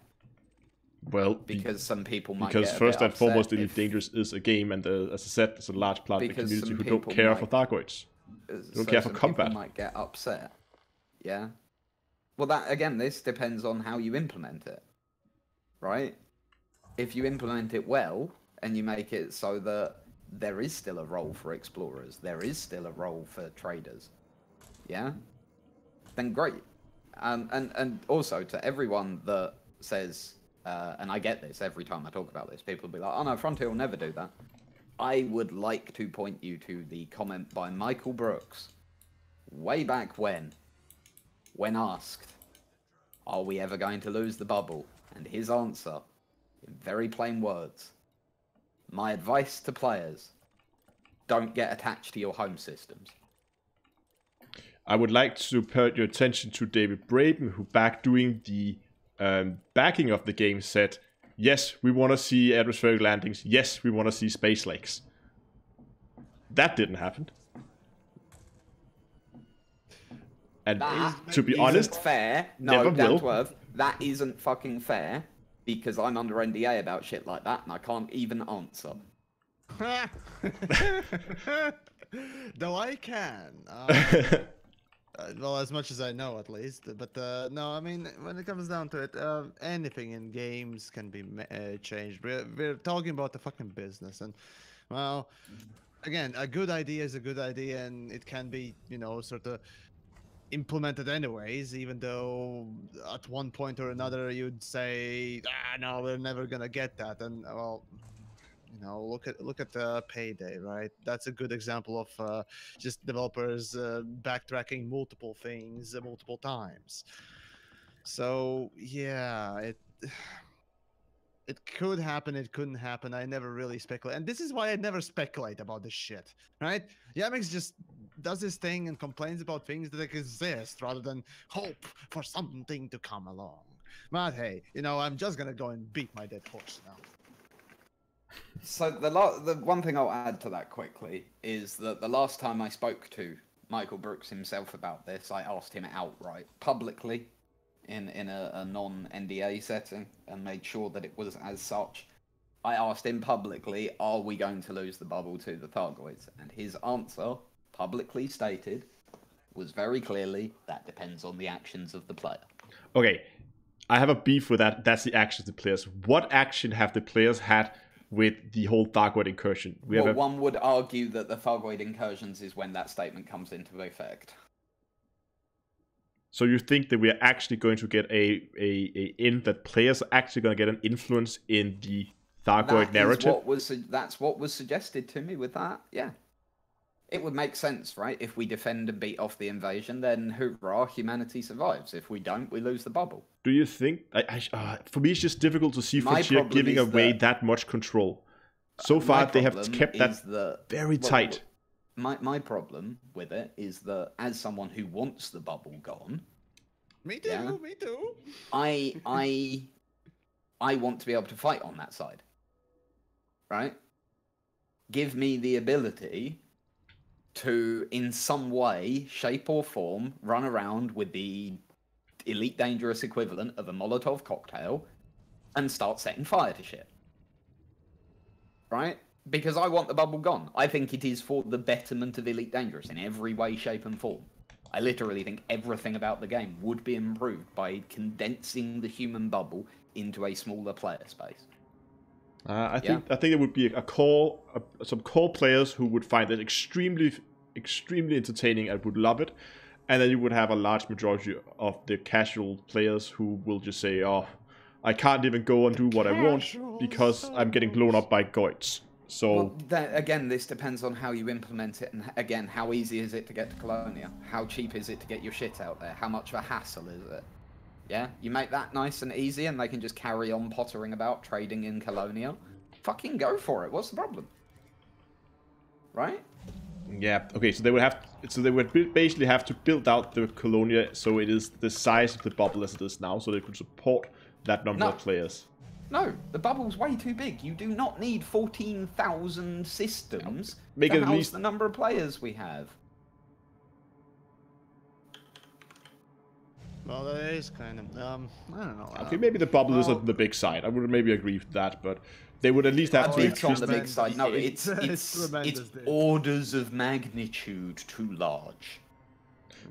Well, because some people might because get first and foremost, Elite Dangerous is a game, and as I said, there's a large part of the community who don't care for Thargoids. Don't care for combat. People might get upset. Yeah. Well, that again, this depends on how you implement it, right? If you implement it well and you make it so that there is still a role for explorers, there is still a role for traders, yeah, then great. And also to everyone that says. And I get this every time I talk about this. People will be like, oh no, Frontier will never do that. I would like to point you to the comment by Michael Brooks, way back when asked, are we ever going to lose the bubble? And his answer, in very plain words, my advice to players, don't get attached to your home systems. I would like to put your attention to David Braben, who back doing the backing of the game said, yes, we want to see atmospheric landings. Yes, we want to see space lakes. That didn't happen. And to be honest, fair. No, Downtoearth, that isn't fucking fair because I'm under NDA about shit like that and I can't even answer. Though I can. Well, as much as I know, at least. But no, I mean, when it comes down to it, anything in games can be changed. We're talking about the fucking business, and well, again, a good idea is a good idea, and it can be, sort of implemented anyways. Even though at one point or another you'd say, no, we're never gonna get that, and well. Look at Payday, right? That's a good example of just developers backtracking multiple things multiple times. So yeah, it could happen, it couldn't happen. I never really speculate, and this is why I never speculate about this shit, right? Yamix just does this thing and complains about things that exist rather than hope for something to come along. But hey, I'm just gonna go and beat my dead horse now. So the one thing I'll add to that quickly is that the last time I spoke to Michael Brooks himself about this, I asked him outright, publicly, in a non-NDA setting, and made sure that it was as such. I asked him publicly, are we going to lose the bubble to the Thargoids? And his answer, publicly stated, was very clearly, that depends on the actions of the player. Okay, I have a beef with that. That's the actions of the players. What action have the players had with the whole Thargoid incursion? One would argue that the Thargoid incursions is when that statement comes into effect. So you think that we are actually going to get that players are actually going to get an influence in the Thargoid narrative? That's what was suggested to me with that, yeah. It would make sense, right? If we defend and beat off the invasion, then hoorah, humanity survives. If we don't, we lose the bubble. Do you think... for me, it's just difficult to see Frontier giving away that much control. So far, they have kept that very tight. my problem with it is that as someone who wants the bubble gone, Me too. Yeah. Me too. I want to be able to fight on that side, right? Give me the ability to, in some way, shape or form, run around with the Elite Dangerous equivalent of a Molotov cocktail and start setting fire to shit. Right? Because I want the bubble gone. I think it is for the betterment of Elite Dangerous in every way, shape, and form. I literally think everything about the game would be improved by condensing the human bubble into a smaller player space. I think there would be some core players who would find it extremely entertaining and would love it, and then you would have a large majority of the casual players who will just say, "Oh, I can't even go and do what I want because I'm getting blown up by goits." So again, this depends on how you implement it, and again, how easy is it to get to Colonia? How cheap is it to get your shit out there? How much of a hassle is it? Yeah, you make that nice and easy, and they can just carry on pottering about trading in Colonia. Fucking go for it. What's the problem? Right? yeah, okay. So they would basically have to build out the Colonia so it is the size of the bubble as it is now, so they could support that number of players. No, the bubble's way too big. You do not need 14,000 systems Make to it at house least the number of players we have. Well, that is kind of I don't know. Okay, maybe the bubble is on the big side. I would maybe agree with that, but they would at least have to It's on increase the big side. No, it's tremendous, dude. orders of magnitude too large.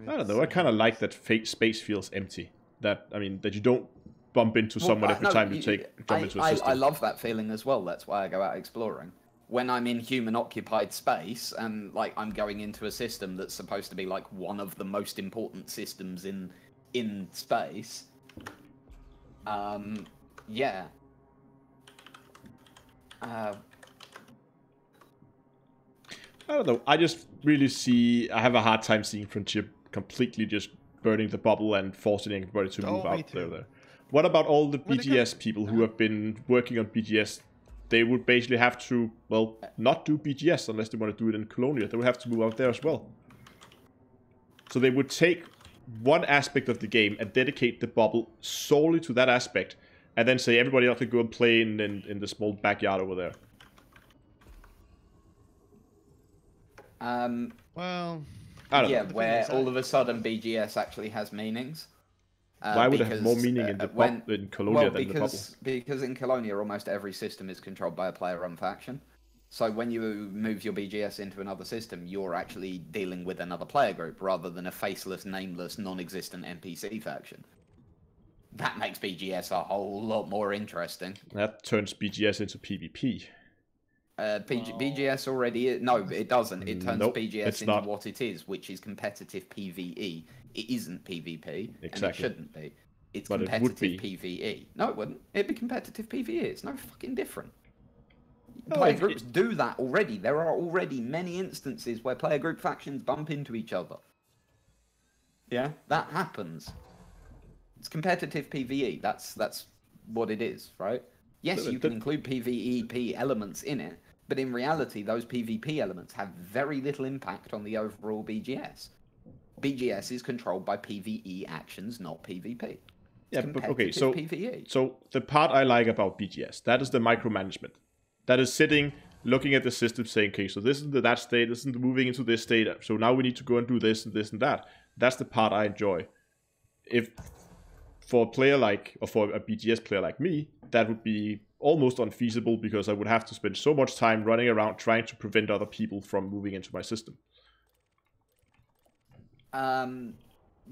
I don't know. I kind of like that space feels empty. That you don't bump into someone every time you jump into a system. I love that feeling as well. That's why I go out exploring. When I'm in human-occupied space and like I'm going into a system that's supposed to be like one of the most important systems in space. Yeah. I don't know. I just really I have a hard time seeing Frontier completely just burning the bubble and forcing everybody to move out there. What about all the BGS people who have been working on BGS? They would basically have to, well, not do BGS unless they want to do it in Colonia. They would have to move out there as well. So they would take one aspect of the game and dedicate the bubble solely to that aspect, and then say everybody else can go and play in the small backyard over there. Well, I don't yeah, know. where all of a sudden BGS actually has meanings. Why would it have more meaning in in Colonia than the bubble? Because in Colonia, almost every system is controlled by a player-run faction. So when you move your BGS into another system, you're actually dealing with another player group rather than a faceless, nameless, non-existent NPC faction. That makes BGS a whole lot more interesting. That turns BGS into PvP. BGS already... No, it doesn't. It turns BGS into not. what it is, which is competitive PvE. It isn't PvP, and it shouldn't be. It's But competitive it would be. PvE. No, it wouldn't. It'd be competitive PvE. It's no fucking different. No, Player groups do that already. There are already many instances where player group factions bump into each other. Yeah, that happens. It's competitive PvE. That's what it is, right? Yes, you can include PvEP elements in it, but in reality, those PvP elements have very little impact on the overall BGS. BGS is controlled by PvE actions, not PvP. Yeah, but okay, so PvE. So the part I like about BGS, that is the micromanagement. That is sitting, looking at the system, saying, okay, so this is that state, this is moving into this state, so now we need to go and do this and this and that. That's the part I enjoy. If for a player or for a BGS player like me, that would be almost unfeasible because I would have to spend so much time running around trying to prevent other people from moving into my system.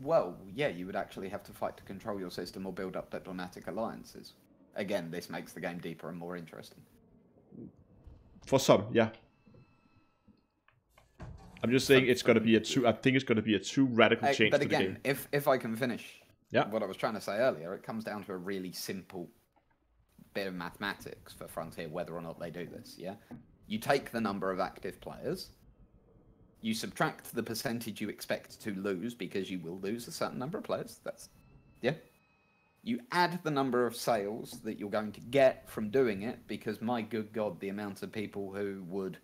Well, yeah, you would actually have to fight to control your system or build up diplomatic alliances. Again, this makes the game deeper and more interesting. For some, yeah. I'm just saying it's going to be I think it's going to be a too radical change but to the again, game. if I can finish Yeah. what I was trying to say earlier, it comes down to a really simple bit of mathematics for Frontier, whether or not they do this, yeah? You take the number of active players, you subtract the percentage you expect to lose because you will lose a certain number of players. Yeah. You add the number of sales that you're going to get from doing it because, my good God, the amount of people who would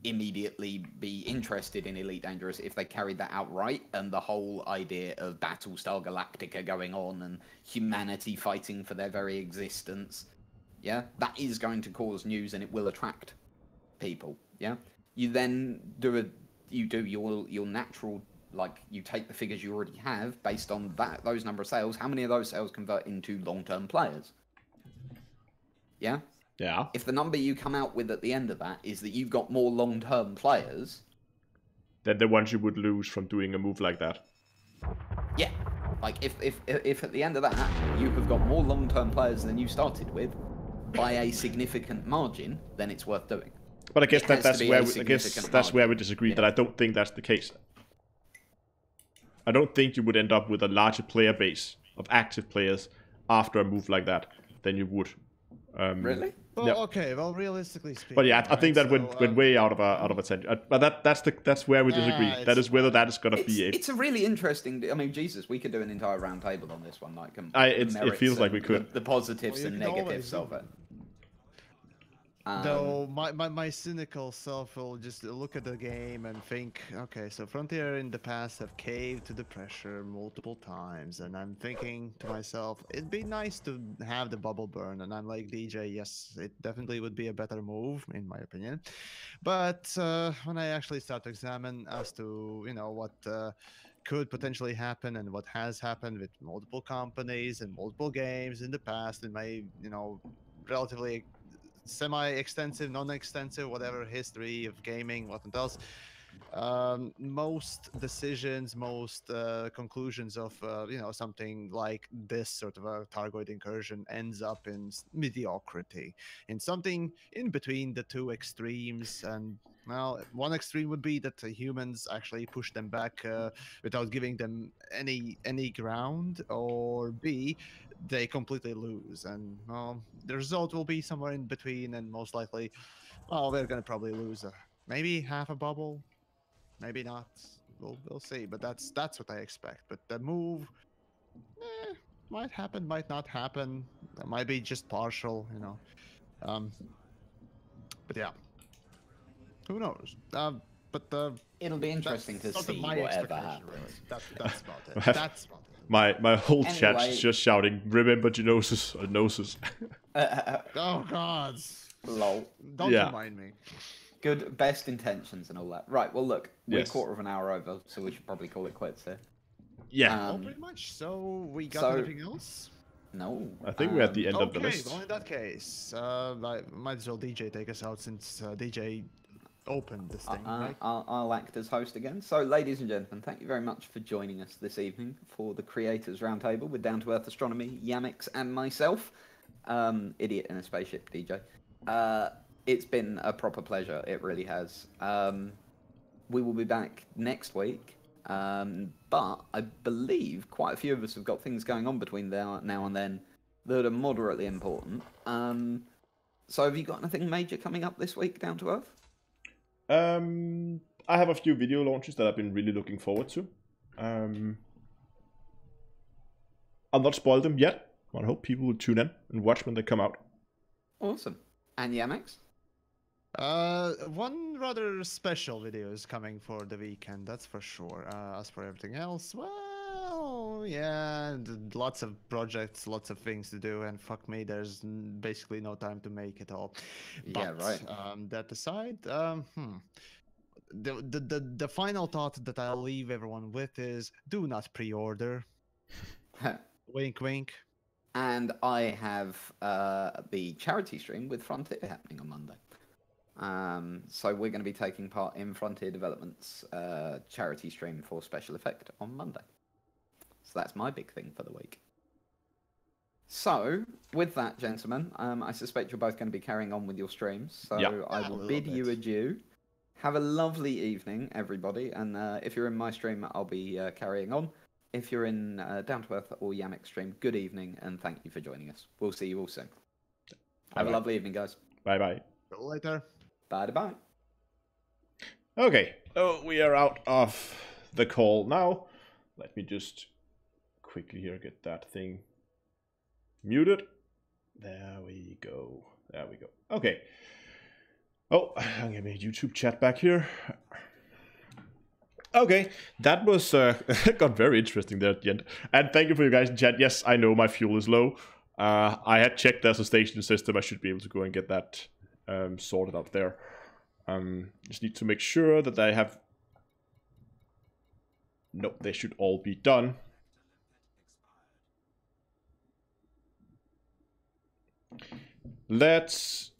immediately be interested in Elite Dangerous if they carried that out right, and the whole idea of Battlestar Galactica going on and humanity fighting for their very existence. Yeah, that is going to cause news and it will attract people. Yeah, you then do your natural, like, you take the figures you already have based on those number of sales. How many of those sales convert into long-term players? Yeah. Yeah. If the number you come out with at the end of that is that you've got more long-term players, Then the ones you would lose from doing a move like that. yeah. Like, if at the end of that you have got more long-term players than you started with by a significant margin, then it's worth doing. But I guess that's where we disagree. Yeah. That I don't think that's the case. I don't think you would end up with a larger player base of active players after a move like that than you would. Really? Well, Yeah. okay. Well, realistically speaking. But yeah, I think that right, went way out of attention. But that's where we disagree. That is whether that is going to be it. It's a really interesting. I mean, Jesus, we could do an entire roundtable on this one. Like, It feels like we could. The positives Well, and you can negatives always of it. Though my cynical self will just look at the game and think, okay, so Frontier in the past have caved to the pressure multiple times, and I'm thinking to myself, it'd be nice to have the bubble burn, and I'm like, DJ, yes, it definitely would be a better move, in my opinion. But when I actually start to examine as to, what could potentially happen and what has happened with multiple companies and multiple games in the past in my, relatively semi-extensive, non-extensive, whatever history of gaming, what else. Most decisions, most conclusions of something like this sort of a Targoid incursion ends up in mediocrity, in something in between the two extremes. And well, one extreme would be that the humans actually push them back without giving them any ground, or B, they completely lose, and well, the result will be somewhere in between, and most likely, well, we're gonna probably lose maybe half a bubble, maybe not. We'll see, but that's what I expect. But the move, might happen, might not happen. That might be just partial, But yeah, who knows? But It'll be interesting to sort of see my whatever expectation, really. happens. That's about it. That's about it. My whole chat's Anyway. just shouting, "Remember Genosis or Gnosis." Oh God! Lol. Don't Yeah. remind me. Good, best intentions and all that. Right. Well, look, we're Yes. a quarter of an hour over, so we should probably call it quits here. Yeah, Oh, pretty much. So we got so- anything else? No. I think we're at the end of the Okay, list. well in that case, might as well DJ take us out since DJ opened this thing, right? I'll act as host again. So, ladies and gentlemen, thank you very much for joining us this evening for the Creators Roundtable with Down to Earth Astronomy, Yamix, and myself, idiot in a spaceship, DJ. It's been a proper pleasure. It really has. We will be back next week, but I believe quite a few of us have got things going on between now and then that are moderately important. So, have you got anything major coming up this week, Down to Earth? I have a few video launches that I've been really looking forward to. I'll not spoil them yet. I hope people will tune in and watch when they come out. Awesome. And Yamix? One rather special video is coming for the weekend, that's for sure. As for everything else, well, yeah, lots of projects, lots of things to do, and fuck me, there's basically no time to make it all. Yeah, right. That aside, the final thought that I'll leave everyone with is: do not pre-order. Wink, wink. And I have the charity stream with Frontier happening on Monday. So we're going to be taking part in Frontier Development's charity stream for Special Effect on Monday. So that's my big thing for the week. So, with that, gentlemen, I suspect you're both going to be carrying on with your streams. So Yeah. I A will little bid you bit. adieu. Have a lovely evening, everybody. And if you're in my stream, I'll be carrying on. If you're in Down to Earth or Yamik stream, good evening and thank you for joining us. We'll see you all soon. Have a Bye-bye. lovely evening, guys. Bye bye. See you later. Bye-bye. Okay, so we are out of the call now. Let me just quickly here get that thing muted. There we go. There we go. Okay. Oh, I'm getting a YouTube chat back here. Okay, that was got very interesting there at the end. And thank you for you guys in chat. Yes, I know my fuel is low. I had checked there's a station system. I should be able to go and get that sorted out there. Just need to make sure that I have... Nope, they should all be done. Let's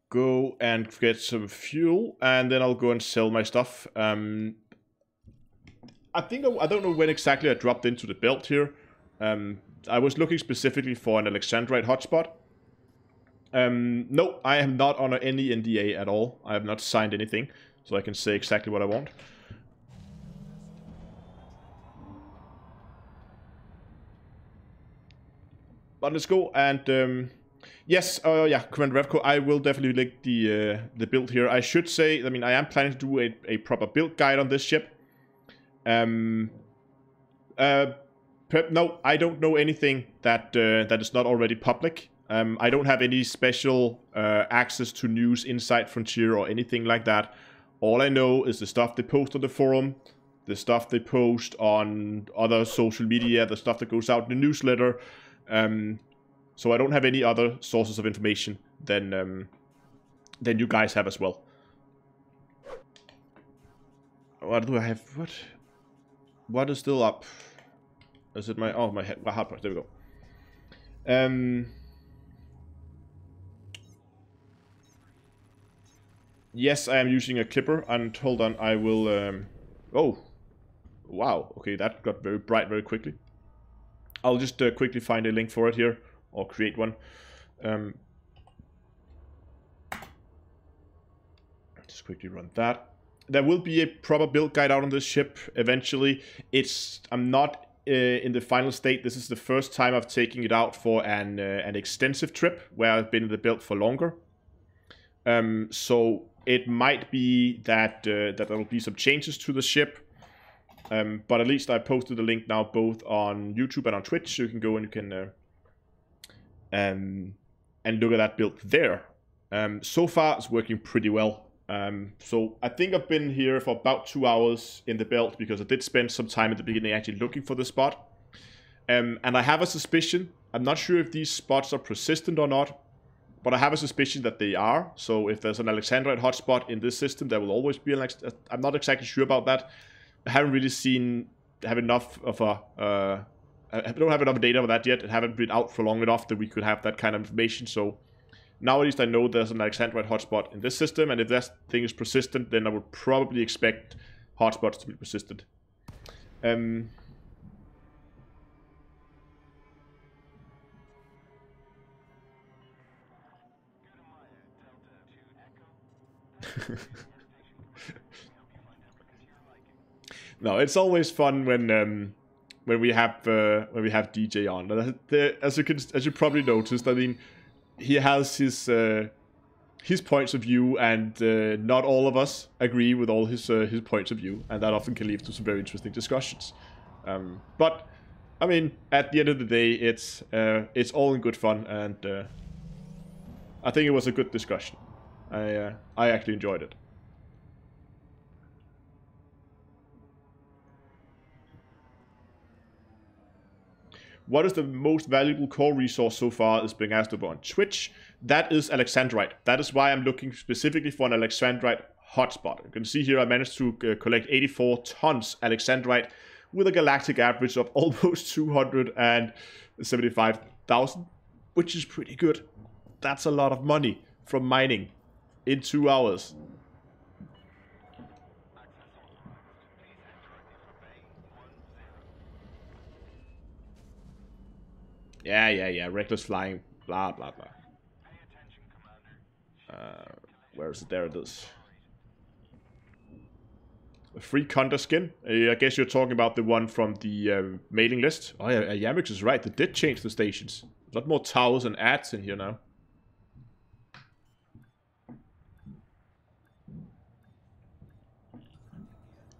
go and get some fuel, and then I'll go and sell my stuff. I don't know when exactly I dropped into the belt here. I was looking specifically for an Alexandrite hotspot. No, I am not on any NDA at all. I have not signed anything, so I can say exactly what I want. But let's go, and yes, yeah, Commander Revco, I will definitely link the build here. I should say, I mean, I am planning to do a proper build guide on this ship. No, I don't know anything that that is not already public. I don't have any special access to news inside Frontier or anything like that. All I know is the stuff they post on the forum, the stuff they post on other social media, the stuff that goes out in the newsletter. So I don't have any other sources of information than you guys have as well. What do I have? What is still up? Is it my... Oh, my hard part. There we go. Yes, I am using a clipper, and hold on, I will... Oh, wow. Okay, that got very bright very quickly. I'll just quickly find a link for it here, or create one. Just quickly run that. There will be a proper build guide out on this ship eventually. I'm not in the final state. This is the first time I've taken it out for an extensive trip where I've been in the build for longer. So it might be that that there will be some changes to the ship. But at least I posted the link now both on YouTube and on Twitch, so you can go and you can and look at that build there. So far it's working pretty well. So I think I've been here for about 2 hours in the belt because I did spend some time at the beginning actually looking for the spot. And I have a suspicion, I'm not sure if these spots are persistent or not, but I have a suspicion that they are. So if there's an Alexandrite hotspot in this system, there will always be an... I'm not exactly sure about that. I haven't really have enough of a... I don't have enough data for that yet. It haven't been out for long enough that we could have that kind of information. So now at least I know there's an Alexandrite hotspot in this system, and if that thing is persistent, then I would probably expect hotspots to be persistent. No, it's always fun when we have DJ on. As you probably noticed, I mean, he has his points of view, and not all of us agree with all his points of view, and that often can lead to some very interesting discussions. But I mean, at the end of the day, it's all in good fun, and I think it was a good discussion. I actually enjoyed it. What is the most valuable core resource so far is being asked about on Twitch. That is Alexandrite. That is why I'm looking specifically for an Alexandrite hotspot. You can see here I managed to collect 84 tons Alexandrite with a galactic average of almost 275,000, which is pretty good. That's a lot of money from mining in 2 hours. Yeah. Reckless flying. Blah, blah, blah. Where is it? There it is. A free Conda skin. I guess you're talking about the one from the mailing list. Oh yeah, Yamix is right. They did change the stations. A lot more towers and ads in here now.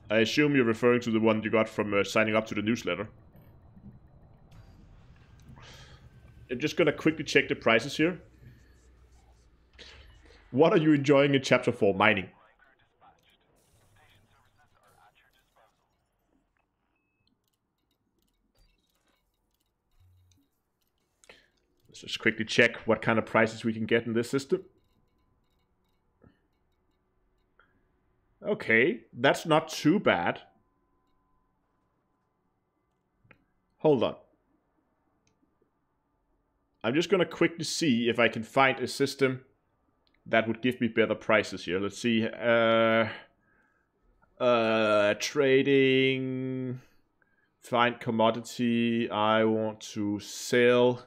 I assume you're referring to the one you got from signing up to the newsletter. I'm just gonna quickly check the prices here. What are you enjoying in Chapter 4? Mining. Let's just quickly check what kind of prices we can get in this system. Okay, that's not too bad. Hold on. I'm just gonna quickly see if I can find a system that would give me better prices here. Let's see. Trading. Find commodity. I want to sell.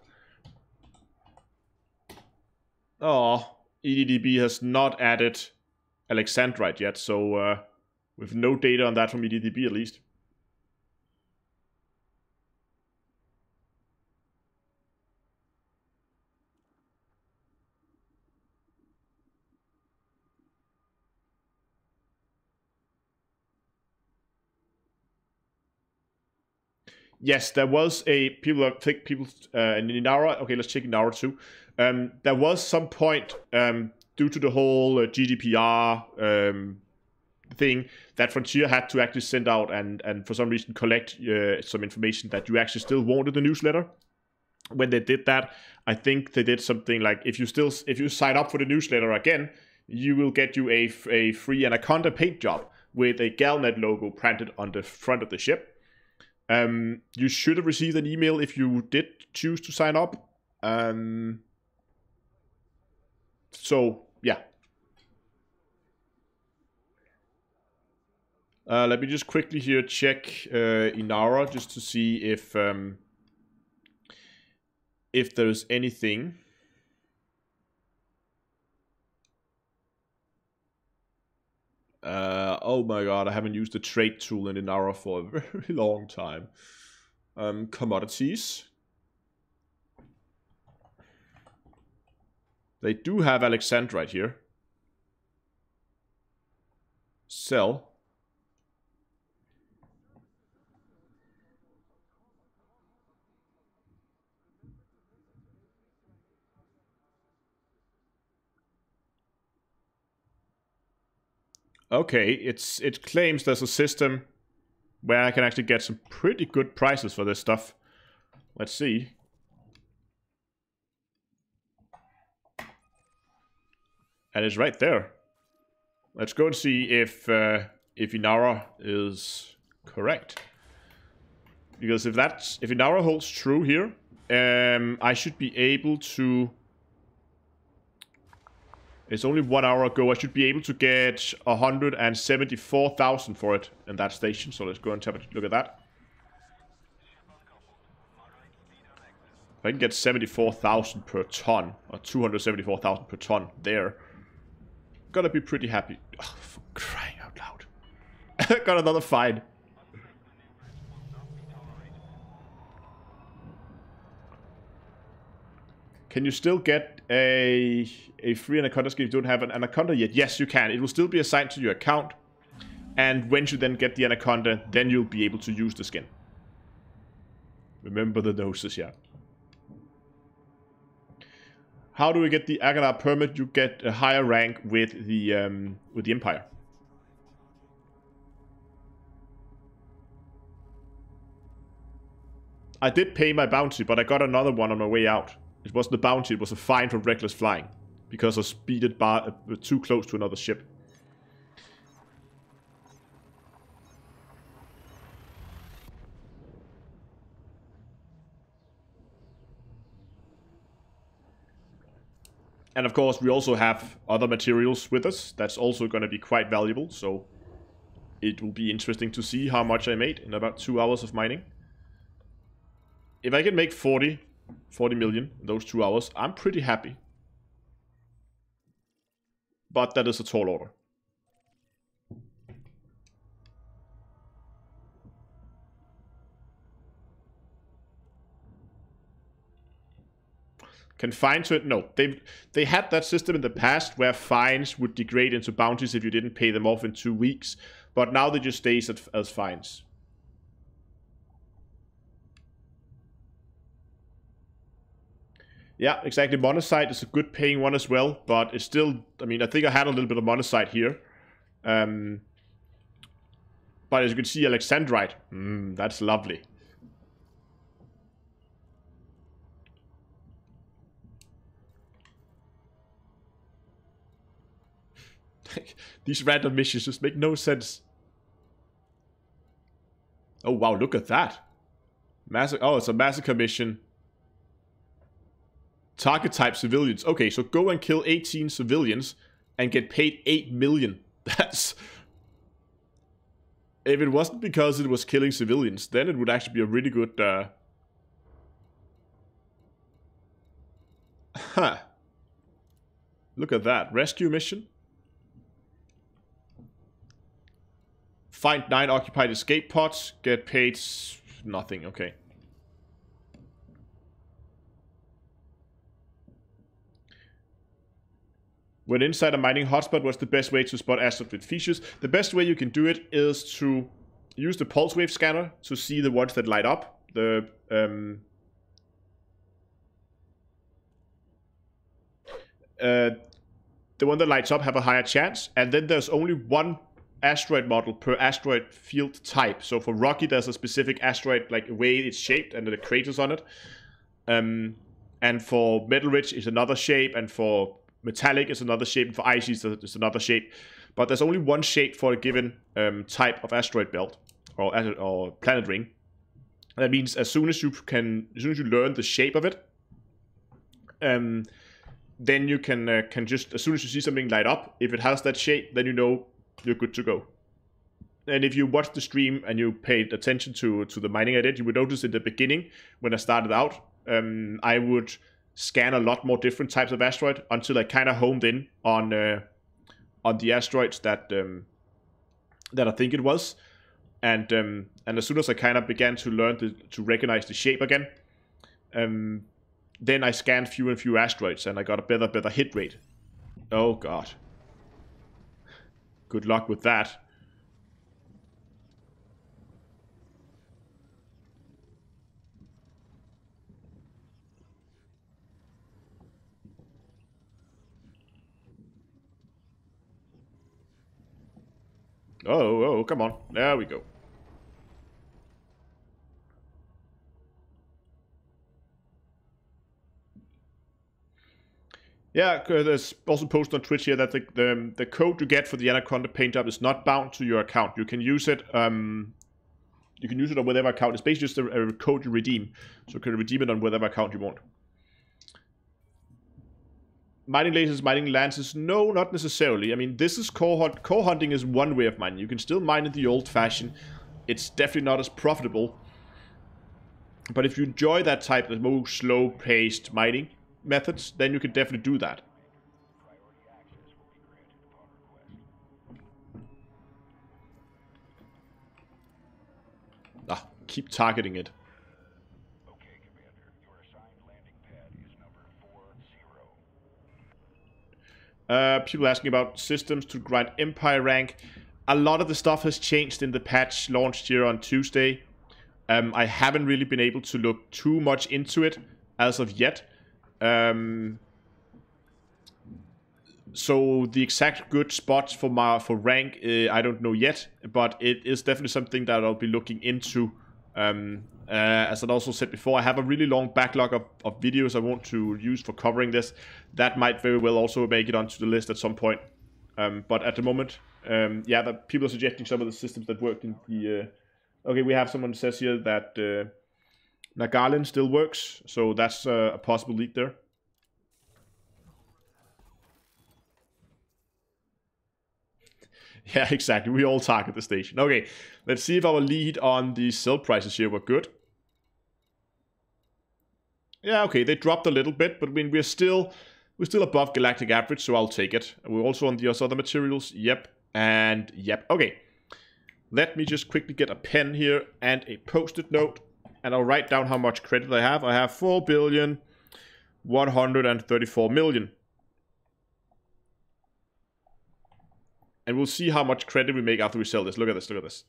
Oh, EDDB has not added Alexandrite yet, so with no data on that from EDDB at least. Yes, there was a people in Inara. Okay, let's check Inara too. There was some point due to the whole GDPR thing that Frontier had to actually send out and for some reason collect some information that you actually still wanted the newsletter. When they did that, I think they did something like if you sign up for the newsletter again, you will get you a free Anaconda paint job with a Galnet logo printed on the front of the ship. You should have received an email if you did choose to sign up. So, yeah. Let me just quickly here check Inara just to see if there's anything. Oh my god, I haven't used the trade tool in Inara for a very long time. Commodities. They do have Alexandrite here. Sell. Okay, it claims there's a system where I can actually get some pretty good prices for this stuff. Let's see. And it's right there. Let's go and see if Inara is correct. Because if Inara holds true here, I should be able to. It's only 1 hour ago. I should be able to get 174,000 for it in that station. So let's go and have a look at that. If I can get 74,000 per ton, or 274,000 per ton there, gonna be pretty happy. Oh, for crying out loud. Got another fine. Can you still get a free Anaconda skin if you don't have an Anaconda yet? Yes, you can. It will still be assigned to your account. And when you then get the Anaconda, then you'll be able to use the skin. Remember the noses, yeah. How do we get the Aganar permit? You get a higher rank with the Empire. I did pay my bounty, but I got another one on my way out. It wasn't a bounty, it was a fine for reckless flying. Because I speeded too close to another ship. And of course, we also have other materials with us. That's also going to be quite valuable. So it will be interesting to see how much I made in about 2 hours of mining. If I can make 40 million in those 2 hours, I'm pretty happy. But that is a tall order. Can fines to it? No. They had that system in the past where fines would degrade into bounties if you didn't pay them off in 2 weeks. But now they just stay as fines. Yeah, exactly. Monocyte is a good paying one as well, but it's still, I mean, I think I had a little bit of monocyte here. But as you can see, Alexandrite, that's lovely. These random missions just make no sense. Oh wow, look at that. Oh, it's a massacre mission. Target type civilians. Okay, so go and kill 18 civilians and get paid 8 million. That's... If it wasn't because it was killing civilians, then it would actually be a really good... Huh. Look at that. Rescue mission. Find 9 occupied escape pods. Get paid... nothing. Okay. When inside a mining hotspot, what's the best way to spot asteroids with features? The best way you can do it is to use the pulse wave scanner to see the ones that light up. The one that lights up have a higher chance, and then there's only one asteroid model per asteroid field type. So for rocky, there's a specific asteroid, like the way it's shaped and the craters on it. And for metal rich is another shape, and for metallic is another shape, and for icy is another shape. But there's only one shape for a given type of asteroid belt or planet ring. And that means as soon as you learn the shape of it, then you can just, as soon as you see something light up, if it has that shape, then you know you're good to go. And if you watched the stream and you paid attention to the mining I did, you would notice in the beginning when I started out, I would scan a lot more different types of asteroid until I kind of homed in on the asteroids that I think it was, and as soon as I kind of began to learn to recognize the shape again, then I scanned fewer and fewer asteroids, and I got a better hit rate. Oh god, good luck with that. Oh, come on. There we go. Yeah, there's also posted on Twitch here that the code you get for the Anaconda paint job is not bound to your account. You can use it on whatever account. It's basically just a code you redeem. So you can redeem it on whatever account you want. Mining lasers, mining lances? No, not necessarily. I mean, this is core hunting is one way of mining. You can still mine it the old-fashioned. It's definitely not as profitable. But if you enjoy that type of more slow-paced mining methods, then you can definitely do that. Ah, keep targeting it. People asking about systems to grind Empire rank. A lot of the stuff has changed in the patch launched here on Tuesday. I haven't really been able to look too much into it as of yet. So the exact good spots for rank, I don't know yet, but it is definitely something that I'll be looking into. As I also said before, I have a really long backlog of videos I want to use for covering this. That might very well also make it onto the list at some point. But at the moment, yeah, people are suggesting some of the systems that worked in the... okay, we have someone who says here that Nagalin still works, so that's a possible lead there. Yeah, exactly. We all target the station. Okay, let's see if our lead on the sell prices here were good. Yeah, okay, they dropped a little bit, but I mean, we're still above galactic average, so I'll take it. We're also on the other materials. Yep, and yep. Okay, let me just quickly get a pen here and a post-it note, and I'll write down how much credit I have. I have 4,134,000,000. And we'll see how much credit we make after we sell this. Look at this, look at this.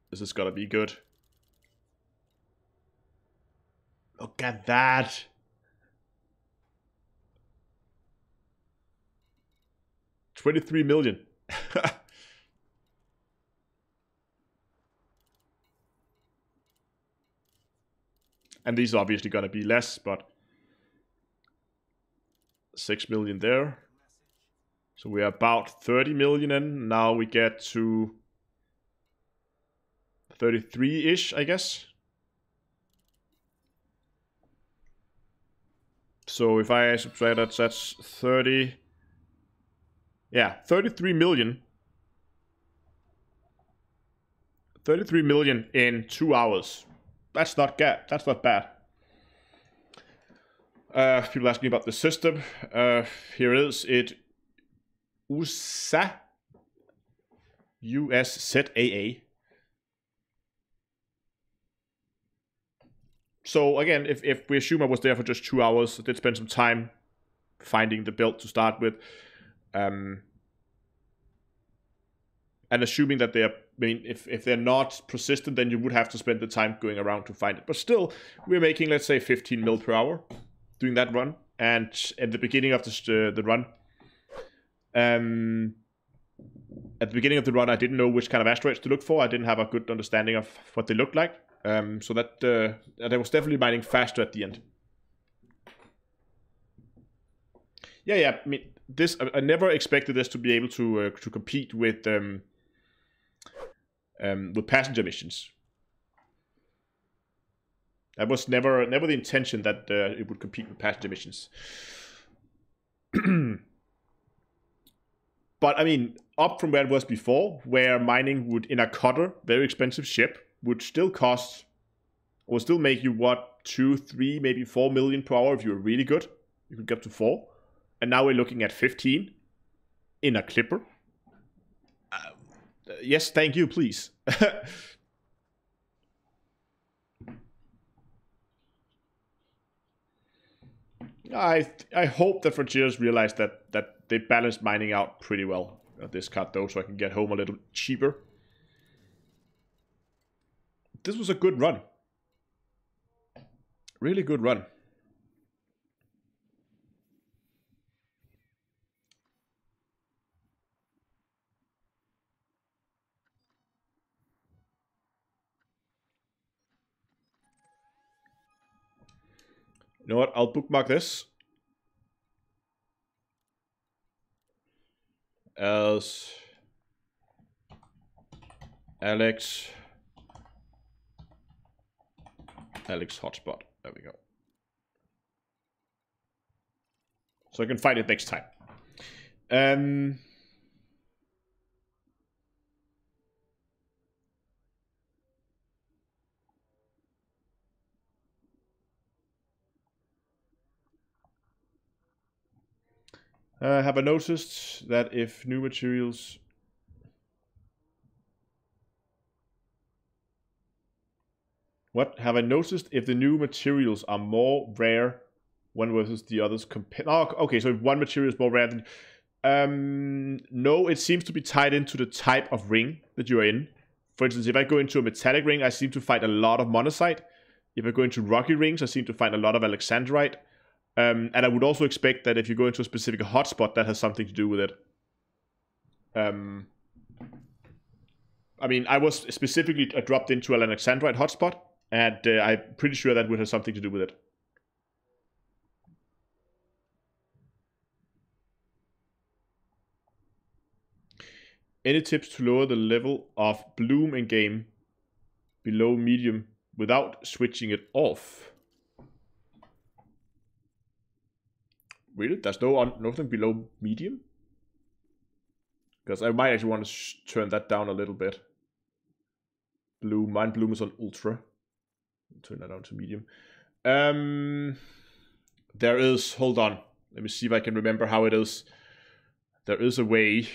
This is gonna be good. Look at that. 23 million. And these are obviously going to be less, but 6 million there. So we are about 30 million in. Now we get to 33-ish, I guess. So if I subtract that, that's 30. Yeah, 33 million. 33 million in 2 hours. That's not bad. That's not bad. People asking about the system. Here it is. It USA USZAA. So again, if we assume I was there for just 2 hours, I did spend some time finding the build to start with. And assuming that they're, I mean, if they're not persistent, then you would have to spend the time going around to find it. But still, we're making, let's say, 15 mil per hour doing that run. And at the beginning of the run, at the beginning of the run, I didn't know which kind of asteroids to look for. I didn't have a good understanding of what they looked like. So that I was definitely mining faster at the end. Yeah. I mean, this I never expected this to be able to compete with passenger missions. That was never the intention that it would compete with passenger missions. But I mean, up from where it was before, where mining would, in a cutter, very expensive ship, would still cost, or still make you, what, 2, 3, maybe 4 million per hour if you were really good. You could get to 4. And now we're looking at 15 in a clipper. Yes, thank you, please. I hope that Frontiers realized that they balanced mining out pretty well at this cut, though, so I can get home a little cheaper. This was a good run. Really good run. You know what? I'll bookmark this as Alex hotspot. There we go. So I can find it next time. Have I noticed that if new materials... What? Have I noticed if the new materials are more rare one versus the others compared? Oh, okay, so if one material is more rare than... no, it seems to be tied into the type of ring that you're in. For instance, if I go into a metallic ring, I seem to find a lot of monazite. If I go into rocky rings, I seem to find a lot of alexandrite. And I would also expect that if you go into a specific hotspot, that has something to do with it. I mean, I was specifically dropped into an alexandrite hotspot, and I'm pretty sure that would have something to do with it. Any tips to lower the level of bloom in game below medium without switching it off? Really? There's nothing below medium? Because I might actually want to turn that down a little bit. Bloom. Mine bloom is on ultra. Turn that down to medium. There is... Hold on. Let me see if I can remember how it is. There is a way...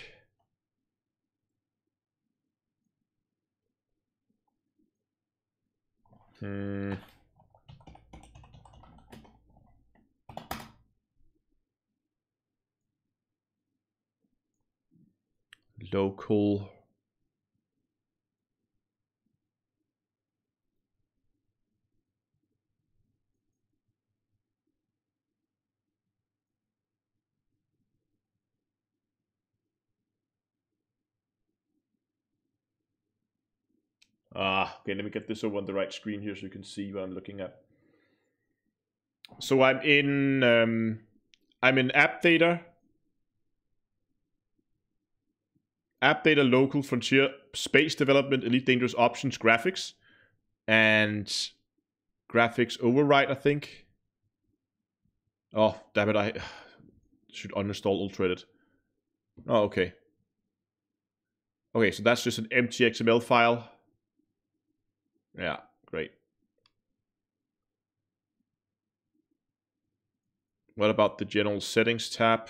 Local... Okay, let me get this over on the right screen here so you can see what I'm looking at. So I'm in app data. App data, local, frontier, space development, elite dangerous options, graphics, and graphics override, I think. Oh, damn it, I should uninstall Ultraedit. Oh, okay. Okay, so that's just an empty XML file. Yeah, great. What about the general settings tab?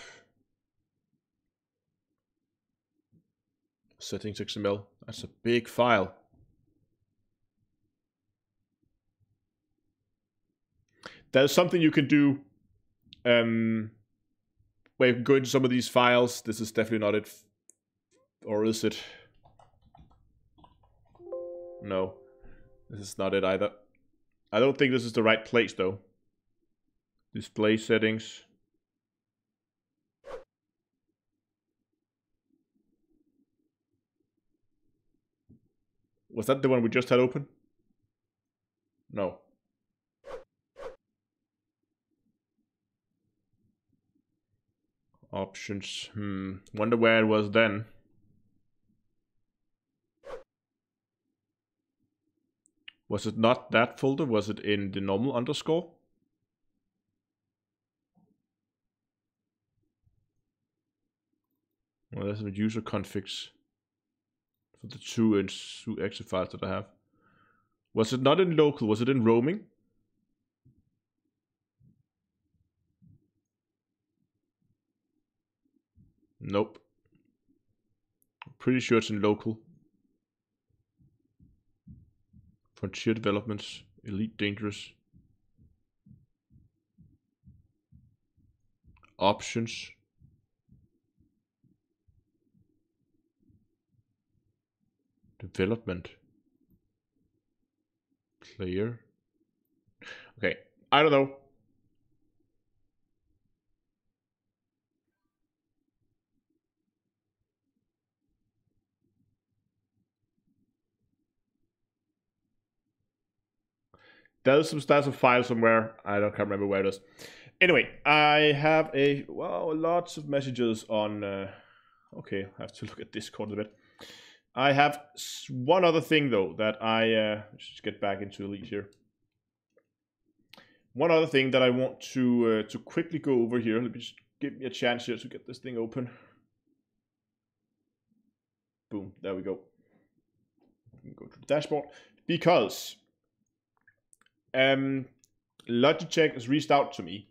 Settings XML. That's a big file. There's something you can do where you can go into some of these files. This is definitely not it. Or is it? No. This is not it either. I don't think this is the right place though. Display settings. Was that the one we just had open? No. Options. Wonder where it was then. Was it not that folder? Was it in the normal underscore? Well, there's some user configs for the two exe files that I have. Was it not in local? Was it in roaming? Nope. I'm pretty sure it's in local. Frontier developments, elite dangerous. Options. Development. Player. Okay, I don't know. There's a file somewhere. I can't remember where it is. Anyway, I have lots of messages on. Okay, I have to look at Discord a bit. I have one other thing though that I let's just get back into Elite here. One other thing that I want to quickly go over here. Let me just give me a chance here to get this thing open. Boom, there we go. Go to the dashboard because Logitech has reached out to me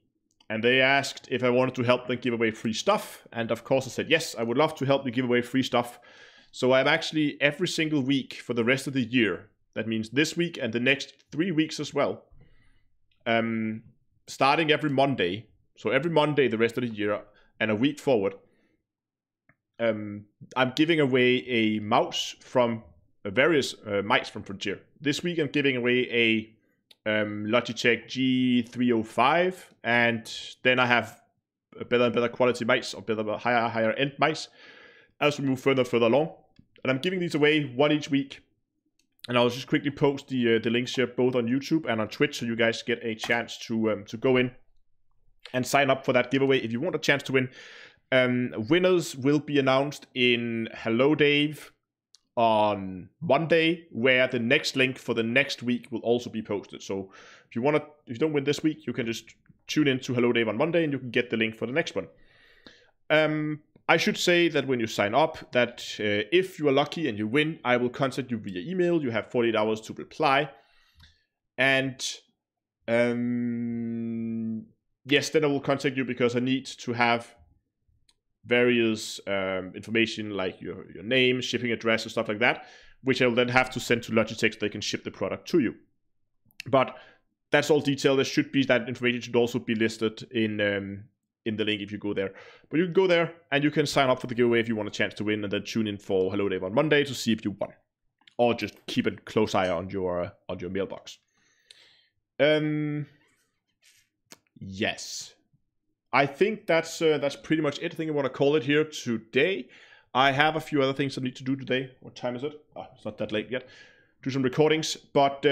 and they asked if I wanted to help them give away free stuff, and of course I said yes, I would love to help you give away free stuff. So I'm actually every single week for the rest of the year, that means this week and the next 3 weeks as well, starting every Monday, so every Monday the rest of the year and a week forward, I'm giving away a mouse from various mice from Frontier. This week I'm giving away a Logitech G305, and then I have better and better quality mice, or higher end mice as we move further along. And I'm giving these away one each week. And I'll just quickly post the links here both on YouTube and on Twitch, so you guys get a chance to go in and sign up for that giveaway if you want a chance to win. Winners will be announced in Hello Dave on Monday, where the next link for the next week will also be posted. So if you don't win this week, you can just tune in to Hello Dave on Monday and you can get the link for the next one. I should say that when you sign up, that if you are lucky and you win, I will contact you via email. You have 48 hours to reply. And yes, then I will contact you because I need to have various information like your name, shipping address, and stuff like that, which I will then have to send to Logitech so they can ship the product to you. But that's all detailed. There should be that information should also be listed in the link if you go there. But you can go there and you can sign up for the giveaway if you want a chance to win, and then tune in for Hello Dave on Monday to see if you won, or just keep a close eye on your mailbox. Yes. I think that's pretty much it. I think I want to call it here today. I have a few other things I need to do today. What time is it? It's not that late yet. do some recordings. But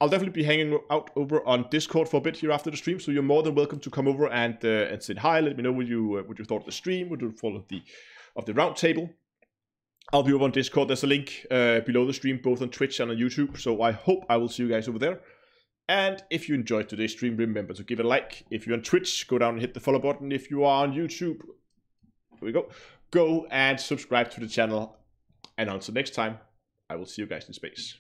I'll definitely be hanging out over on Discord for a bit here after the stream. So you're more than welcome to come over and say hi. Let me know what you thought of the stream, what you thought of the roundtable. I'll be over on Discord. There's a link below the stream, both on Twitch and on YouTube. So I hope I will see you guys over there. And if you enjoyed today's stream, remember to give it a like. If you're on Twitch, go down and hit the follow button. If you are on YouTube, here we go and subscribe to the channel. And until next time, I will see you guys in space.